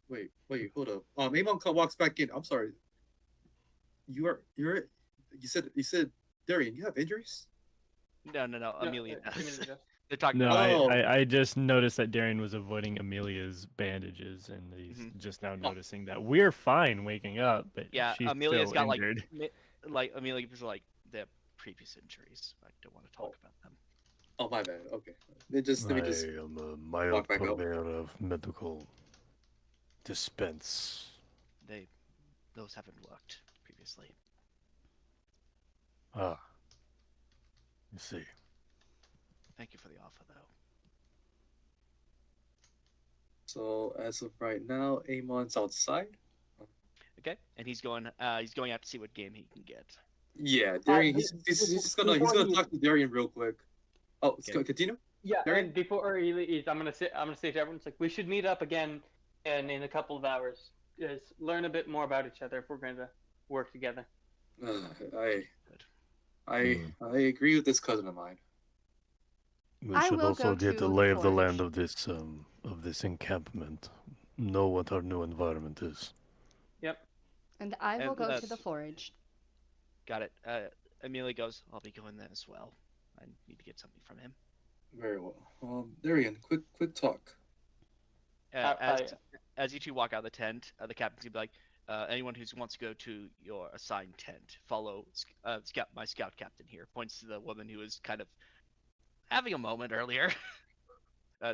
Wait, hold up. Amon walks back in. I'm sorry. You said Darian, you have injuries? No, No, Amelia Amelia does. does. They're talking No, about Oh. I just noticed that Darian was avoiding Amelia's bandages and he's Mhm. just now noticing that we're fine waking up, but Yeah, she's Amelia's still got injured. like Amelia was like their previous injuries. I don't want to talk about them. Oh, my bad. Okay. Let me just. I am a mild walk back up. purveyor of medical dispense. Those haven't worked previously. Ah. You see. Thank you for the offer, though. So as of right now, Amon's outside. Okay, and he's going out to see what game he can get. Yeah, Darian. He's this is just gonna before he- talk to Darian real quick. Oh, Okay. continue. Yeah, Darian? and before he leaves, I'm gonna say to everyone, it's like we should meet up again, in a couple of hours. Just learn a bit more about each other if we're going to work together. I Good. I agree with this cousin of mine. We I should will also go get to the the lay of the forge. land of this encampment. Know what our new environment is. Yep. And I will And go to that's- the forge. Got it. Amelia goes, I'll be going then as well. I need to get something from him. Very well. Darian, quick talk. As you two walk out of the tent, the captain's gonna be like, anyone who wants to go to your assigned tent, follow my scout captain here. Points to the woman who was kind of having a moment earlier.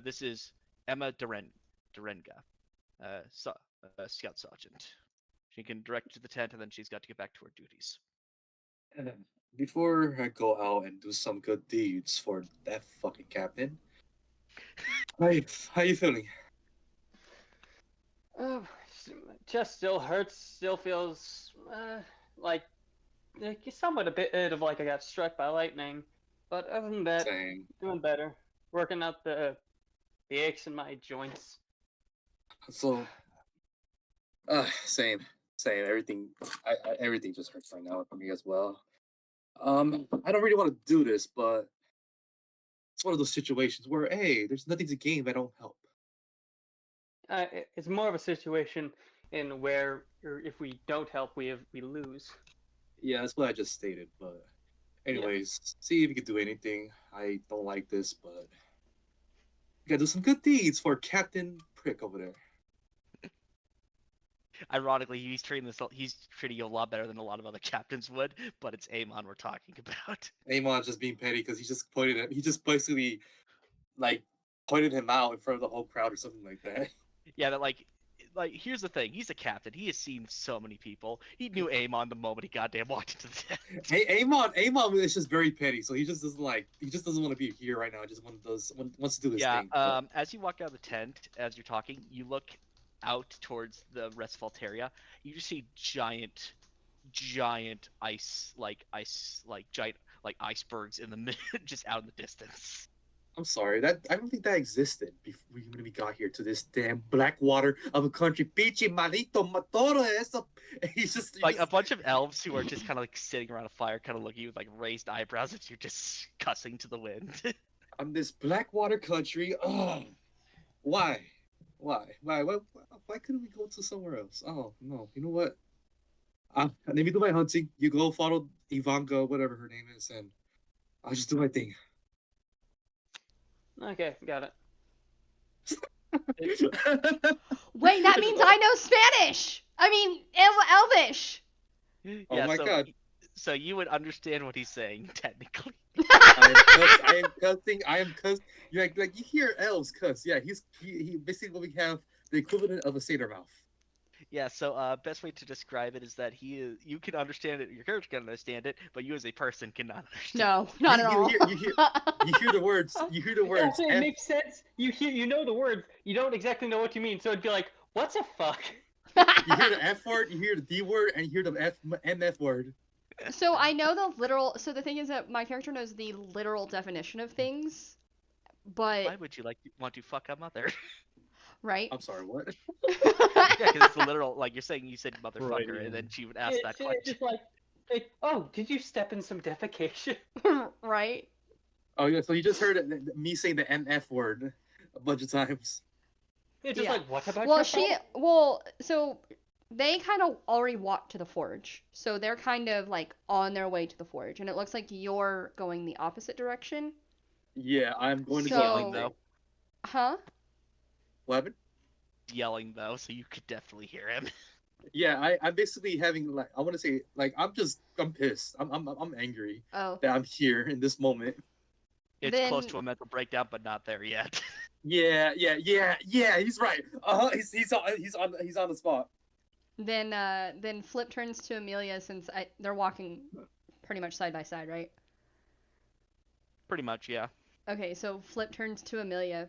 This is Emma Durenga, scout sergeant. She can direct you to the tent, and then she's got to get back to her duties. And then, before I go out and do some good deeds for that fucking captain, how you feeling? Oh, chest still hurts. Still feels like somewhat a bit of like I got struck by lightning. But other than that, Same. doing better. Working out the aches in my joints. So, same. Everything, everything just hurts right now for me as well. I don't really want to do this, but it's one of those situations where, hey, there's nothing to gain if I don't help. It's more of a situation in where if we don't help, we lose. Yeah, that's what I just stated. But, anyways, see if you can do anything. I don't like this, but you gotta do some good deeds for Captain Prick over there. Ironically, he's treating you a lot better than a lot of other captains would, but it's Amon we're talking about. Amon's just being petty because he just basically like pointed him out in front of the whole crowd or something like that. Yeah, that like here's the thing. He's a captain. He has seen so many people. He knew Amon the moment he goddamn walked into the tent. Hey, Amon is just very petty, so he just doesn't want to be here right now. He just wants to do his thing. As you walk out of the tent, as you're talking, you look out towards the rest of Altaria. You just see giant giant icebergs in the mid, just out in the distance. I'm sorry, I don't think that existed before when we got here to this damn black water of a country. Pichi malito matoro eso. A bunch of elves who are just kind of like sitting around a fire, kind of looking at you with like raised eyebrows as you're just cussing to the wind. I'm this black water country. Oh, why couldn't we go to somewhere else? Oh no, you know what? Let me do my hunting. You go follow Ivanka, whatever her name is, and I'll just do my thing. Okay, got it. Wait, that means I know Spanish! I mean, Elvish! Oh my god. So you would understand what he's saying, technically. I am cussing. You like you hear elves cuss. Yeah, he basically we have the equivalent of a satyr mouth. Yeah, so best way to describe it is that you can understand it, your character can understand it, but you as a person cannot understand. No, not at all. You hear the words. You hear the words. It makes sense. You know the words. You don't exactly know what you mean. So it'd be like, what's a fuck? You hear the F word, you hear the D word, and you hear the MF word. So I know the literal. So the thing is that my character knows the literal definition of things, but Why would you want to fuck a mother? right? I'm sorry, what? Yeah, because it's literal. Like you said motherfucker, Right, and then she would ask that It's question. just like, oh, did you step in some defecation? Right? Oh yeah, so you just heard me saying the MF word a bunch of times. It's just Yeah. like, what about Well, your so they kind of already walked to the forge. So they're kind of like on their way to the forge. And it looks like you're going the opposite direction. Yeah, I'm going to So- go Yelling though, Huh? What happened? yelling though, so you could definitely hear him. Yeah, I'm basically having like I want to say like I'm pissed. I'm angry Oh. that I'm here in this moment. It's close Then- to a mental breakdown, but not there yet. Yeah. He's right. He's on the spot. Then Flip turns to Amelia since they're walking pretty much side by side, right? Pretty much, yeah. Okay, so Flip turns to Amelia.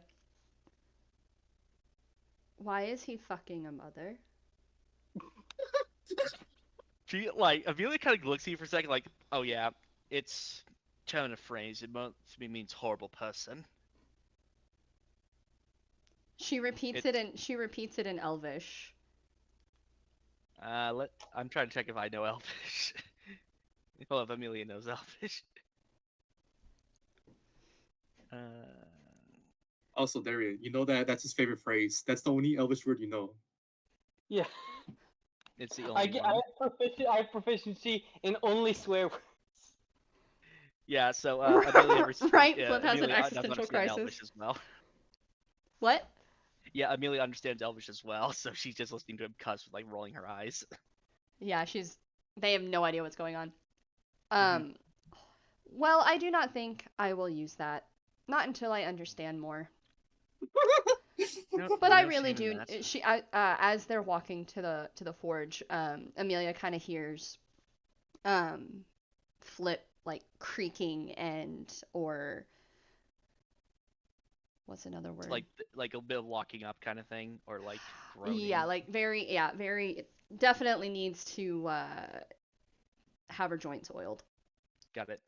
Why is he fucking a mother? She Amelia kind of looks at you for a second, like, oh yeah, it's turn of phrase. It mostly means horrible person. She repeats It's- it in Elvish. I'm trying to check if I know Elvish. Well, if Amelia knows Elvish. Uh, Also, Darian, you know that's his favorite phrase. That's the only Elvish word you know. Yeah. it's the only I one. I have proficiency in only swear words. Yeah, so Amelia, Right, yeah, Flip has an Amelia does existential understand crisis. Elvish as well. What? Yeah, Amelia understands Elvish as well, so she's just listening to him cuss with like rolling her eyes. Yeah, they have no idea what's going on. Mhm. Well, I do not think I will use that. Not until I understand more. Nope, But I no really shame in do. that. As they're walking to the forge, Amelia kind of hears, Flip like creaking or what's another It's word? like a bit of locking up kind of thing, or like groaning. Yeah, like very definitely needs to have her joints oiled. Got it.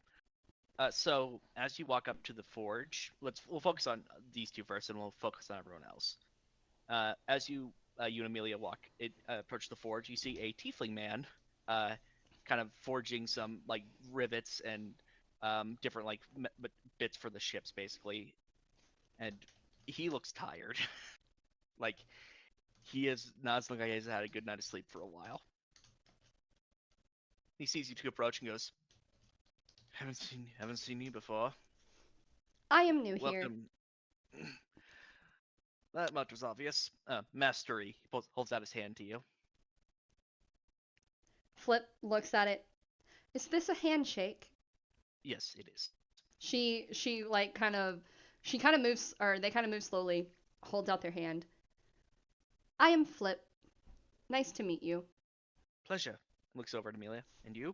So as you walk up to the forge, we'll focus on these two first, and we'll focus on everyone else. As you and Amelia approach the forge, you see a tiefling man, kind of forging some like rivets and different like bits for the ships, basically. And he looks tired. Like he is not looking like he's had a good night of sleep for a while. He sees you two approach and goes, haven't seen you before. I am new here. Welcome." That much was obvious. Mastery. He holds out his hand to you. Flip looks at it. Is this a handshake? Yes, it is. She like she kind of moves, or they kind of move slowly, holds out their hand. I am Flip. Nice to meet you. Pleasure. Looks over at Amelia. And you?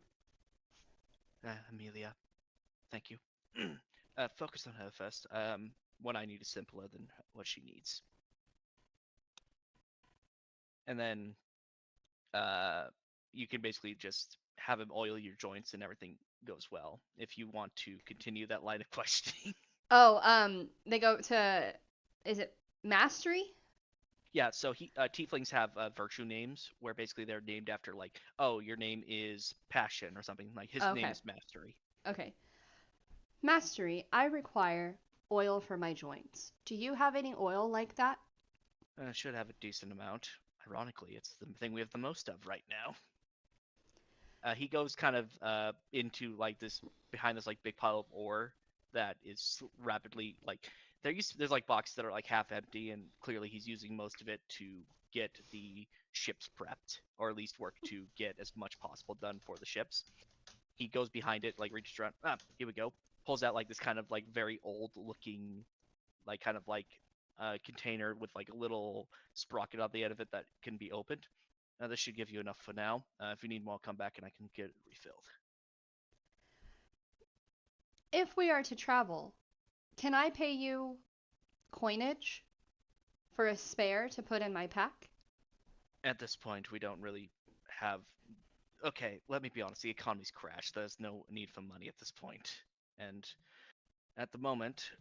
Amelia. Thank you. Focus on her first. What I need is simpler than what she needs. And then you can basically just have him oil your joints and everything goes well. If you want to continue that line of questioning. Oh, they go to, is it mastery? Yeah, so tieflings have virtue names where basically they're named after like, oh, your name is Passion or something. Like his name Okay. is Mastery. Okay. Mastery, I require oil for my joints. Do you have any oil like that? Should have a decent amount. Ironically, it's the thing we have the most of right now. He goes kind of into like this behind this like big pile of ore that is rapidly like there's like boxes that are like half empty, and clearly he's using most of it to get the ships prepped, or at least work to get as much possible done for the ships. He goes behind it, like reaches around. Here we go. Pulls out like this kind of like very old looking, like kind of like container with like a little sprocket on the end of it that can be opened. This should give you enough for now. If you need more, come back and I can get it refilled. If we are to travel, can I pay you coinage for a spare to put in my pack? At this point, we don't really have. Okay, let me be honest. The economy's crashed. There's no need for money at this point. And at the moment,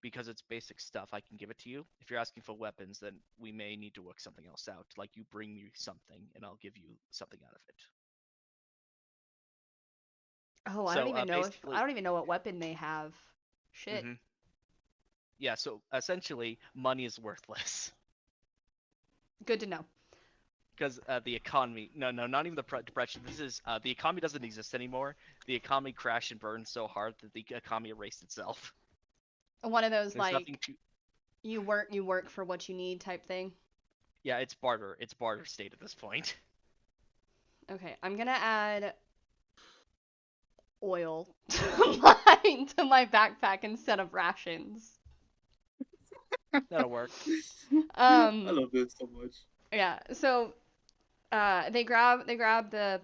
because it's basic stuff, I can give it to you. If you're asking for weapons, then we may need to work something else out. Like you bring me something, and I'll give you something out of it. Oh, I So, don't even know basically- I don't even know what weapon they have. Shit. Mhm. Yeah, so essentially, money is worthless. Good to know. Because the economy, no, not even the depression. This is the economy doesn't exist anymore. The economy crashed and burned so hard that the economy erased itself. One of those There's nothing like to. you work for what you need type thing. Yeah, it's barter. It's barter state at this point. Okay, I'm gonna add oil to my backpack instead of rations. That'll work. I love this so much. Yeah, so they grab the,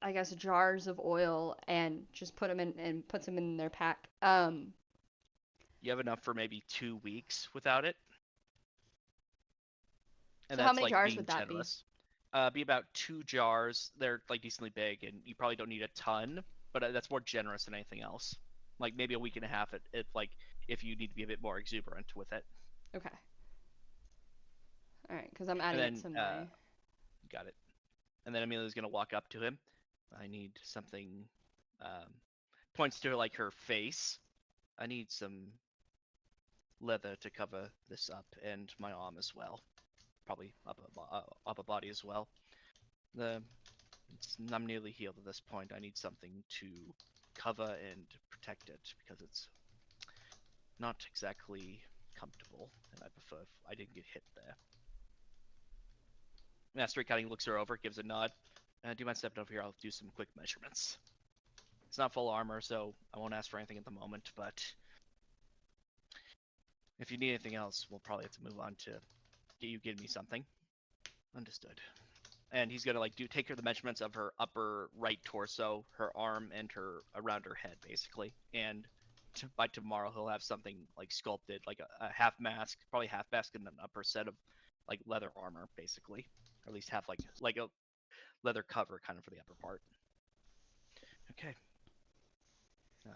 I guess, jars of oil and just put them in and puts them in their pack. You have enough for maybe 2 weeks without it. And So how that's many like jars being would that be? generous. Be about 2 jars. They're like decently big, and you probably don't need a ton. but that's more generous than anything else. Like maybe a week and a half. It like if you need to be a bit more exuberant with it. Okay. All right, because I'm And adding it then to my. got it. And then Amelia's gonna walk up to him. I need something. Points to like her face. I need some leather to cover this up and my arm as well. Probably upper body as well. I'm nearly healed at this point. I need something to cover and protect it because it's not exactly comfortable, and I prefer if I didn't get hit there. Master kind of looks her over, gives a nod. Do you mind stepping over here? I'll do some quick measurements. It's not full armor, so I won't ask for anything at the moment, but if you need anything else, we'll probably have to move on to get you give me something. Understood. And he's gonna like take her the measurements of her upper right torso, her arm, and her around her head, basically. And by tomorrow, he'll have something like sculpted, like a half mask, probably half mask, and an upper set of like leather armor, basically, or at least have like a leather cover kind of for the upper part. Okay.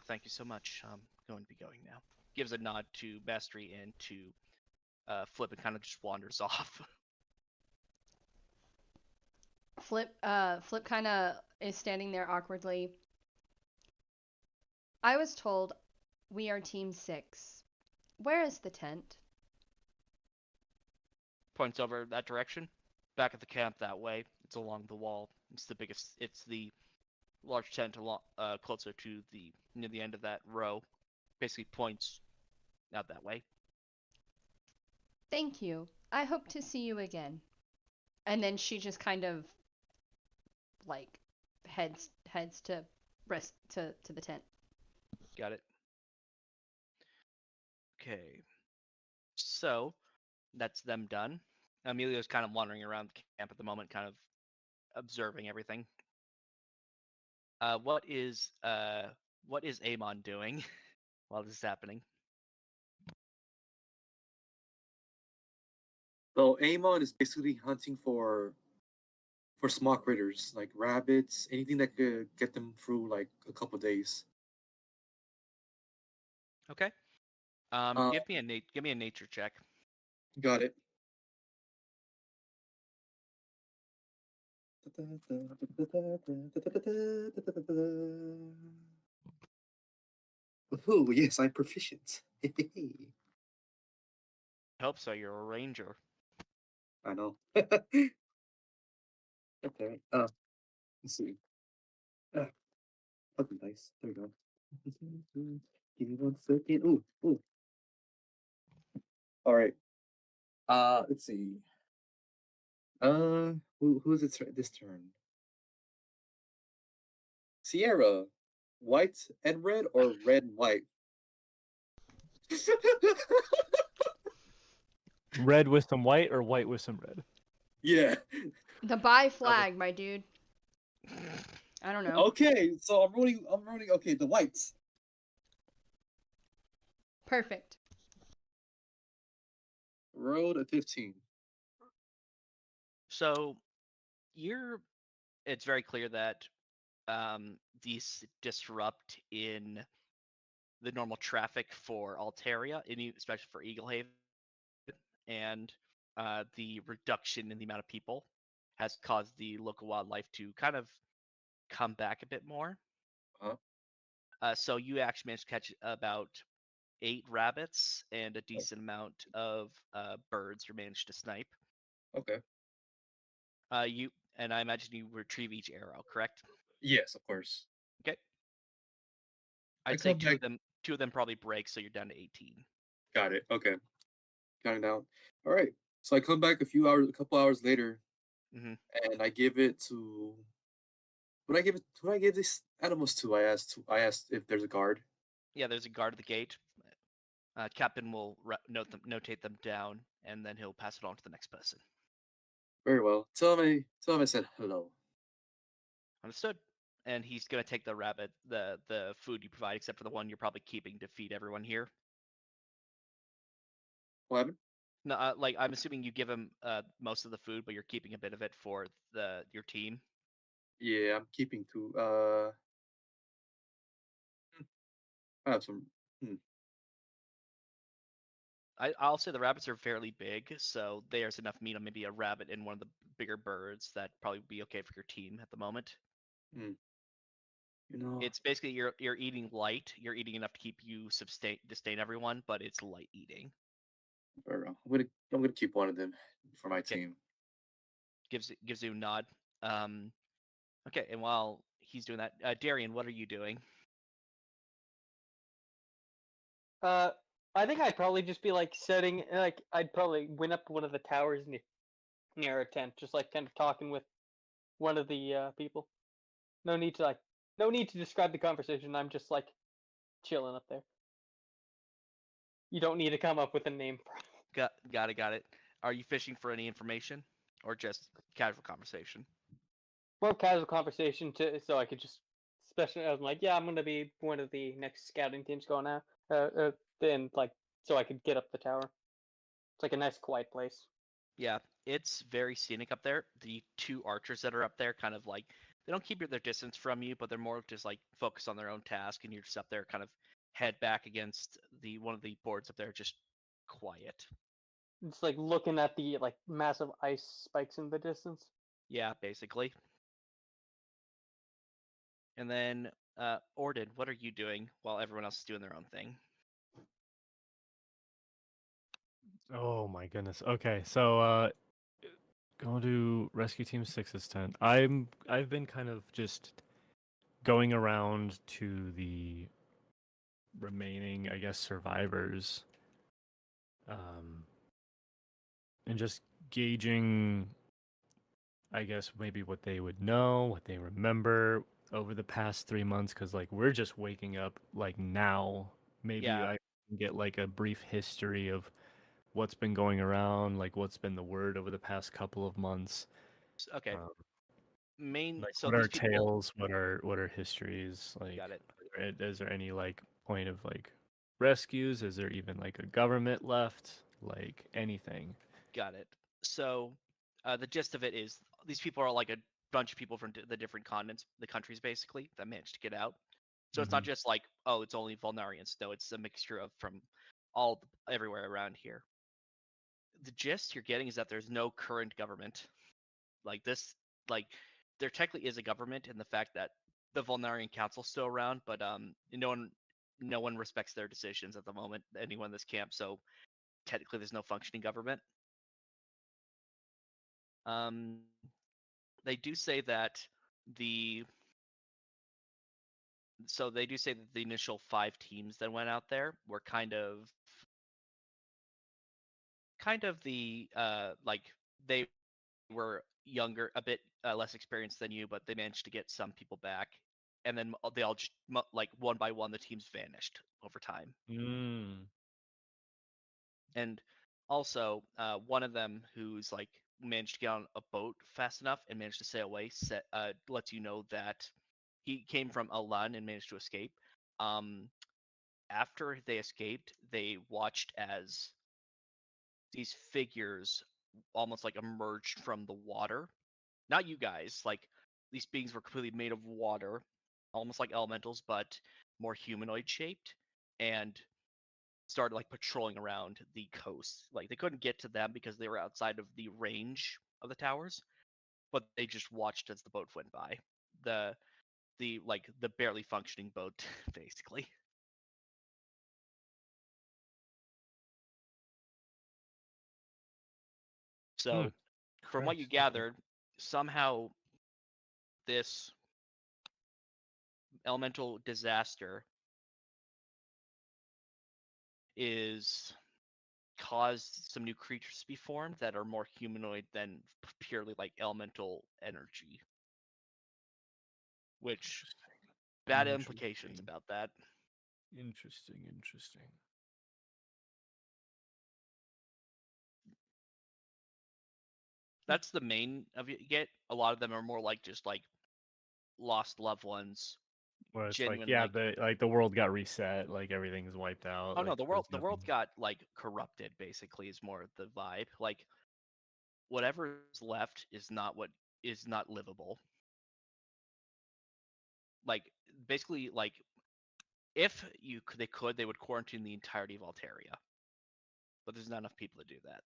Thank you so much. I'm going to be going now. Gives a nod to Mastery and to Flip and kind of just wanders off. Flip kind of is standing there awkwardly. I was told we are Team 6. Where is the tent? Points over that direction. Back at the camp that way. It's along the wall. It's the biggest. It's the large tent along, closer to the near the end of that row. Basically points out that way. Thank you. I hope to see you again. And then she just kind of like heads to rest to the tent. Got it. Okay. So that's them done. Emilio's kind of wandering around the camp at the moment, kind of observing everything. What is Amon doing while this is happening? So Amon is basically hunting for small critters like rabbits, anything that could get them through like a couple days. Okay. Uh, Give me a nature check. got it. Oh yes, I'm proficient. I hope so. You're a ranger. I know. Okay. Let's see. Okay, nice. There we go. Give me 1 second. Ooh, ooh. All right. Let's see. Who's it this turn? Sierra, white and red or red and white? Red with some white or white with some red? Yeah. The bi flag, my dude. I don't know. Okay, so I'm rolling. Okay, the whites. Perfect. Rolled a 15. So it's very clear that these disrupt in the normal traffic for Altaria, especially for Eaglehaven, and the reduction in the amount of people has caused the local wildlife to kind of come back a bit more. So you actually managed to catch about 8 rabbits and a decent amount of birds you managed to snipe. Okay. And I imagine you retrieve each arrow, correct? Yes, of course. Okay. I I'd say come two back. of them probably break, so you're down to 18. Got it. Okay. Counting down. All right. So I come back a couple hours later, Mm-hmm. and I give it to. Who I give these animals to? I asked if there's a guard. Yeah, there's a guard at the gate. Captain will notate them down, and then he'll pass it on to the next person. Very well. Tell him I said hello. Understood. And he's gonna take the rabbit, the food you provide, except for the one you're probably keeping to feed everyone here. What happened? No, like I'm assuming you give him most of the food, but you're keeping a bit of it for your team. Yeah, I'm keeping two. I have some. I'll say the rabbits are fairly big, so there's enough meat on maybe a rabbit and one of the bigger birds that probably would be okay for your team at the moment. You know, It's basically you're eating light. You're eating enough to keep you sustain everyone, but it's light eating. I'm gonna keep one of them for my Okay, team. gives you a nod. Um, okay, and while he's doing that, Darian, what are you doing? I think I'd probably just be like setting, like I'd probably went up to one of the towers near a tent, just like kind of talking with one of the people. No need to like, no need to describe the conversation. I'm just like chilling up there. You don't need to come up with a name for it. Got it. Are you fishing for any information, or just casual conversation? More casual conversation to so I could just, especially I'm like, yeah, I'm gonna be one of the next scouting teams going out. Then like so I could get up the tower. It's like a nice quiet place. Yeah, it's very scenic up there. The two archers that are up there kind of like they don't keep their distance from you, but they're more just like focused on their own task, and you're just up there kind of head back against the one of the boards up there, just quiet. It's like looking at the like massive ice spikes in the distance. Yeah, basically. And then Orden, what are you doing while everyone else is doing their own thing? Oh my goodness. Okay, so going to Rescue Team 6's tent. I've been kind of just going around to the remaining, I guess, survivors, and just gauging, I guess, maybe what they would know, what they remember over the past 3 months, because like we're just waking up like now. Maybe Yeah. I can get like a brief history of what's been going around, like what's been the word over the past couple of months. Okay. Um, like So what these are people tales? What are histories? Like, got it. is there any like point of like rescues? Is there even like a government left? Like anything? Got it. So, the gist of it is these people are like a bunch of people from the different continents, the countries basically, that managed to get out. So it's not Mm-hmm. just like, oh, it's only Volnarians. No, it's a mixture of from everywhere around here. The gist you're getting is that there's no current government. Like this, like there technically is a government in the fact that the Volnarian Council's still around, but no one respects their decisions at the moment. Anyone in this camp, so technically there's no functioning government. Um, they do say that the they do say that the initial 5 teams that went out there were kind of the like they were younger, a bit less experienced than you, but they managed to get some people back, and then they all just like one by one the teams vanished over time. Mm. And also one of them who's like managed to get on a boat fast enough and managed to sail away lets you know that he came from Alan and managed to escape. um After they escaped, they watched as these figures almost like emerged from the water. Not you guys, like these beings were completely made of water, almost like elementals, but more humanoid shaped, and started like patrolling around the coast. Like they couldn't get to them because they were outside of the range of the towers, but they just watched as the boat went by. The the barely functioning boat, basically. Hmm. So, from what you Christ. Okay. gathered, somehow this elemental disaster is caused some new creatures to be formed that are more humanoid than purely like elemental energy, which bad implications Interesting. about that. Interesting. Interesting. That's the main of it you get. A lot of them are more like just like lost loved ones, Where it's like, genuine yeah, like the world got reset, like everything's wiped out, oh no, like there's the world nothing. got like corrupted basically is more the vibe. Like whatever's left is not livable. Like basically like if they would quarantine the entirety of Altaria, but there's not enough people to do that.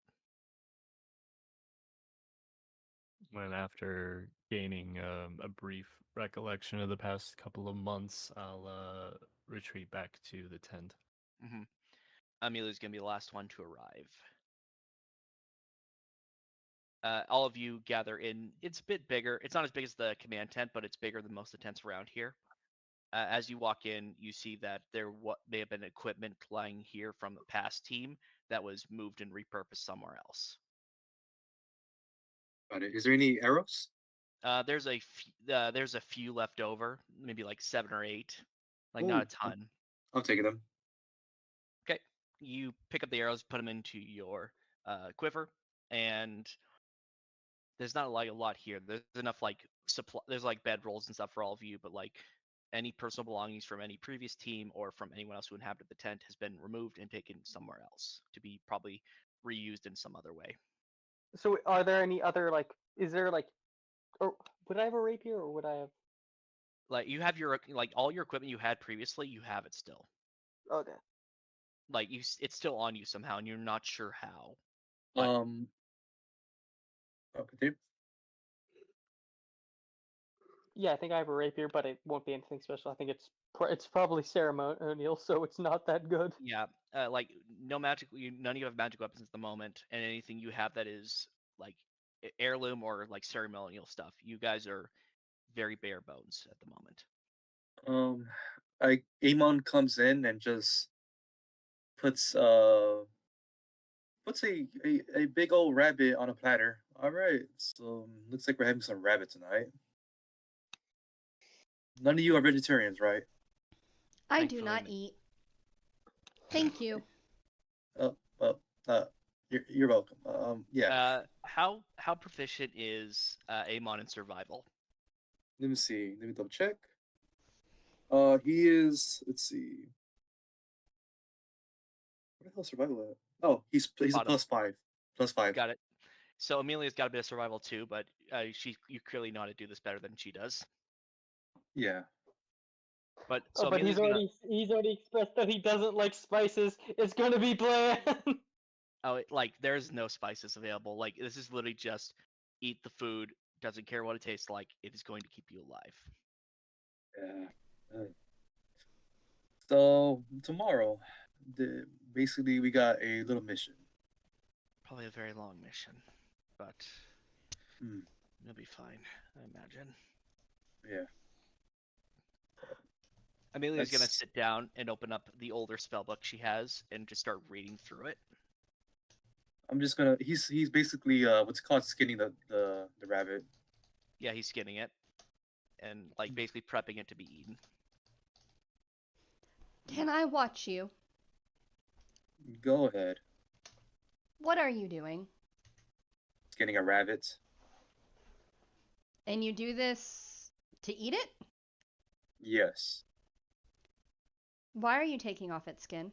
And after gaining a brief recollection of the past couple of months, I'll retreat back to the tent. Mm-hmm. Amelia's gonna be the last one to arrive. All of you gather in. It's a bit bigger. It's not as big as the command tent, but it's bigger than most of the tents around here. As you walk in, you see that there may have been equipment lying here from the past team that was moved and repurposed somewhere else. Got it. Is there any arrows? There's a few left over, maybe like 7 or 8, like Ooh, not a ton. I'm taking them. Okay, you pick up the arrows, put them into your quiver, and there's not like a lot here. There's enough like supply. There's like bedrolls and stuff for all of you, but like any personal belongings from any previous team or from anyone else who inhabited the tent has been removed and taken somewhere else to be probably reused in some other way. So are there any other like? Is there like, or would I have a rapier or would I have? Like you have your like all your equipment you had previously, you have it still. Okay. Like it's still on you somehow, and you're not sure how. But Continue. Yeah, I think I have a rapier, but it won't be anything special. I think it's probably ceremonial, so it's not that good. yeah, like no magic. None of you have magic weapons at the moment, and anything you have that is like heirloom or like ceremonial stuff, you guys are very bare bones at the moment. Amon comes in and just puts a big old rabbit on a platter. All right, so looks like we're having some rabbit tonight. None of you are vegetarians, right? I do Thankfully, not eat. Thank you. You're welcome. Yeah. How proficient is Amon in survival? Let me see. Let me double check. He is. Let's see. What the hell survival at? Oh, he's a Bottom. +5. +5. Got it. So Amelia's got a bit of survival too, but you clearly know how to do this better than she does. Yeah. But so But Amelia's he's already expressed that he doesn't like spices. It's gonna be bland. like there's no spices available. Like this is literally just eat the food. Doesn't care what it tastes like. It is going to keep you alive. Yeah. So tomorrow, basically we got a little mission. Probably a very long mission, but it'll be fine, I imagine. Yeah. Amelia's gonna sit down and open up the older spellbook she has and just start reading through it. I'm just gonna. He's basically what's it called, skinning the rabbit. Yeah, he's skinning it and like basically prepping it to be eaten. Can I watch you? Go ahead. What are you doing? Skinning a rabbit. And you do this to eat it? Yes. Why are you taking off its skin?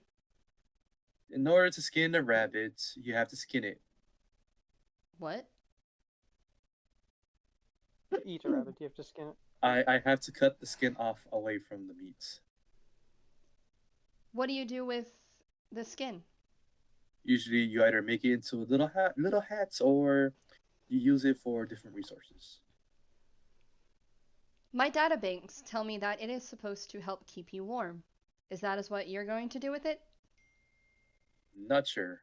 In order to skin a rabbit, you have to skin it. What? Eat a rabbit. You have to skin it. I have to cut the skin off away from the meat. What do you do with the skin? Usually, you either make it into little hats, or you use it for different resources. My databanks tell me that it is supposed to help keep you warm. Is that what you're going to do with it? Not sure.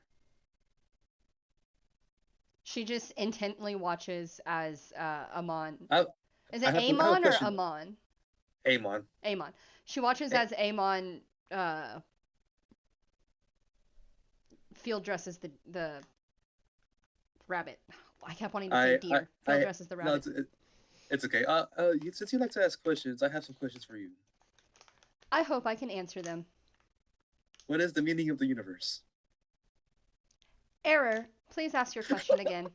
She just intently watches as Amon. Is I it have a Amon or question. Amon? Amon. Amon. She watches as Amon field dresses the rabbit. I kept wanting to say deer. Field dresses the rabbit. No, it's okay. Since you like to ask questions, I have some questions for you. I hope I can answer them. What is the meaning of the universe? Error. Please ask your question again.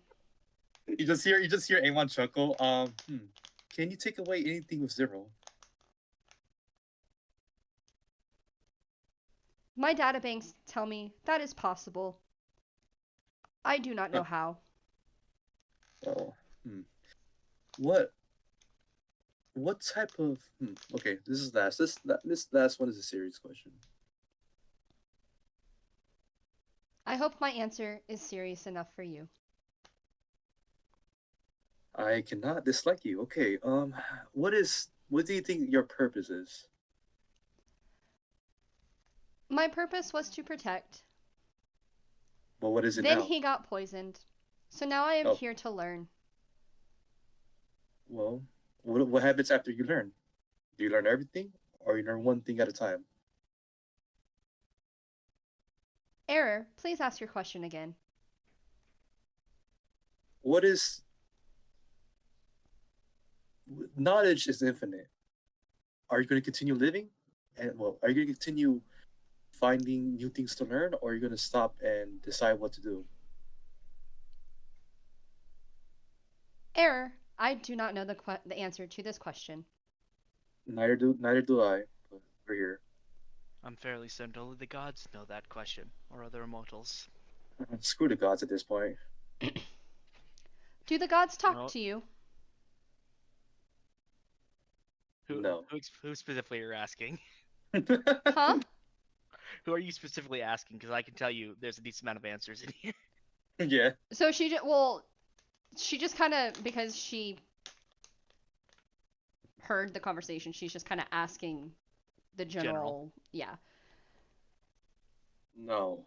You just hear Amon chuckle. Can you take away anything with 0? My databanks tell me that is possible. I do not know how. Oh, what type of? Okay, this is last. This last one is a serious question. I hope my answer is serious enough for you. I cannot dislike you. Okay. What do you think your purpose is? My purpose was to protect. Well, what is it Then now? he got poisoned. So now I am Oh, here to learn. well, what happens after you learn? Do you learn everything, or you learn one thing at a time? Error, please ask your question again. What is knowledge is infinite. Are you going to continue living? And well, are you going to continue finding new things to learn, or are you going to stop and decide what to do? Error, I do not know the answer to this question. Neither do I. But we're here. I'm fairly certain only the gods know that question, or other immortals. Screw the gods at this point. Do the gods talk No. to you? No. Who specifically are you asking? Huh? Who are you specifically asking? Because I can tell you there's a decent amount of answers in here. Yeah. So she just kind of, because she heard the conversation, she's just kind of asking the general. Yeah. No.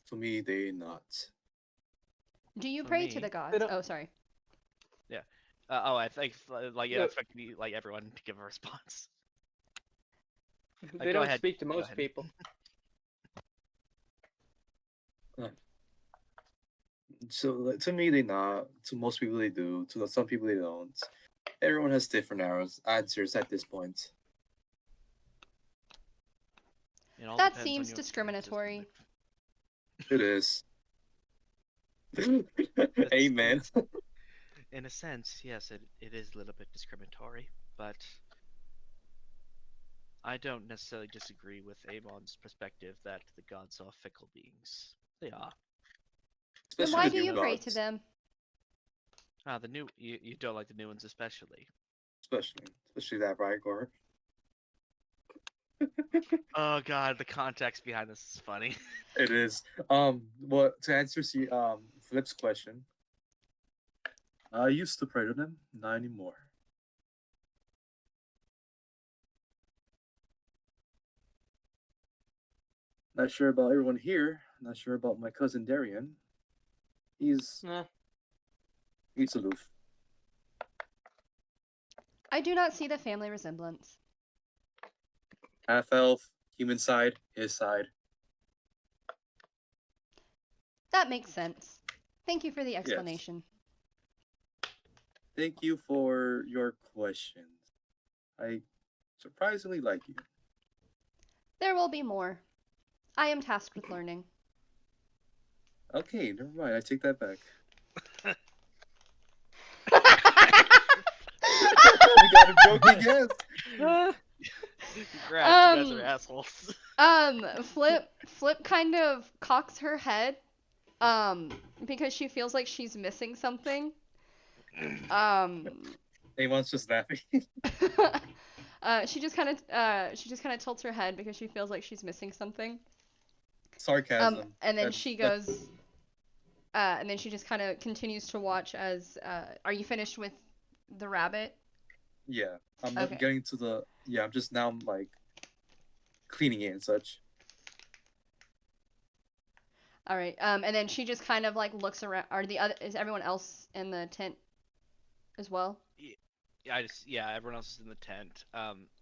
To me, they not. Do you For pray to me, the gods? they don't- Oh, sorry. I think like Yeah. expect me like everyone to give a response. They go don't ahead. speak to Go most ahead. people. So like, to me, they not. To most people, they do. To some people, they don't. Everyone has different answers at this point. It all That depends on seems your experiences in discriminatory. life. It is. Amen. In a sense, yes, it is a little bit discriminatory, but I don't necessarily disagree with Amon's perspective that the gods are fickle beings. They are. Then Especially why the do new you pray to gods. them? The new you don't like the new ones especially. Especially that Rygor. Oh god, the context behind this is funny. It is. Well, to answer Flip's question, I used to pray to them, not anymore. Not sure about everyone here. Not sure about my cousin Darian. He's Nah. he's aloof. I do not see the family resemblance. Half elf, human side, his side. That makes sense. Thank you for the explanation. Thank you for your questions. I surprisingly like you. There will be more. I am tasked with learning. Okay, never mind. I take that back. We got a joke again. Congrats, you guys are assholes. Flip kind of cocks her head, because she feels like she's missing something. Amon's just laughing. She just kind of tilts her head because she feels like she's missing something. Sarcasm. And then That's- she that's- goes, and then she just kind of continues to watch as. Are you finished with the rabbit? Yeah, I'm Okay. getting to the. Yeah, I'm just now like cleaning it and such. All right. And then she just kind of like looks around. Is everyone else in the tent as well? Everyone else is in the tent.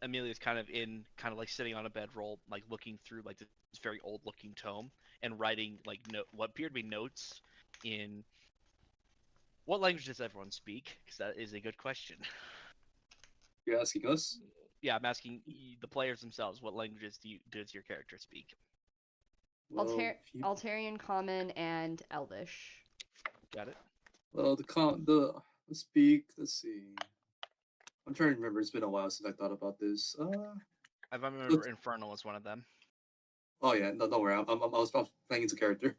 Amelia's kind of like sitting on a bedroll, like looking through like this very old looking tome and writing like what appear to be notes in. What language does everyone speak? Because that is a good question. You're asking us? Yeah, I'm asking the players themselves. What languages does your character speak? Well, Altarian, Common, and Elvish. Got it. Well, let's see. I'm trying to remember. It's been a while since I thought about this. I remember Infernal was one of them. Oh yeah, no, don't worry. I was playing into character.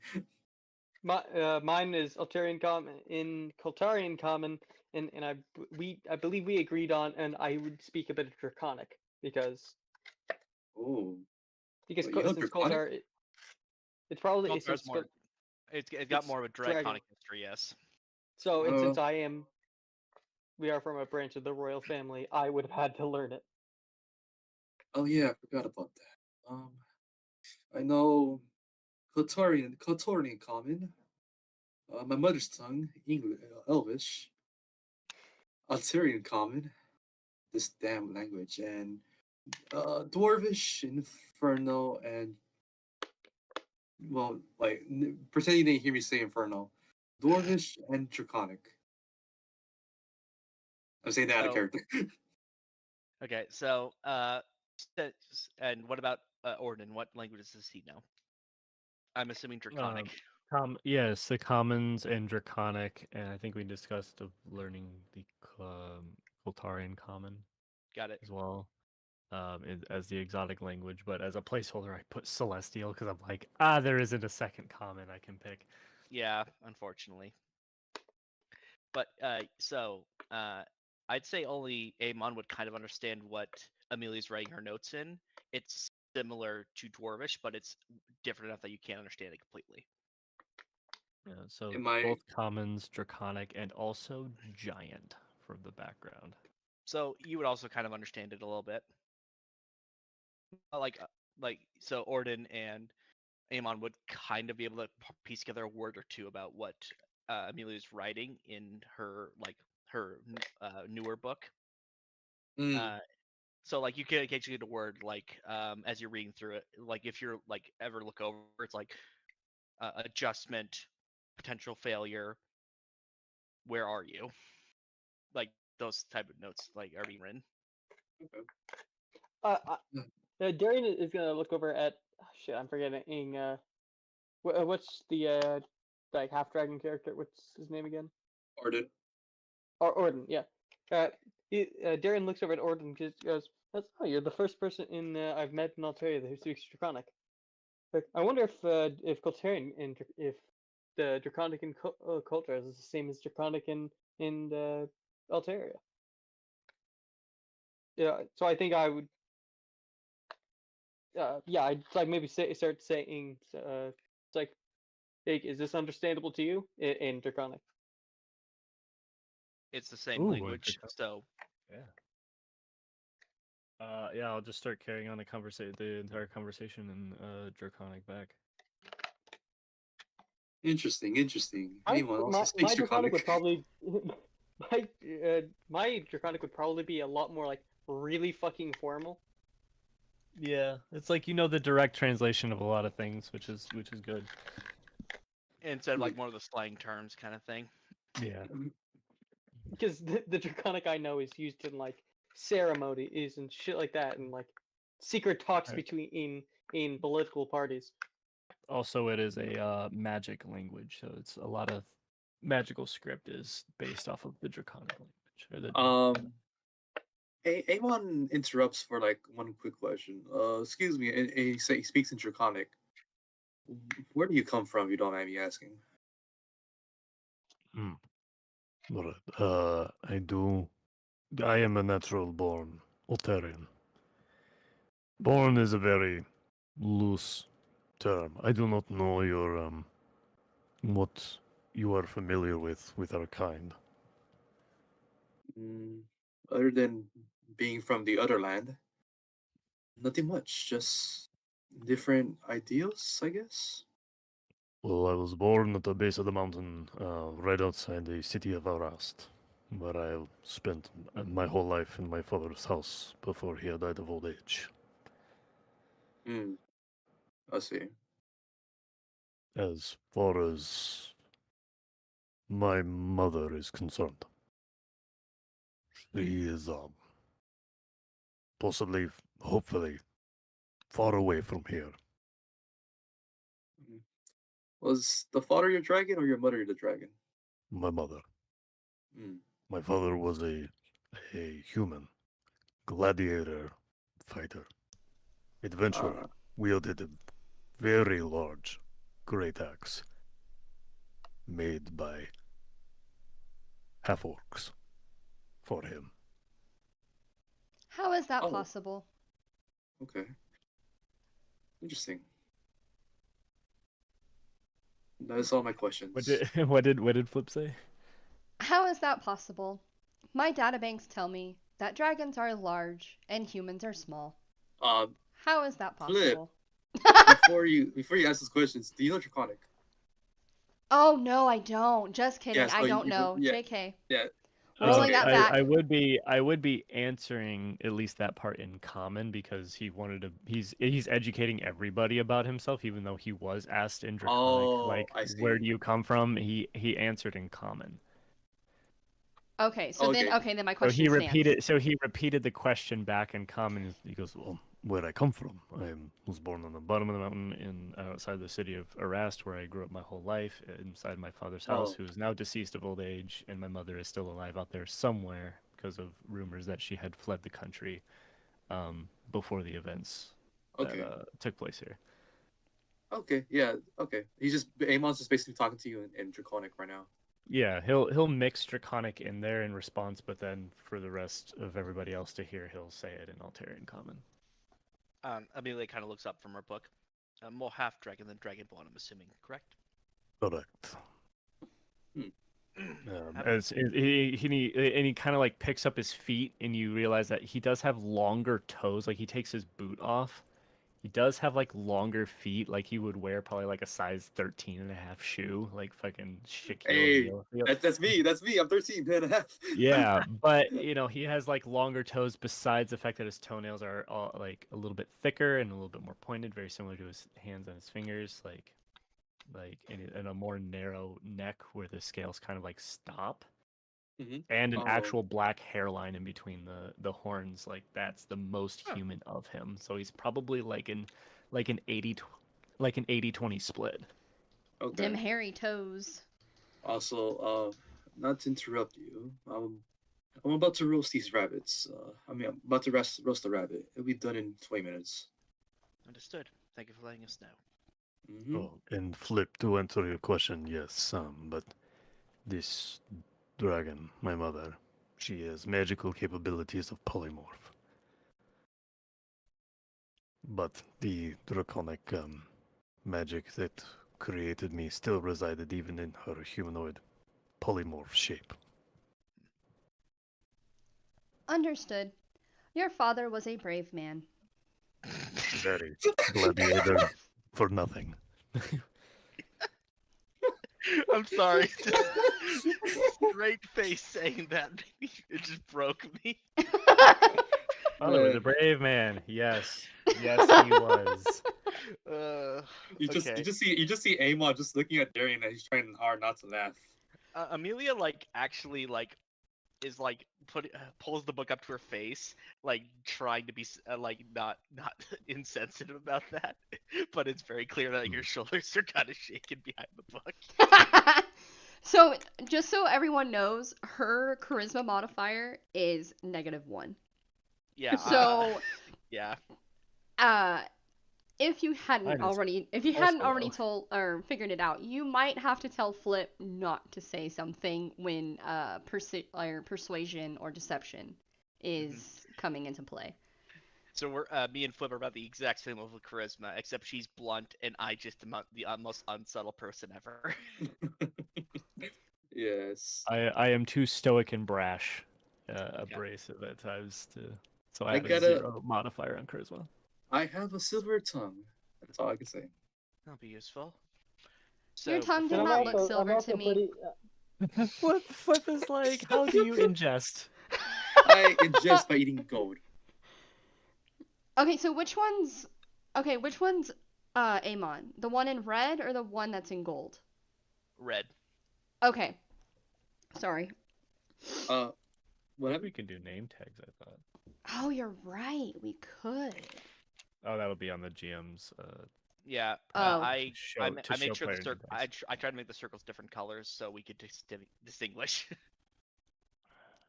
Mine is Altarian Common in Khultarian Common. and I believe we agreed on, and I would speak a bit of Draconic because Oh, because you know since Draconic? Khultar, it's probably Khultar's since more. It's got it's more of a dragon. draconic history, yes. So and since Uh, we are from a branch of the royal family, I would have had to learn it. oh yeah, I forgot about that. I know Kotorian common. My mother's tongue, English, Elvish. Alterian common. This damn language, and Dwarvish, Inferno, and well, like pretend you didn't hear me say Inferno. Dwarvish and Draconic. I'm saying that out of So character. okay, so and what about Orden? What languages does he know? I'm assuming Draconic. Yes, the commons and draconic, and I think we discussed of learning the Khultarian common Got it. as well, as the exotic language. But as a placeholder, I put celestial because I'm like, there isn't a second common I can pick. Yeah, unfortunately. But I'd say only Amon would kind of understand what Amelia's writing her notes in. It's similar to Dwarvish, but it's different enough that you can't understand it completely. Yeah, so Am I both commons, draconic, and also giant from the background. So you would also kind of understand it a little bit. Like so Orden and Amon would kind of be able to piece together a word or two about what Amelia's writing in her newer book. Mm, So like you can occasionally get a word like as you're reading through it, like if you're like ever look over, it's like adjustment, potential failure. Where are you? Like those type of notes like are being written. okay. Uh, Yeah. Darian is gonna look over at shit. I'm forgetting. What's the like half dragon character? What's his name again? Arden. Or Orden, yeah. Darian looks over at Orden and just goes, "Oh, you're the first person I've met in Altaria who speaks Draconic. Like, I wonder if Khultarian if the Draconic in Khultar is the same as Draconic in Altaria. Yeah, so I think I would. Yeah, I'd like maybe start saying, it's like, hey, is this understandable to you in Draconic? It's the same Ooh, language, so yeah. Yeah, I'll just start carrying on the entire conversation in draconic back. Interesting. I Anyone else my that my speaks Draconic would Draconic? probably my Draconic would probably be a lot more like really fucking formal. Yeah, it's like the direct translation of a lot of things, which is good. instead of Hmm. like more of the slang terms kind of thing. Yeah. Because the Draconic I know is used in like ceremonies and shit like that, and like secret talks Right. between in political parties. Also, it is a magic language, so it's a lot of magical script is based off of the draconic language. Or the, Um, Amon interrupts for like one quick question. Excuse me, and he speaks in Draconic. Where do you come from? If you don't mind me asking. All right. I am a natural born Altarian. Born is a very loose term. I do not know what you are familiar with our kind. Mm, other than being from the other land, nothing much. Just different ideals, I guess. Well, I was born at the base of the mountain, right outside the city of Arast, where I spent my whole life in my father's house before he had died of old age. Hmm. I see. As far as my mother is concerned, she is possibly, hopefully, far away from here. Mm. Was the father your dragon or your mother the dragon? My mother. Hmm. My father was a human gladiator fighter. Adventurer. Ah. Wielded a very large great axe made by half orcs. for him. How is that Oh. possible? Okay. Interesting. That is all my questions. What did what did Flip say? How is that possible? My databanks tell me that dragons are large and humans are small. How is that Flip. possible? before you ask those questions, do you know Draconic? Oh no, I don't. Just kidding. Yes, I no, don't know. yeah, JK. yeah. Rolling okay. that back. I would be answering at least that part in common because he wanted to. He's educating everybody about himself, even though he was asked in Draconic, Oh, like, I see. where do you come from? He answered in common. Okay, so then my So question stands. he repeated the question back in common. He goes, well, Where I come from, I was born on the bottom of the mountain in outside the city of Arast, where I grew up my whole life, inside my father's Oh. house, who is now deceased of old age, and my mother is still alive out there somewhere because of rumors that she had fled the country before the events Okay. that took place here. Okay, yeah, okay. Amon's just basically talking to you in Draconic right now. Yeah, he'll mix Draconic in there in response, but then for the rest of everybody else to hear, he'll say it in Altarian Common. Amelia kind of looks up from her book. More half dragon than dragonborn, I'm assuming, correct? correct. He kind of like picks up his feet, and you realize that he does have longer toes. Like he takes his boot off. He does have like longer feet, like he would wear probably like a size 13.5 shoe, like fucking Hey, Shaquille. that's me. I'm 13 and a half. Yeah, but he has like longer toes. Besides the fact that his toenails are all, like a little bit thicker and a little bit more pointed, very similar to his hands and his fingers, like in a more narrow neck where the scales kind of like stop, Mhm. and an Oh. actual black hairline in between the horns. Like that's the most human of him. So he's probably like an 80-20 split. Okay. Them hairy toes. Also, not to interrupt you, I'm about to roast these rabbits. I'm about to roast the rabbit. It'll be done in 20 minutes. Understood. Thank you for letting us know. Mm-hmm. Oh, and Flip, to answer your question, yes, but this dragon, my mother, she has magical capabilities of polymorph. But the draconic magic that created me still resided even in her humanoid polymorph shape. Understood. Your father was a brave man. Very gladiator for nothing. I'm sorry. Straight face saying that, it just broke me. Father was a brave man. Yes, yes, he was. You just see Amon just looking at Darian and he's trying hard not to laugh. Amelia actually is pulls the book up to her face, trying to be not insensitive about that, but it's very clear that your shoulders are kind of shaking behind the book. So, just so everyone knows, her charisma modifier is -1. Yeah. So, yeah. if you hadn't already low. told or figured it out, you might have to tell Flip not to say something when persuasion or deception is coming into play. So me and Flip are about the exact same level of charisma, except she's blunt and I just am the most unsubtle person ever. Yes. I am too stoic and brash, abrasive at times so I I have a gotta- 0 modifier on charisma. I have a silver tongue. That's all I can say. That'll be useful. Your tongue And does I'm not look also, silver I'm also to me. pretty. Flip is like, how do you ingest? I ingest by eating gold. Okay, so which one's Amon? The one in red or the one that's in gold? Red. Okay. Sorry. Whatever. We can do name tags, I thought. Oh, you're right. We could. Oh, that would be on the GM's. Yeah. Oh. I made sure player the name I tags. tried to make the circles different colors so we could distinguish.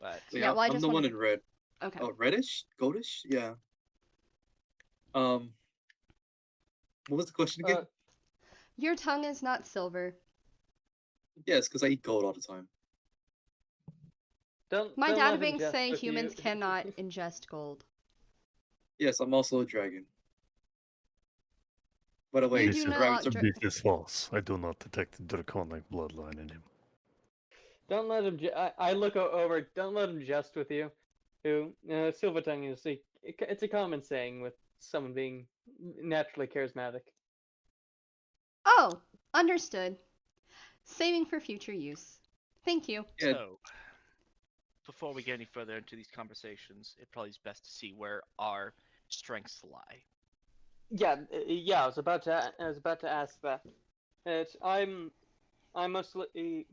But Yeah, well, I I'm just the one wanted- in red. Okay. Oh, reddish, goldish, yeah. What was the question again? Your tongue is not silver. Yes, because I eat gold all the time. My don't let him databanks jest say with humans you. cannot ingest gold. Yes, I'm also a dragon. By the way, You This do is, dragons not. are this is false. I do not detect draconic bloodline in him. Don't let him. I look over. Don't let him jest with you. Who silver tongue is it's a common saying with someone being naturally charismatic. Oh, understood. Saving for future use. Thank you. Yeah. So, before we get any further into these conversations, it probably is best to see where our strengths lie. Yeah. I was about to ask that. I'm mostly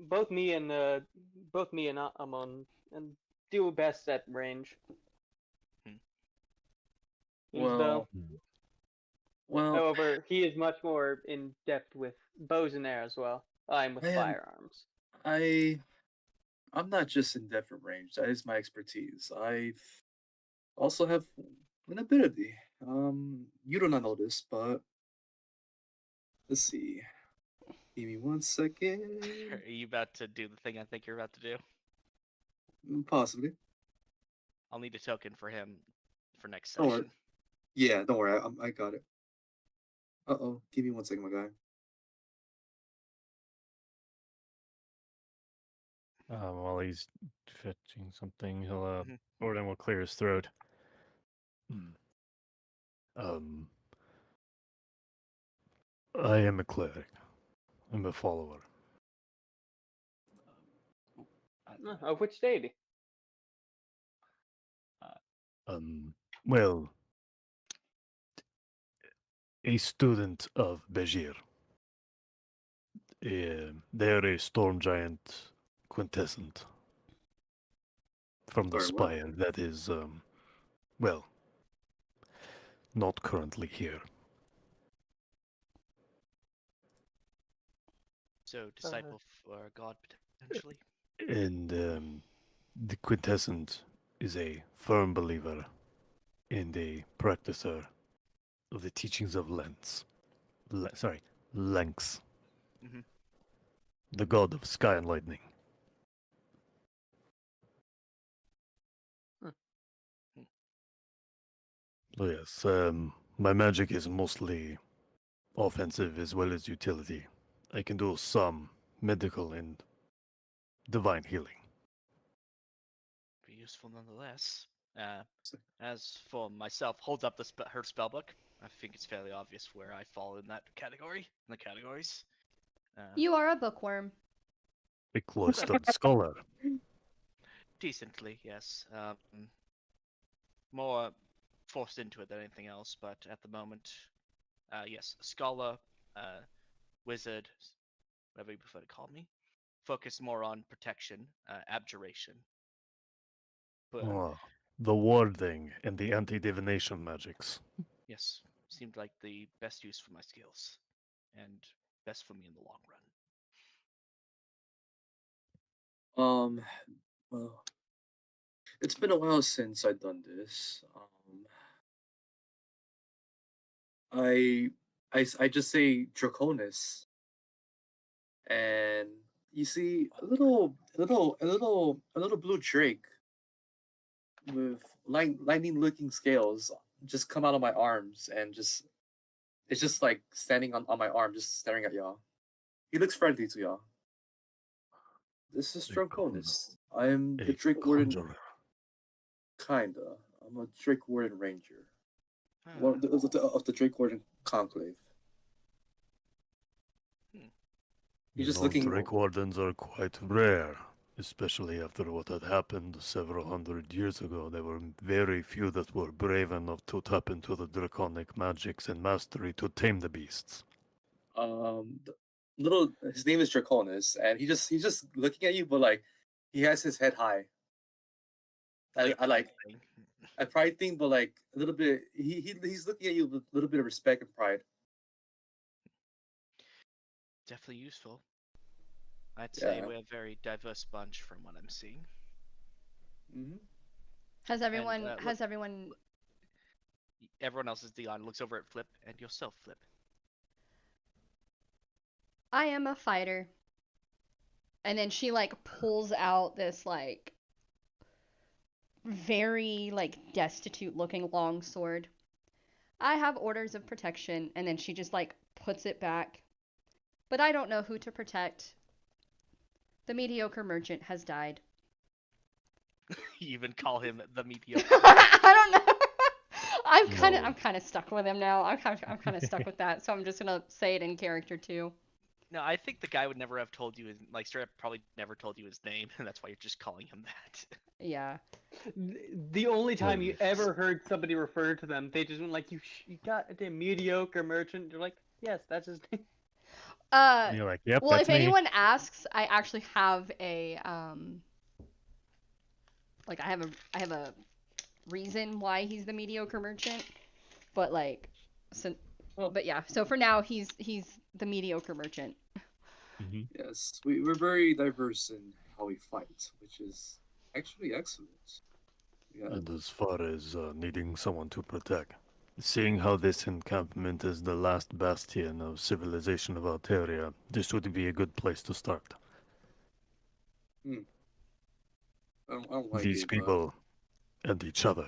both me and Amon and do best at range. Hmm. Though, Well, however, he is much more in depth with bows and arrows as well. I'm with I am. firearms. I'm not just in different range. That is my expertise. I also have an ability. You do not know this, but let's see. Give me 1 second. Are you about to do the thing I think you're about to do? Possibly. I'll need a token for him for next Don't worry. session. Yeah, don't worry. I got it. Uh-oh. Give me 1 second, my guy. While he's fetching something, he'll Mhm. Orden will clear his throat. Um, I am a cleric. I'm a follower. Of which deity? Well, a student of Bajir. They're a storm giant quintessent from the Sorry, what? spire that is, well, not currently here. So, disciple for God potentially. And the quintessent is a firm believer and a practicer of the teachings of Lens. Lengx, Mhm. the god of sky and lightning. So yes, my magic is mostly offensive as well as utility. I can do some medical and divine healing. Be useful nonetheless. As for myself, holds up her spellbook. I think it's fairly obvious where I fall in that category. In the categories. You are a bookworm. A cloistered scholar. Decently, yes. More forced into it than anything else, but at the moment, yes, scholar, wizard, whatever you prefer to call me. Focus more on protection, abjuration. But The warding and the anti-divination magics. yes, seemed like the best use for my skills, and best for me in the long run. Well, it's been a while since I've done this. I just say Draconis, and you see a little blue drake with lightning looking scales just come out of my arms and just it's just like standing on my arm, just staring at y'all. He looks friendly to y'all. This is Draconis. I am the A Drake Warden, conjurer. kinda. I'm a Drake Warden Ranger. Ah, One of the Drake Warden Conclave. He's just looking. Drake wardens are quite rare, especially after what had happened several hundred years ago. There were very few that were brave enough to tap into the draconic magics and mastery to tame the beasts. His name is Draconis, and he's just looking at you, but like he has his head high. I probably think, but like a little bit. He's looking at you with a little bit of respect and pride. Definitely useful. I'd say Yeah. we're a very diverse bunch from what I'm seeing. Mm-hmm. Has everyone? And, everyone else is Dion looks over at Flip and yourself, Flip. I am a fighter. And then she like pulls out this like very like destitute looking long sword. I have orders of protection, and then she just like puts it back. But I don't know who to protect. The mediocre merchant has died. You even call him the mediocre. I don't know. I'm No. kind of stuck with him now. I'm kind of stuck with that, so I'm just gonna say it in character too. No, I think the guy would never have told you his, like, straight up probably never told you his name, and that's why you're just calling him that. Yeah. The only time Well, you ever heard somebody refer to them, they just went like, you got a damn mediocre merchant." You're like, "Yes, that's his name." And you're like, yep, Well, that's if me. anyone asks, I actually have a like I have a reason why he's the mediocre merchant, but like, so, Oh. but yeah. So for now, he's the mediocre merchant. Mhm. Yes, we're very diverse in how we fight, which is actually excellent. Yeah. And as far as needing someone to protect, seeing how this encampment is the last bastion of civilization of Alteria, this would be a good place to start. I don't like These it, but people and each other.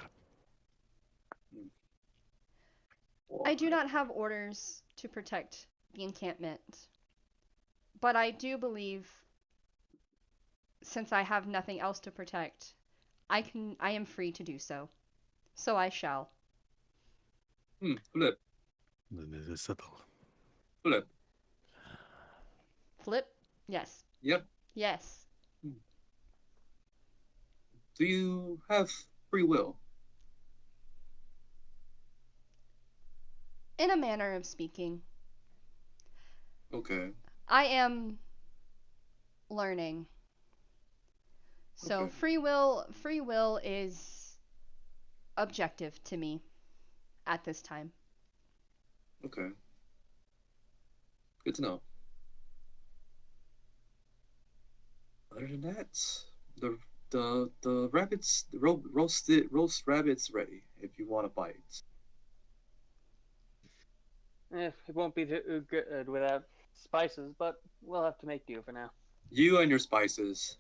I do not have orders to protect the encampment, but I do believe, since I have nothing else to protect, I am free to do so. So I shall. Flip, Then it is settled. flip. Flip? Yes. Yep. Yes. Do you have free will? In a manner of speaking, Okay. I am learning. So Okay. free will is objective to me at this time. Okay. Good to know. Other than that, the rabbits, the roast rabbits ready if you want to bite. It won't be too good without spices, but we'll have to make do for now. You and your spices.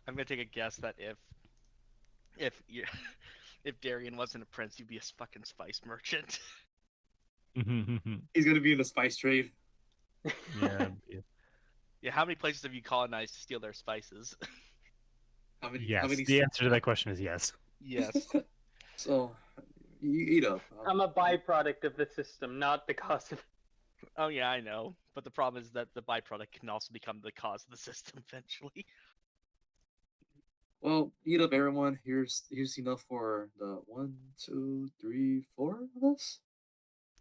I'm gonna take a guess that if you if Darian wasn't a prince, you'd be a fucking spice merchant. He's gonna be in the spice trade. Yeah. Yeah, how many places have you colonized to steal their spices? How many? Yes. How many? The answer to that question is yes. Yes. So, you eat up. I'm a byproduct of the system, not the cause of it. Oh yeah, I know. But the problem is that the byproduct can also become the cause of the system eventually. Well, eat up, everyone. Here's enough for the 1, 2, 3, 4 of us.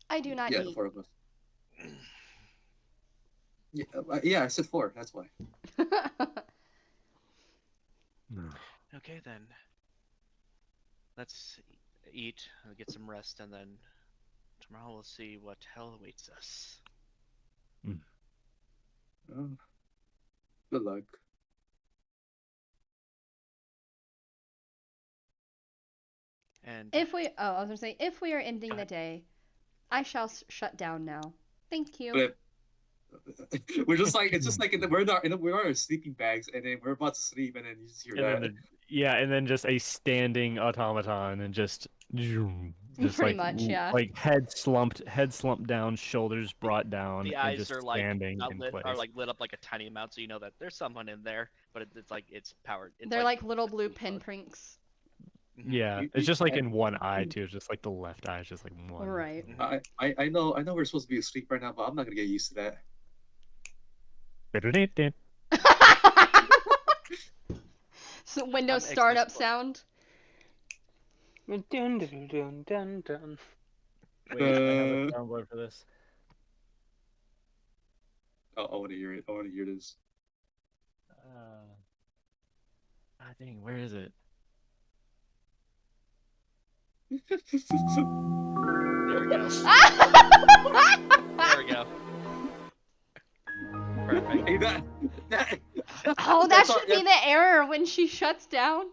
I do not Yeah, the eat. 4 of us. Yeah, I said 4. That's why. Okay then. Let's eat, get some rest, and then tomorrow we'll see what hell awaits us. Good luck. And I was gonna say, if we are ending Go the ahead. day, I shall shut down now. Thank you. But we're just like it's just like we're in our sleeping bags, and then we're about to sleep, and then you just hear And that. then and then just a standing automaton and just Pretty much, yeah. like head slumped down, shoulders brought down, the and eyes just are like standing not in lit, place. are like lit up like a tiny amount, so you know that there's someone in there. But it's like it's powered. It's They're like little blue pinprints. Yeah, You- it's just like you- in one eye too. It's just like the left eye is just like one. Right. I know we're supposed to be asleep right now, but I'm not gonna get used to that. So Windows I'm startup Xbox. sound. Dun, dun, dun, dun, dun. Wait, I have a soundboard for this. Oh, I want to hear it. I want to hear this. I think where is it? There we go. There we go. Perfect. Hey, that Oh, that That's should be the error when she shuts down.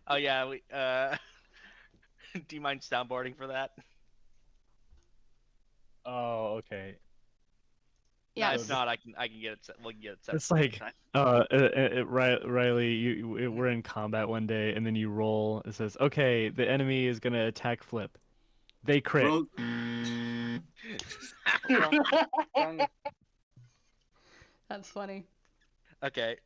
Oh yeah, we do you mind soundboarding for that? Oh, okay. No, Yes. if not, I can get it. We can get it set. It's for next like, time. Riley, we're in combat one day, and then you roll. It says, okay, the enemy is gonna attack flip. They crit. Bro, Dang. That's funny. Okay.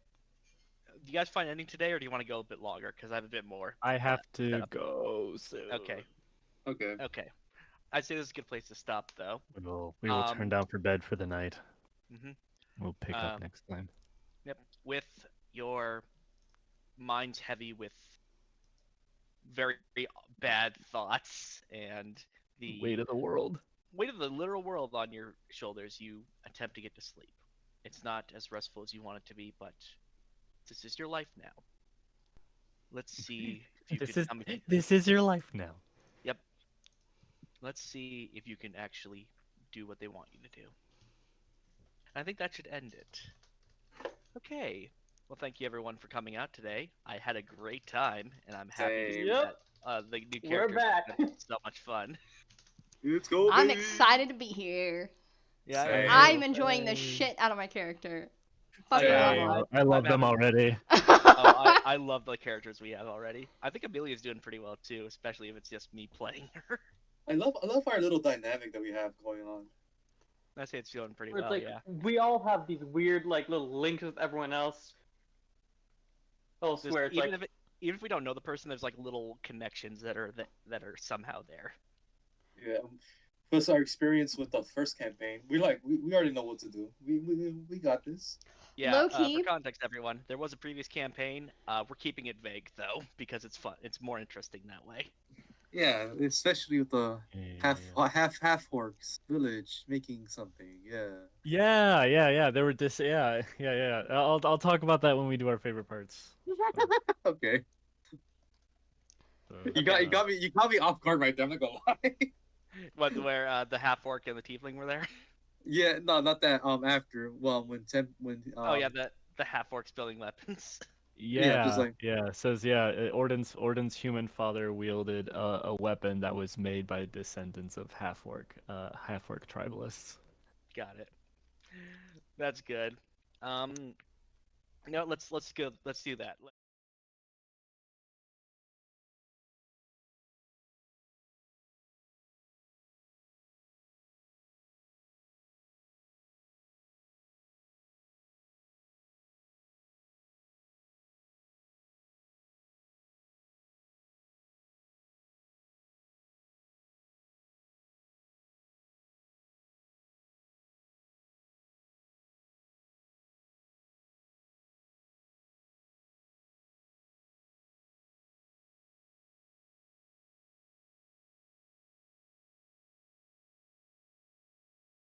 Do you guys find ending today, or do you want to go a bit longer? Because I have a bit more. I have set to up. go soon. Okay. okay. Okay. I'd say this is a good place to stop, though. We will turn down for bed for the night. Mhm. We'll pick up next time. Yep. With your minds heavy with very bad thoughts and the Weight of the world. weight of the literal world on your shoulders, you attempt to get to sleep. It's not as restful as you want it to be, but this is your life now. Let's see if you can. This is your life now. Yep. Let's see if you can actually do what they want you to do. I think that should end it. Okay. Well, thank you everyone for coming out today. I had a great time, and I'm happy to Same. see Yep. that the new We're characters back. have been so much fun. Let's go, I'm baby. excited to be here. Yeah, Same. I'm enjoying the shit out of my character. Fuck Yeah, yeah. I love them having- already. I love the characters we have already. I think Amelia's doing pretty well too, especially if it's just me playing her. I love our little dynamic that we have going on. I say it's doing pretty Where it's well, like yeah. we all have these weird like little links with everyone else. I'll There's- swear it's even like even if we don't know the person, there's like little connections that are somehow there. Yeah. Plus our experience with the first campaign, we already know what to do. We got this. Yeah. Low-key. For context, everyone, there was a previous campaign. We're keeping it vague though because it's fun. It's more interesting that way. Yeah, especially with the Yeah. half orcs village making something. Yeah. Yeah. There were yeah. I'll talk about that when we do our favorite parts. Okay. So, You got me off guard right there. I'm not gonna lie. Where the half orc and the tiefling were there. Yeah, no, not that. After Oh yeah, the half orcs building weapons. Yeah, just like- it says Orden's human father wielded a weapon that was made by descendants of half-orc tribalists. Got it. That's good. Let's do that.